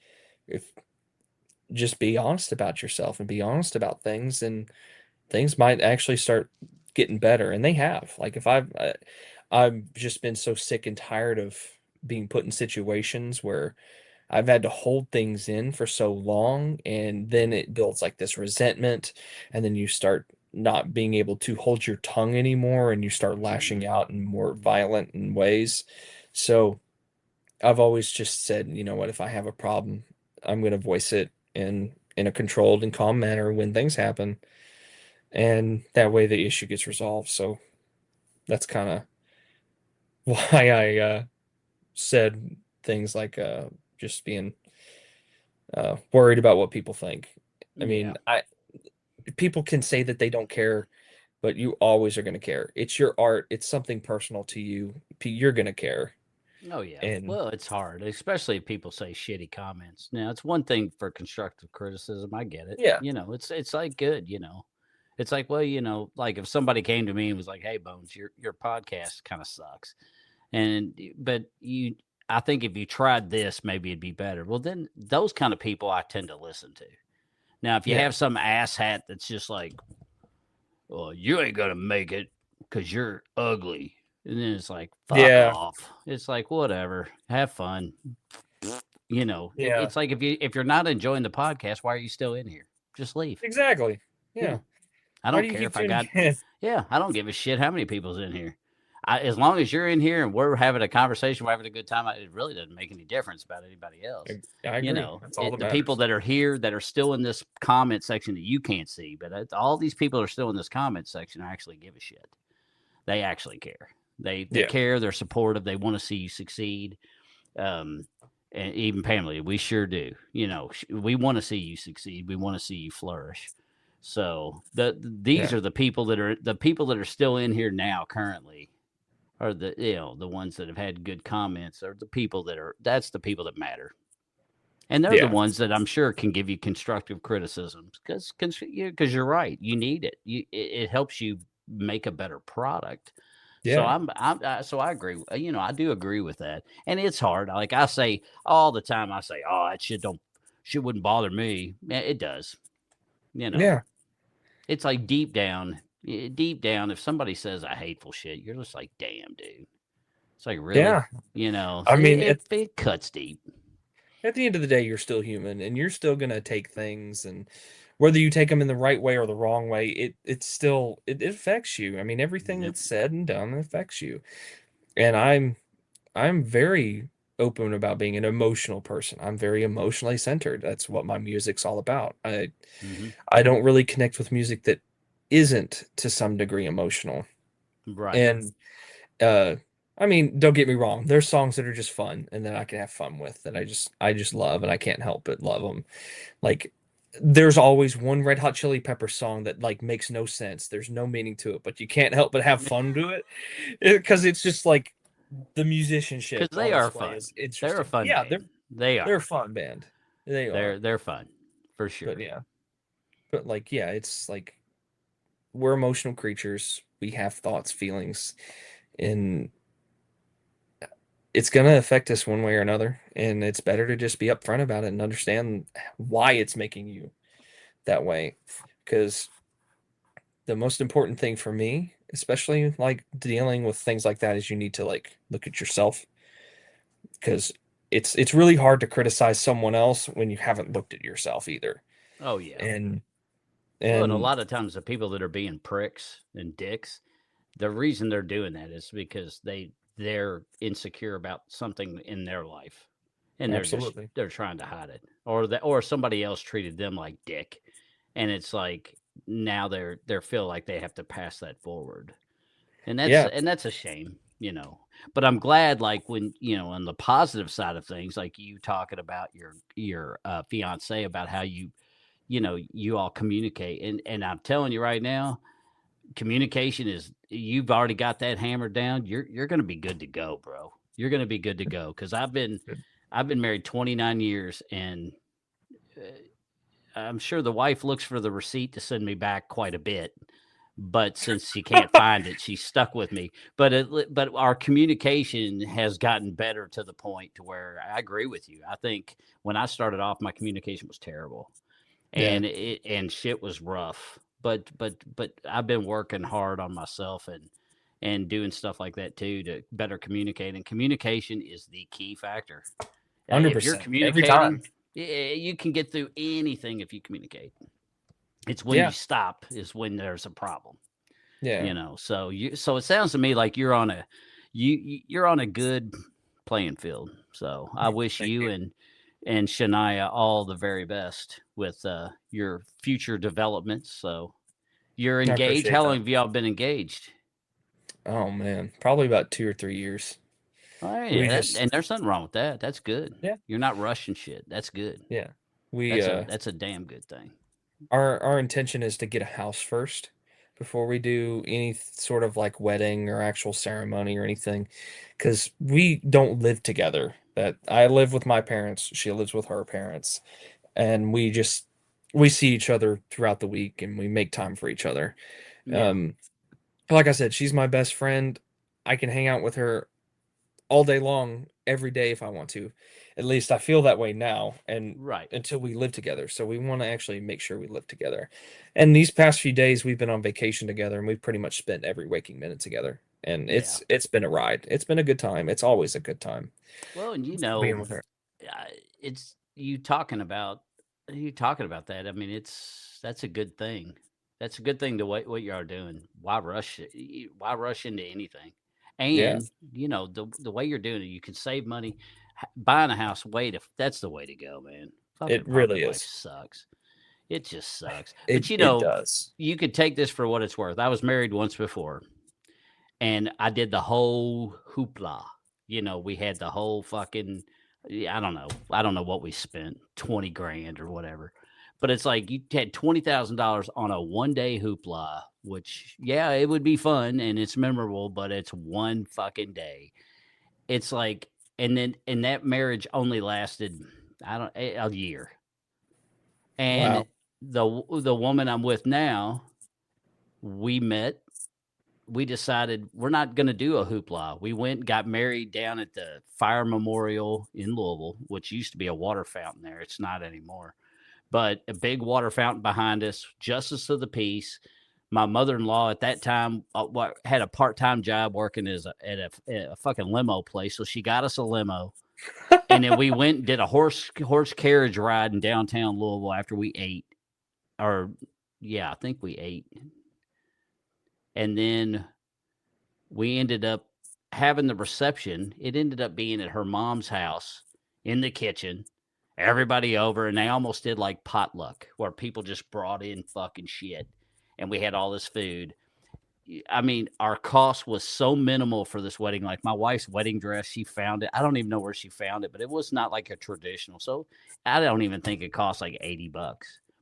if just be honest about yourself and be honest about things, and things might actually start getting better, and they have. Like if I've just been so sick and tired of being put in situations where I've had to hold things in for so long, and then it builds like this resentment, and then you start not being able to hold your tongue anymore, and you start lashing Hmm. out in more violent in ways. So I've always just said, you know what, if I have a problem, I'm going to voice it in a controlled and calm manner when things happen, and that way the issue gets resolved. So that's kind of why I said things like just being worried about what people think. I Yeah. mean, I people can say that they don't care, but you always are going to care. It's your art. It's something personal to you. You're going to care. Oh yeah. And Well, it's hard, especially if people say shitty comments. Now, it's one thing for constructive criticism. I get it. yeah, It's like good. It's like, well, like if somebody came to me and was like, "Hey, Bones, your podcast kind of sucks," but I think if you tried this, maybe it'd be better. Well, then those kind of people I tend to listen to. Now, if you yeah, have some asshat that's just like, "Well, you ain't gonna make it because you're ugly," and then it's like, "Fuck yeah, off." It's like, whatever, have fun. yeah, It's like if you're not enjoying the podcast, why are you still in here? Just leave. exactly. Yeah, Yeah. I Why don't do you care keep if I tuning got. in? Yeah, I don't give a shit how many people's in here. As long as you're in here and we're having a conversation, we're having a good time, it really doesn't make any difference about anybody else. I agree. That's all that The people matters. that are here that are still in this comment section that you can't see, but all these people that are still in this comment section actually give a shit. They actually care. They Yeah. care. They're supportive. They want to see you succeed. And even Pamela, we sure do. We want to see you succeed. We want to see you flourish. So these Yeah. are the people that are still in here now currently are the ones that have had good comments are the people that's the people that matter. And they're the Yeah. ones that I'm sure can give you constructive criticisms because you're right. You need it. It helps you make a better product. So Yeah. so I agree. I do agree with that. And it's hard. Like I say all the time, I say, "Oh, that shit wouldn't bother me." Yeah, it does. Yeah. It's like deep down, if somebody says a hateful shit, you're just like, "Damn, dude." It's like, really, Yeah. I mean, it cuts deep. at the end of the day, you're still human, and you're still gonna take things, and whether you take them in the right way or the wrong way, it affects you. I mean, everything Yep. that's said and done affects you. And I'm very open about being an emotional person. I'm very emotionally centered. That's what my music's all about. Hmm. I don't really connect with music that isn't to some degree emotional. Right. And uh I mean, don't get me wrong. There's songs that are just fun and that I can have fun with that I just love and I can't help but love them. Like there's always one Red Hot Chili Pepper song that like makes no sense. There's no meaning to it, but you can't help but have fun to it because it's just like the musicianship Because they on are display fun. is They're a interesting. fun Yeah, band. They they're a are. fun band. They are. They're fun for But sure. yeah. But like yeah, it's like we're emotional creatures. We have thoughts, feelings, and it's going to affect us one way or another. And it's better to just be upfront about it and understand why it's making you that way. Because the most important thing for me, especially like dealing with things like that, is you need to like look at yourself because it's really hard to criticize someone else when you haven't looked at yourself either. Oh yeah. And Well, and a and lot of times the people that are being pricks and dicks, the reason they're doing that is because they're insecure about something in their life, and absolutely. they're trying to hide it, or somebody else treated them like dick, and it's like now they're feel like they have to pass that forward, and Yeah. that's a shame. But I'm glad, like when on the positive side of things, like you talking about your fiance about how you all communicate, and I'm telling you right now, communication is you've already got that hammered down. You're going to be good to go, bro. You're going to be good to go because I've been married 29 years, and I'm sure the wife looks for the receipt to send me back quite a bit. But since she can't find it, she's stuck with me. But our communication has gotten better to the point to where I agree with you. I think when I started off, my communication was terrible, Yeah. and shit was rough. But I've been working hard on myself and doing stuff like that too to better communicate. And communication is the key factor. If you're 100%. Every time. communicating, you can get through anything if you communicate. It's when you Yeah. stop is when there's a problem. Yeah. So it sounds to me like you're on a good playing field. So I wish Thank you you. and Shania all the very best with your future developments. So you're I engaged. appreciate How long that. have y'all been engaged? Oh man, probably about 2 or 3 years. All right, We and just there's nothing wrong with that. That's good. yeah, You're not rushing shit. That's good. yeah. We That's a damn good thing. our intention is to get a house first before we do any sort of like wedding or actual ceremony or anything, because we don't live together. That I live with my parents, she lives with her parents, and we see each other throughout the week and we make time for each other. Yeah. Um, like I said, she's my best friend. I can hang out with her all day long, every day if I want to. At least I feel that way now, and Right. until we live together. So we want to actually make sure we live together. And these past few days we've been on vacation together and we've pretty much spent every waking minute together. And Yeah. it's been a ride. It's been a good time. It's always a good time Well, and being with her. it's you talking about that. I mean, that's a good thing. That's a good thing to what you are doing. Why rush? Why rush into anything? Yeah, And the way you're doing it, you can save money. Buying a house, that's the way to go, man. Fucking it apartment really life is. sucks. It just sucks. But It does. you could take this for what it's worth. I was married once before, and I did the whole hoopla. We had the whole fucking, yeah, I don't know. I don't know what we spent, 20 grand or whatever. But it's like you had $20,000 on a 1 day hoopla, which, yeah, it would be fun and it's memorable, but it's one fucking day. It's like, and that marriage only lasted, a year. And Wow. the woman I'm with now, we met, we decided we're not going to do a hoopla. We went, got married down at the Fire Memorial in Louisville, which used to be a water fountain there. It's not anymore, but a big water fountain behind us, justice of the peace. My mother-in-law at that time had a part-time job working at a fucking limo place, so she got us a limo, and then we went and did a horse carriage ride in downtown Louisville after we ate, or yeah, I think we ate, and then we ended up having the reception. It ended up being at her mom's house in the kitchen. Everybody over, and they almost did like potluck where people just brought in fucking shit and we had all this food. I mean, our cost was so minimal for this wedding. Like my wife's wedding dress, she found it. I don't even know where she found it, but it was not like a traditional. So I don't even think it cost like $80,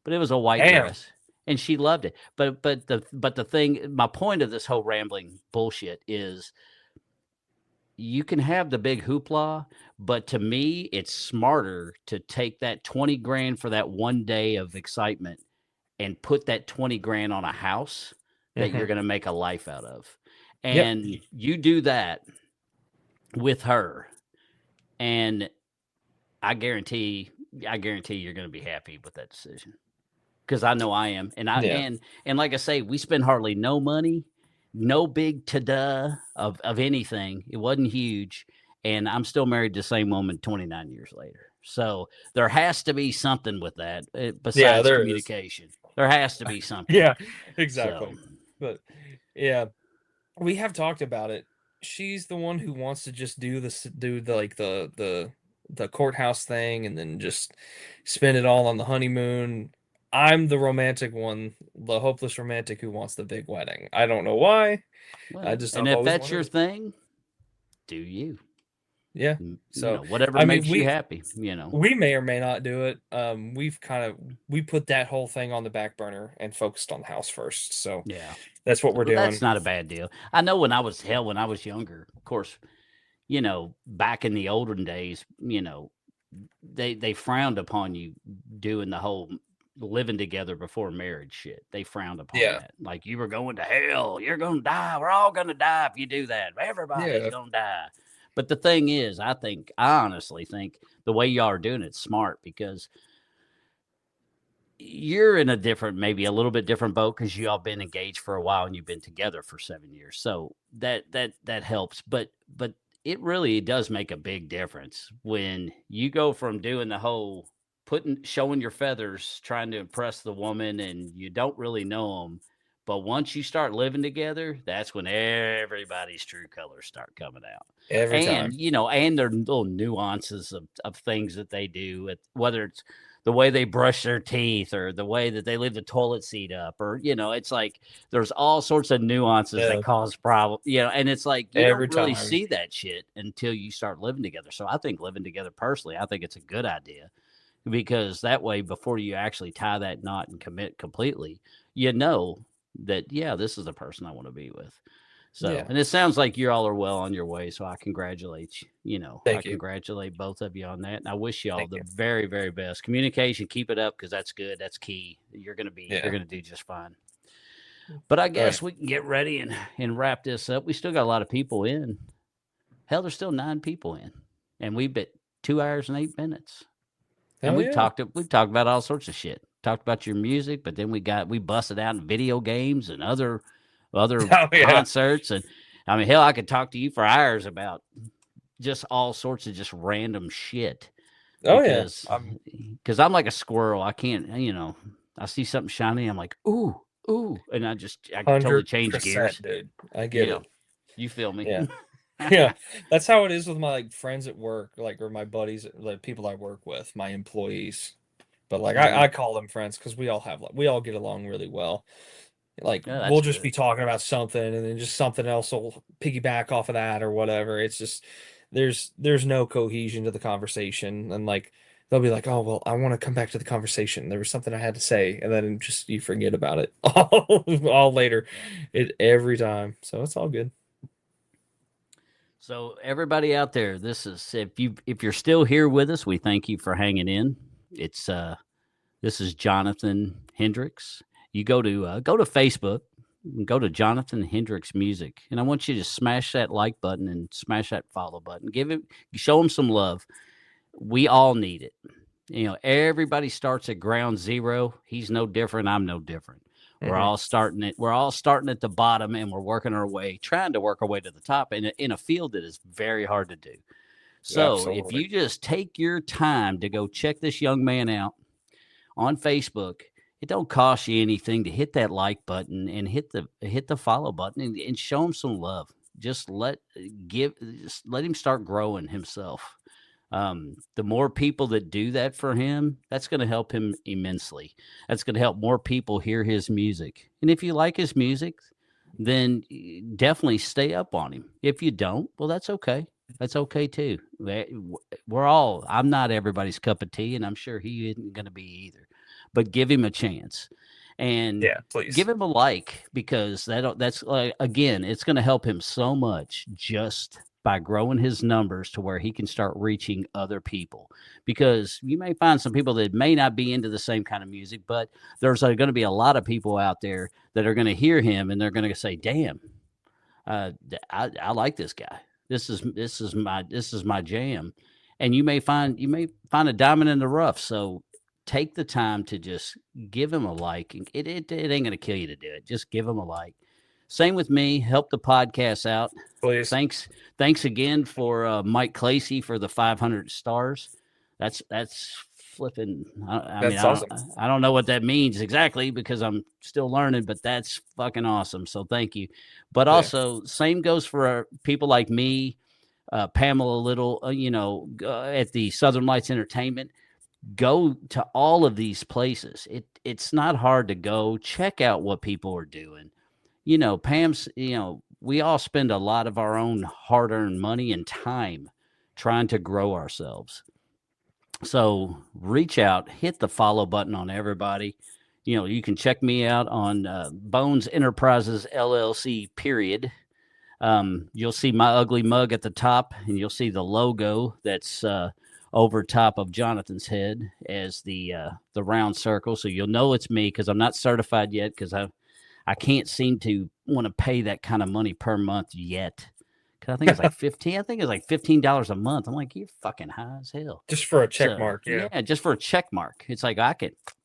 but it was a white Damn. dress and she loved it. But the thing, my point of this whole rambling bullshit is you can have the big hoopla, but to me, it's smarter to take that 20 grand for that 1 day of excitement and put that 20 grand on a house that Hmm. you're going to make a life out of. Yep. And you do that with her, and I guarantee you're going to be happy with that decision. Because I know I am. Yeah. And like I say, we spend hardly no money, no big ta-da of anything. It wasn't huge. And I'm still married to the same woman 29 years later. So there has to be something with that Yeah, besides there is. communication. There has to be something. Yeah, So, exactly. But yeah, we have talked about it. She's the one who wants to just do the like the courthouse thing and then just spend it all on the honeymoon. I'm the romantic one, the hopeless romantic who wants the big wedding. I don't know why. well, and I've if always that's your wanted it. thing, do you? Yeah. So Whatever I mean makes you happy. we may or may not do it. We put that whole thing on the back burner and focused on the house first. So Yeah. that's what we're Well, that's doing. not a bad deal. I know when I was younger, of course, back in the olden days, they frowned upon you doing the whole living together before marriage shit. They frowned upon Yeah. that. Like you were going to hell. You're going to die. We're all going to die if you do that. Everybody's Yeah. going to die. But the thing is, I honestly think the way y'all are doing it's smart because you're in maybe a little bit different boat because y'all been engaged for a while and you've been together for 7 years. So that helps. But it really does make a big difference when you go from doing the whole showing your feathers, trying to impress the woman, and you don't really know them. But once you start living together, that's when everybody's true colors start coming out. Every And, time. and their little nuances of things that they do, whether it's the way they brush their teeth or the way that they leave the toilet seat up, or, it's like there's all sorts of nuances that Yeah. cause problems, and it's like you don't Every really time. see that shit until you start living together. So I think living together personally, I think it's a good idea because that way, before you actually tie that knot and commit completely, that, yeah, this is the person I want to be with. So, Yeah. and it sounds like you all are well on your way. So I congratulate you. I Thank you. congratulate both of you on that. And I wish you all Thank the you. very, very best. Communication, keep it up because that's good. That's key. You're going to do just fine. But I guess we can get ready and wrap this up. We still got a lot of people in. Hell, there's still 9 people in. And we've been 2 hours and 8 minutes. And we've talked about all sorts of shit. Talked about your music, but then we busted out in video games and other concerts. And I mean, hell, I could talk to you for hours about just all sorts of just random shit. Because I'm like a squirrel. I can't, I see something shiny, I'm like, ooh, and I can totally change gears. Dude. I get it. You feel me? Yeah. Yeah, that's how it is with my like friends at work, like, or my buddies, like people I work with, my employees. But like I call them friends because we all get along really well. Like we'll just be talking about something, and then just something else will piggyback off of that or whatever. It's just there's no cohesion to the conversation, and like they'll be like, "Oh well, I want to come back to the conversation. There was something I had to say," and then just you forget about it all later, every time. So it's all good. So everybody out there, this is if you're still here with us, we thank you for hanging in. It's this is Jonathan Hendrix. You go to Facebook, go to Jonathan Hendrix Music, and I want you to smash that like button and smash that follow button. Show him some love. We all need it. Everybody starts at ground zero. He's no different. I'm no different. We're all starting at the bottom, and we're working our way, trying to work our way to the top in a field that is very hard to do. So if you just take your time to go check this young man out on Facebook, it don't cost you anything to hit that like button and hit the follow button and show him some love. Just let him start growing himself. The more people that do that for him, that's going to help him immensely. That's going to help more people hear his music. And if you like his music, then definitely stay up on him. If you don't, well, that's okay. That's okay too. I'm not everybody's cup of tea, and I'm sure he isn't going to be either. But give him a chance. And please give him a like, because that's again, it's going to help him so much just by growing his numbers to where he can start reaching other people. Because you may find some people that may not be into the same kind of music, but there's going to be a lot of people out there that are going to hear him and they're going to say, damn, I like this guy. This is my jam. And you may find a diamond in the rough. So take the time to just give him a like. It ain't going to kill you to do it. Just give him a like. Same with me. Help the podcast out. Please. Thanks again for Mike Clacy for the 500 stars. That's flipping. That's awesome. I don't know what that means exactly because I'm still learning, but that's fucking awesome. So thank you. But also, same goes for people like me, Pamela Little, at the Southern Lights Entertainment. Go to all of these places. It's not hard to go. Check out what people are doing. Pam's, we all spend a lot of our own hard-earned money and time trying to grow ourselves. So reach out, hit the follow button on everybody. You can check me out on Bones Enterprises LLC, period. You'll see my ugly mug at the top, and you'll see the logo that's over top of Jonathan's head as the round circle. So you'll know it's me because I'm not certified yet because I can't seem to want to pay that kind of money per month yet. Cause I think it's like 15. I think it's like $15 a month. I'm like, you're fucking high as hell. Just for a check mark. Yeah. Just for a check mark. It's like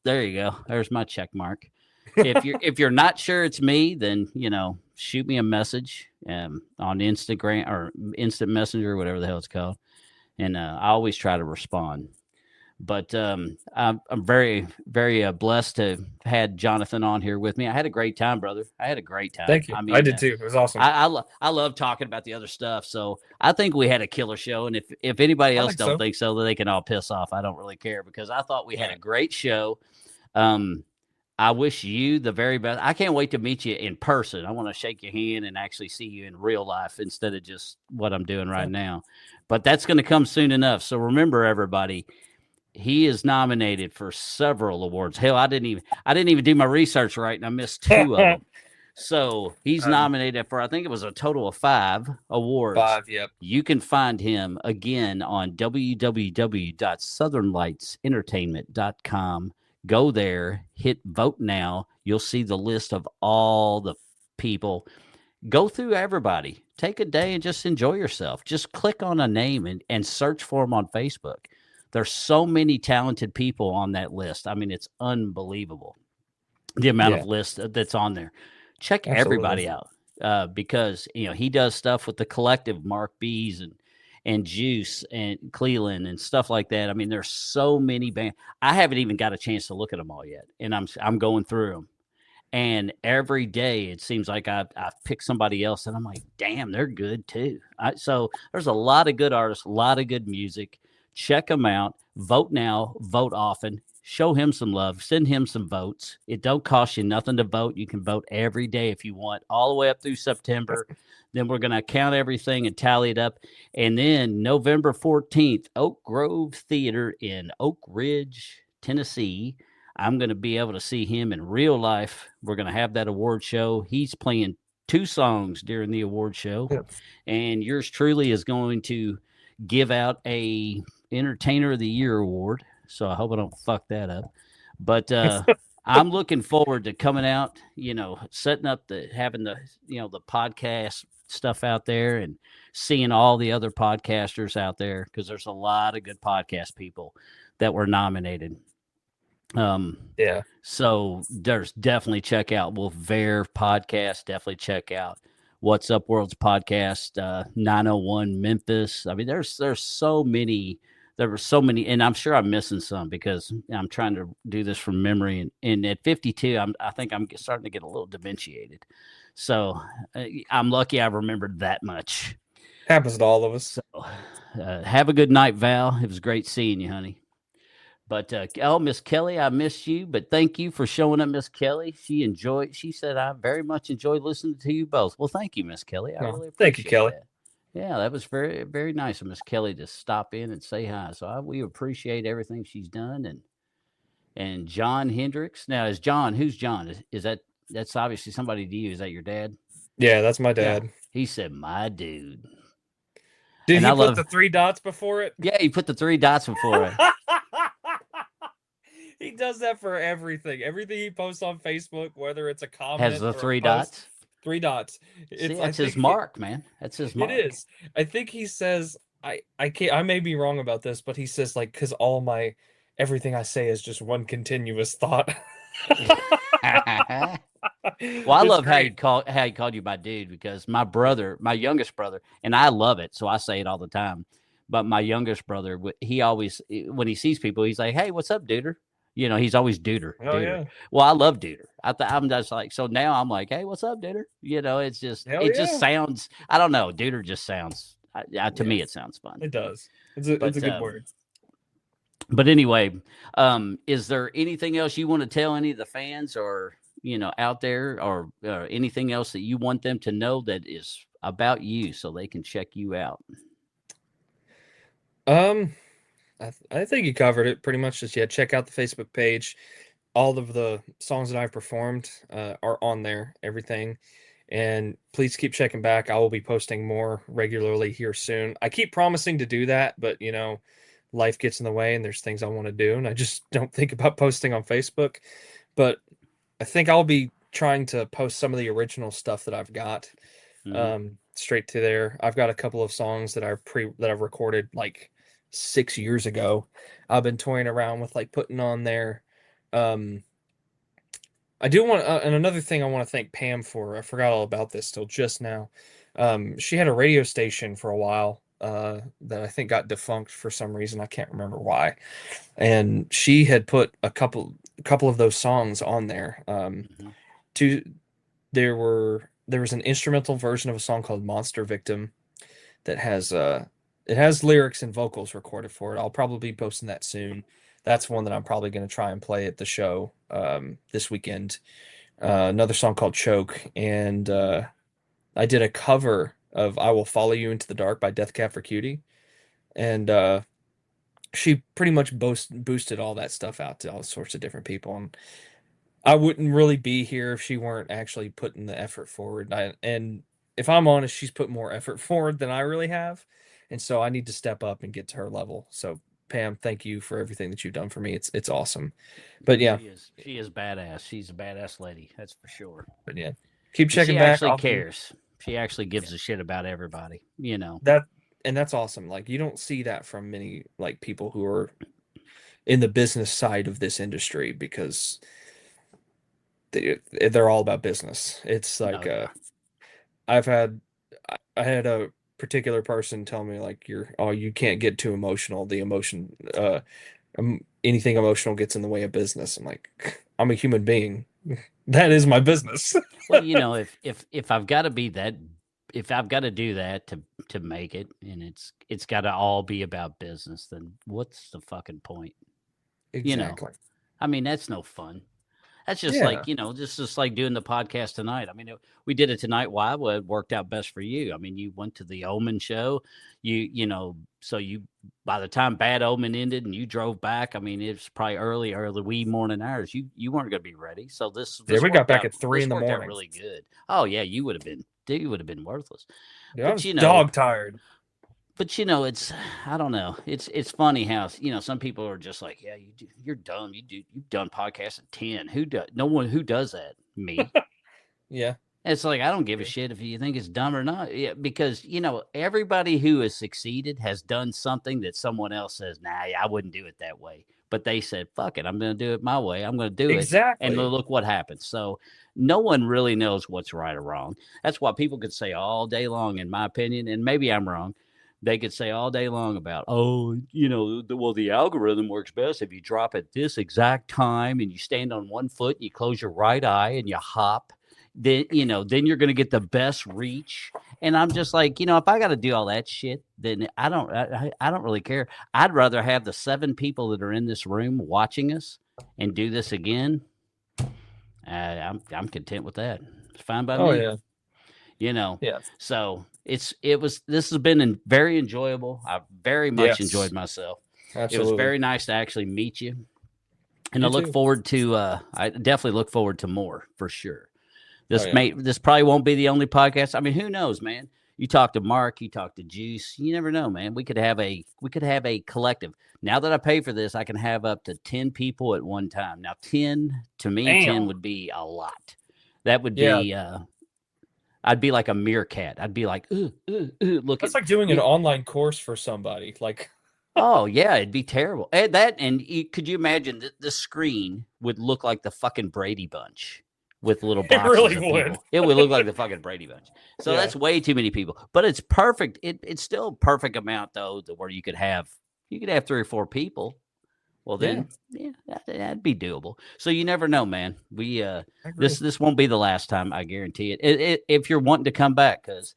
there you go. There's my check mark. If you're not sure it's me, then shoot me a message on Instagram or Instant Messenger, whatever the hell it's called. And I always try to respond. But I'm very, very blessed to have had Jonathan on here with me. I had a great time, brother. I had a great time. Thank you. I did too. It was awesome. I love talking about the other stuff. So I think we had a killer show. And if anybody else don't think so, then they can all piss off. I don't really care because I thought we had a great show. I wish you the very best. I can't wait to meet you in person. I want to shake your hand and actually see you in real life instead of just what I'm doing right now. But that's going to come soon enough. So remember, everybody, he is nominated for several awards. Hell, I didn't even do my research right, and I missed two of them. So he's Um, nominated for, I think it was a total of 5 awards. 5, yep. You can find him again on www.southernlightsentertainment.com. Go there, hit vote now. You'll see the list of all the people. Go through everybody. Take a day and just enjoy yourself. Just click on a name and search for them on Facebook. There's so many talented people on that list. I mean, it's unbelievable the amount Yeah, of lists that's on there. Check absolutely. everybody out because he does stuff with the collective, Mark Bees and Juice and Cleveland and stuff like that. I mean, there's so many bands. I haven't even got a chance to look at them all yet, and I'm going through them. And every day it seems like I've picked somebody else, and I'm like, damn, they're good too. So there's a lot of good artists, a lot of good music. Check them out. Vote now, vote often. Show him some love. Send him some votes. It don't cost you nothing to vote. You can vote every day if you want, all the way up through September. Then we're going to count everything and tally it up. And then November 14th, Oak Grove Theater in Oak Ridge, Tennessee. I'm going to be able to see him in real life. We're going to have that award show. He's playing 2 songs during the award show, Yep. and yours truly is going to give out a Entertainer of the Year award. So I hope I don't fuck that up. But I'm looking forward to coming out, setting up having the podcast stuff out there and seeing all the other podcasters out there, because there's a lot of good podcast people that were nominated. Yeah. So there's definitely check out Wolf Bear podcast. Definitely check out What's Up World's podcast. 901 Memphis. I mean, there's so many. There were so many, and I'm sure I'm missing some because I'm trying to do this from memory. And at 52, I think I'm starting to get a little dementiated. So I'm lucky I remembered that much. Happens to all of us. So have a good night, Val. It was great seeing you, honey. But Miss Kelly, I missed you. But thank you for showing up, Miss Kelly. She said, I very much enjoyed listening to you both. Well, thank you, Miss Kelly. I No, really thank you, appreciate Kelly. that. Yeah, that was very, very nice of Miss Kelly to stop in and say hi. So we appreciate everything she's done. And John Hendrix. Now, who's John? That's obviously somebody to you. Is that your dad? Yeah, that's my Yeah. dad. He said, my dude. Did And he I put love, the 3 dots before it? yeah, he put the 3 dots before it. He does that for everything. Everything he posts on Facebook, whether it's a comment Has the or a 3 post, dots. 3 dots. See, I that's his think mark, man. That's his mark. it is. I think he says I can't, I may be wrong about this, but he says like because everything I say is just one continuous thought. Well, I It's love how he great. called you my dude, because my youngest brother, and I love it, so I say it all the time. But my youngest brother, he always, when he sees people, he's like, "Hey, what's up, duder?" He's always duder, Oh duder. yeah. Well, I love duder. I'm just like, so now I'm like, "Hey, what's up, duder?" Hell It just yeah. sounds. I don't know, duder just sounds. To me, it Yes, sounds fun. it does. It's a But good word. anyway, is there anything else you want to tell any of the fans, or out there, or anything else that you want them to know that is about you, so they can check you out? Um, I think you covered it pretty much. Just check out the Facebook page. All of the songs that I've performed are on there. Everything. And please keep checking back. I will be posting more regularly here soon. I keep promising to do that, but life gets in the way and there's things I want to do, and I just don't think about posting on Facebook. But I think I'll be trying to post some of the original stuff that I've got Mm-hmm. straight to there. I've got a couple of songs that I've recorded like 6 years ago. I've been toying around with like putting on there. Um, I do want, and another thing I want to thank Pam for. I forgot all about this till just now. She had a radio station for a while that I think got defunct for some reason. I can't remember why. And she had put a couple of those songs on there. Mm-hmm. Two, there was an instrumental version of a song called Monster Victim that has it has lyrics and vocals recorded for it. I'll probably be posting that soon. That's one that I'm probably going to try and play at the show this weekend. Another song called Choke, and I did a cover of I Will Follow You Into the Dark by Death Cab for Cutie. And she pretty much boosted all that stuff out to all sorts of different people. And I wouldn't really be here if she weren't actually putting the effort forward. And if I'm honest, she's put more effort forward than I really have. And so I need to step up and get to her level. So Pam, thank you for everything that you've done for me. It's awesome. But yeah, She is badass. She's a badass lady. That's for sure. but yeah, keep And she checking back. actually cares. She actually gives a shit about everybody, That and that's awesome. Like you don't see that from many like people who are in the business side of this industry because they're all about business. It's No, like yeah. I've had I had a particular person tell me like you can't get too emotional. The emotion anything emotional gets in the way of business. I'm like I'm a human being. That is my business. Well, if I've got to be that, if I've got to do that to make it, and it's got to all be about business, then what's the fucking point? Exactly. I mean, that's no fun. That's just Yeah. like, just like doing the podcast tonight. I mean, we did it tonight. Why? Well, it worked out best for you. I mean, you went to the Omen show. So you, by the time Bad Omen ended and you drove back, I mean, it was probably early wee morning hours. You weren't going to be ready. So this We got back out, at 3 in the worked out morning. really good. Oh yeah, you would have been worthless. Dude, I But was dog tired. But it's I don't know. It's funny how some people are just like, yeah, you're dumb. You've done podcasts at 10. Who does? No one who does that. Me. Yeah. It's like I don't give a shit if you think it's dumb or not. Yeah, because everybody who has succeeded has done something that someone else says, nah, I wouldn't do it that way. But they said, fuck it, I'm going to do it my way. I'm going to do it. Exactly. And look what happens. So no one really knows what's right or wrong. That's why people could say all day long, in my opinion, and maybe I'm wrong. They could say all day long about, the algorithm works best if you drop at this exact time and you stand on one foot and you close your right eye and you hop. Then you're going to get the best reach. And I'm just like, if I got to do all that shit, then I don't really care. I'd rather have the 7 people that are in this room watching us and do this again. I'm content with that. It's fine by me. Yeah. Yeah. So this has been very enjoyable. I very much enjoyed myself. Absolutely. It was very nice to actually meet you. And I definitely look forward to more for sure. This probably won't be the only podcast. I mean, who knows, man? You talk to Mark, you talk to Juice. You never know, man. We could have a collective. Now that I pay for this, I can have up to 10 people at one time. Now, 10 to me, Damn. 10 would be a lot. That would be. I'd be like a meerkat. I'd be like, look. That's like doing an online course for somebody. Like, oh yeah, it'd be terrible. And could you imagine the screen would look like the fucking Brady Bunch with little boxes? It really would. It would look like the fucking Brady Bunch. So that's way too many people. But it's perfect. It's still a perfect amount though, where you could have 3 or 4 people. Well, then, that'd be doable. So you never know, man. This won't be the last time. I guarantee it. If you're wanting to come back, because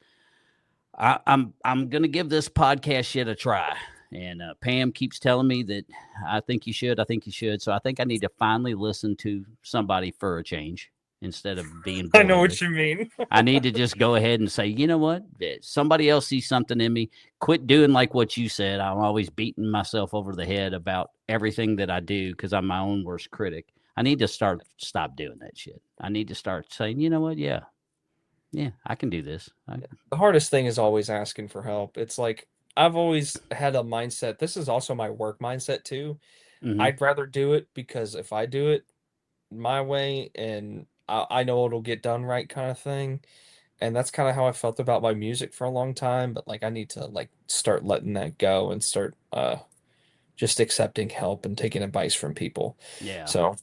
I'm gonna give this podcast shit a try. And Pam keeps telling me that I think you should. So I think I need to finally listen to somebody for a change instead of being bored. I know what you mean. I need to just go ahead and say, you know what? Somebody else sees something in me. Quit doing like what you said. I'm always beating myself over the head about everything that I do because I'm my own worst critic. I need to stop doing that shit. I need to start saying, you know what? Yeah, I can do this. The hardest thing is always asking for help. It's like I've always had a mindset. This is also my work mindset too. Mm-hmm. I'd rather do it because if I do it my way and I know it'll get done right kind of thing. And that's kind of how I felt about my music for a long time. But like I need to like start letting that go and start just accepting help and taking advice from people. Yeah. So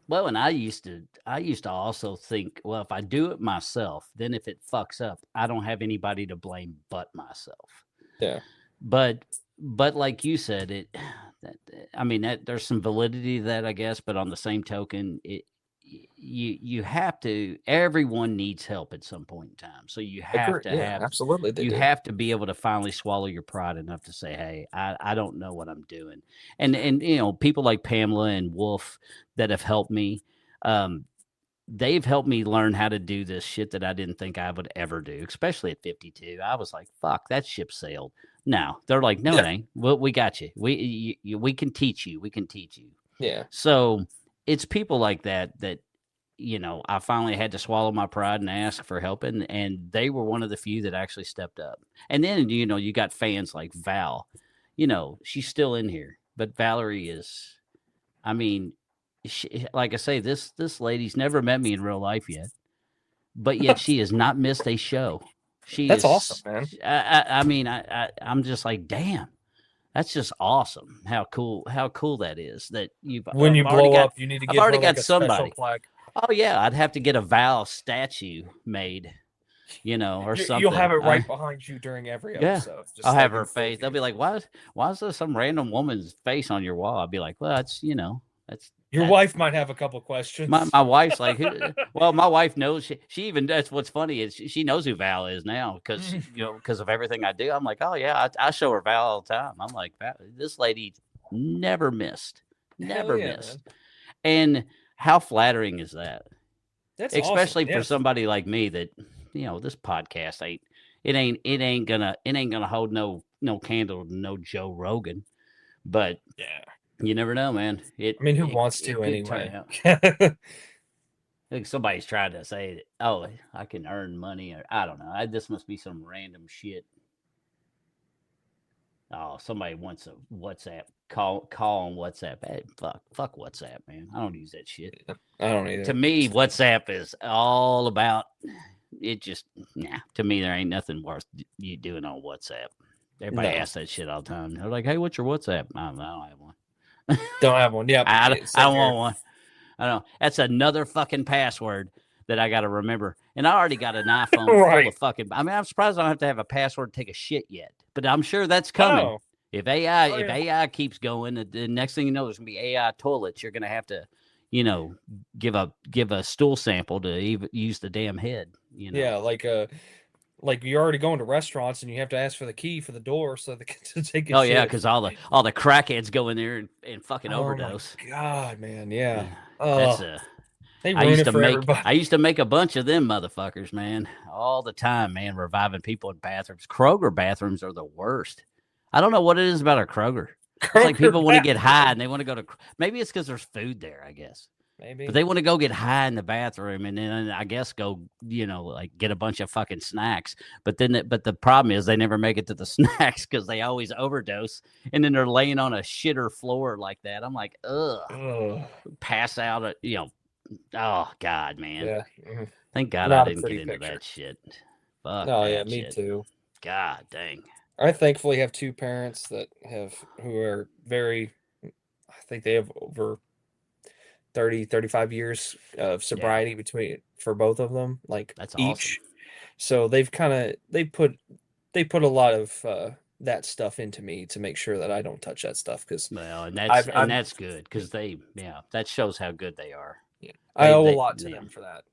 well, and I used to also think, well, if I do it myself, then if it fucks up, I don't have anybody to blame but myself. Yeah. But like you said, there's some validity to that, I guess. But on the same token, you have to. Everyone needs help at some point in time, so you have to have absolutely. You have to be able to finally swallow your pride enough to say, "Hey, I don't know what I'm doing," and people like Pamela and Wolf that have helped me. they've helped me learn how to do this shit that I didn't think I would ever do, especially at 52. I was like, fuck, that ship sailed. No, they're like, no, it ain't. Well, we got you. We can teach you. We can teach you. Yeah. So it's people like that, I finally had to swallow my pride and ask for help. And they were one of the few that actually stepped up. And then, you got fans like Val, she's still in here, but Valerie is, I mean, like I say, this lady's never met me in real life yet, but yet she has not missed a show. That's awesome, man. I'm just like, damn, that's just awesome. How cool that is. That when you blow up, you need to give I've already her got a somebody. special plaque. Oh yeah, I'd have to get a Val statue made, or something. You'll have it right behind you during every episode. Yeah, I'll have her face. They'll be like, why is there some random woman's face on your wall? I'll be like, well, that's your wife might have a couple questions. My wife's like, well, my wife knows. She even, that's what's funny is she knows who Val is now because of everything I do. I'm like, oh yeah, I show her Val all the time. I'm like, this lady never missed. Man. And how flattering is that? That's especially awesome. For somebody like me that this podcast ain't gonna hold no candle to no Joe Rogan, but yeah. You never know, man. Who wants to anyway? I think somebody's trying to say that, oh, I can earn money, or I don't know. This must be some random shit. Oh, somebody wants a WhatsApp call on WhatsApp. Hey, fuck WhatsApp, man. I don't use that shit. I don't either. To me, WhatsApp is all about it. Just to me, there ain't nothing worth you doing on WhatsApp. Everybody asks that shit all the time. They're like, "Hey, what's your WhatsApp?" I don't have one. Don't have one. Yeah, I don't want one. I don't know. That's another fucking password that I got to remember. And I already got an iPhone full of fucking. I'm surprised I don't have to have a password to take a shit yet. But I'm sure that's coming. Oh. If AI keeps going, the next thing you know, there's gonna be AI toilets. You're gonna have to, give a stool sample to even use the damn head. Yeah, like you're already going to restaurants and you have to ask for the key for the door so they can take a shit. Yeah, because all the crackheads go in there and fucking overdose. My God, man, yeah. That's they ruin it for everybody. I used to make a bunch of them motherfuckers, man, all the time, man, reviving people in bathrooms. Kroger bathrooms are the worst. I don't know what it is about our Kroger. It's like people want to get high and they want to go to. Maybe it's because there's food there, I guess. Maybe. But they want to go get high in the bathroom and then I guess go, like get a bunch of fucking snacks. But the problem is they never make it to the snacks because they always overdose. And then they're laying on a shitter floor like that. I'm like, ugh. Pass out. Oh God, man. Yeah. Thank God I didn't get into that shit. Fuck. Oh yeah, me too. God dang. I thankfully have two parents who are very, I think they have over 30, 35 years of sobriety for both of them, like that's each. Awesome. So they put a lot of that stuff into me to make sure that I don't touch that stuff. That's good because that shows how good they are. Yeah. I owe a lot to them for that.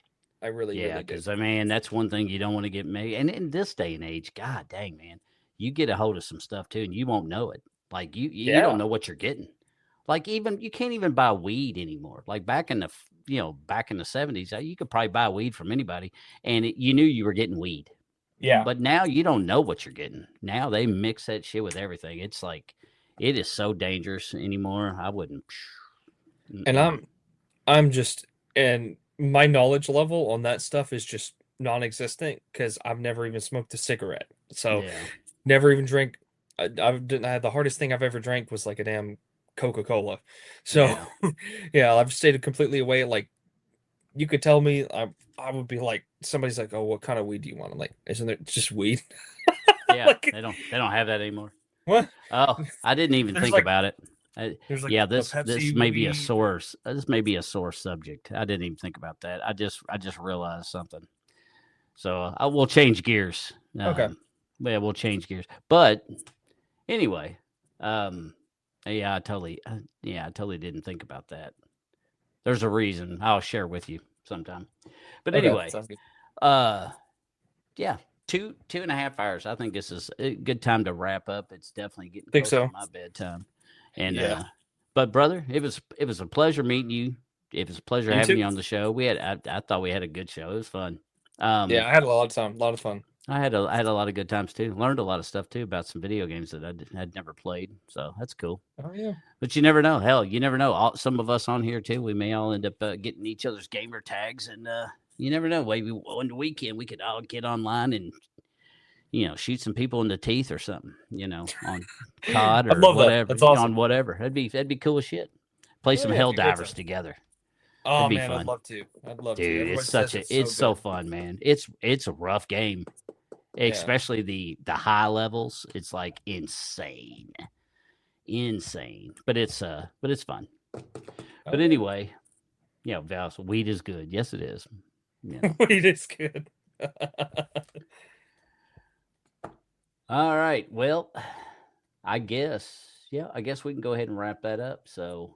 I really do. Because that's one thing you don't want to get made. And in this day and age, God dang, man, you get a hold of some stuff too, and you won't know it. Like you don't know what you're getting. Like even you can't even buy weed anymore. Like back in the 70s, you could probably buy weed from anybody, and you knew you were getting weed. Yeah. But now you don't know what you're getting. Now they mix that shit with everything. It's like it is so dangerous anymore. I wouldn't. And I'm just, and my knowledge level on that stuff is just non-existent because I've never even smoked a cigarette. So never even drank. The hardest thing I've ever drank was like a damn Coca-Cola. So I've stayed completely away. Like you could tell me, I would be like, somebody's like, oh, what kind of weed do you want? I'm like, isn't it just weed? Yeah, they don't have that anymore. What? Oh, I didn't even think about it. This may be a source. This may be a sore subject. I didn't even think about that. I just realized something. So I will change gears. Okay. Yeah, we'll change gears. But anyway, I totally didn't think about that. There's a reason. I'll share with you sometime. But anyway, two and a half hours. I think this is a good time to wrap up. It's definitely getting close to my bedtime. And but brother, it was a pleasure meeting you. It was a pleasure You having too. you on the show. I thought we had a good show. It was fun. Yeah, I had a lot of fun. I had a lot of good times too. Learned a lot of stuff too about some video games that had never played. So that's cool. Oh yeah. But you never know. Hell, you never know. Some of us on here too, we may all end up getting each other's gamer tags, and you never know. Maybe on the weekend we could all get online and shoot some people in the teeth or something. On COD I'd or love that. whatever. That's awesome. On whatever. That'd be cool as shit. Play some Yeah, it'd be a great Helldivers time. together. Oh That'd be man, fun. I'd love to. Dude, Everybody it's says so good. fun, man. It's a rough game. Especially the high levels. It's like insane. But it's fun. But anyway, Val, weed is good. Yes, it is. Yeah. Weed is good. All right. Well, I guess we can go ahead and wrap that up. So,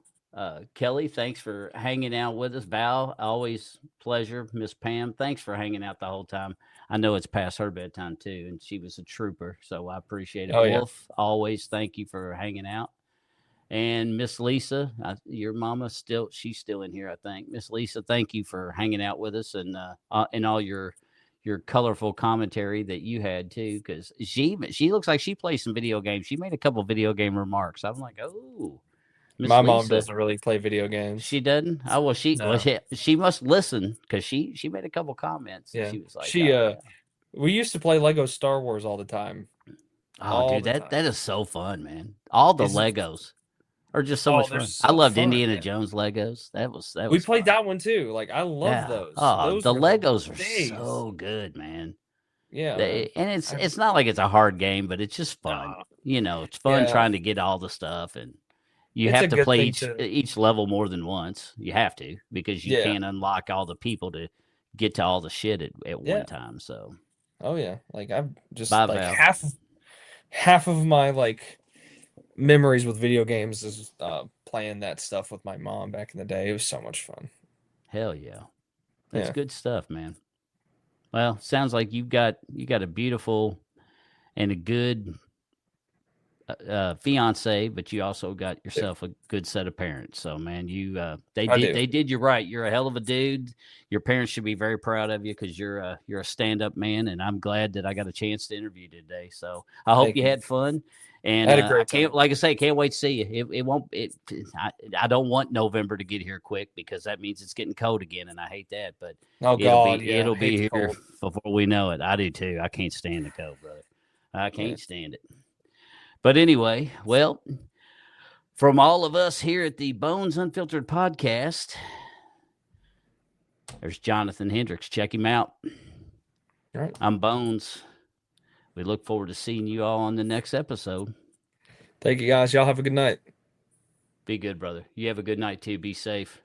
Kelly, thanks for hanging out with us. Val, always pleasure. Miss Pam, thanks for hanging out the whole time. I know it's past her bedtime too, and she was a trooper, so I appreciate it. Oh, yeah. Wolf, always thank you for hanging out. And Miss Lisa, your mama she's still in here, I think. Miss Lisa, thank you for hanging out with us and all your colorful commentary that you had too, because she looks like she plays some video games. She made a couple video game remarks. I'm like, oh, Miss My Lisa. mom doesn't really play video games. She doesn't. Oh well, No. she must listen because she made a couple comments. Yeah, She was like, we used to play Lego Star Wars all the time. Oh, dude, that is so fun, man. All the Legos are just so much fun. I loved Indiana Jones Legos. That was we played fun. that one too. Like I love those. Oh, the Legos are so good, man. Yeah, and it's not like it's a hard game, but it's just fun. It's fun trying to get all the stuff, and you have to play each level more than once. You have to, because you can't unlock all the people to get to all the shit at one time. So, oh yeah, like I've just half of my like memories with video games is playing that stuff with my mom back in the day. It was so much fun. Hell yeah, that's good stuff, man. Well, sounds like you got a beautiful and a good fiance, but you also got yourself a good set of parents. So, man, they did you right. You're a hell of a dude. Your parents should be very proud of you because you're a stand-up man, and I'm glad that I got a chance to interview you today. So, I hope you had fun. And I had a great time. Like I say, can't wait to see you. I don't want November to get here quick because that means it's getting cold again, and I hate that. But it'll be here before we know it. I do too. I can't stand the cold, brother. I can't stand it. But anyway, well, from all of us here at the Bones Unfiltered Podcast, there's Jonathan Hendrix. Check him out. All right. I'm Bones. We look forward to seeing you all on the next episode. Thank you, guys. Y'all have a good night. Be good, brother. You have a good night, too. Be safe.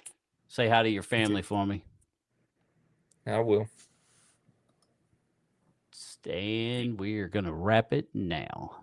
Say hi to your family for me. I will. And we're going to wrap it now.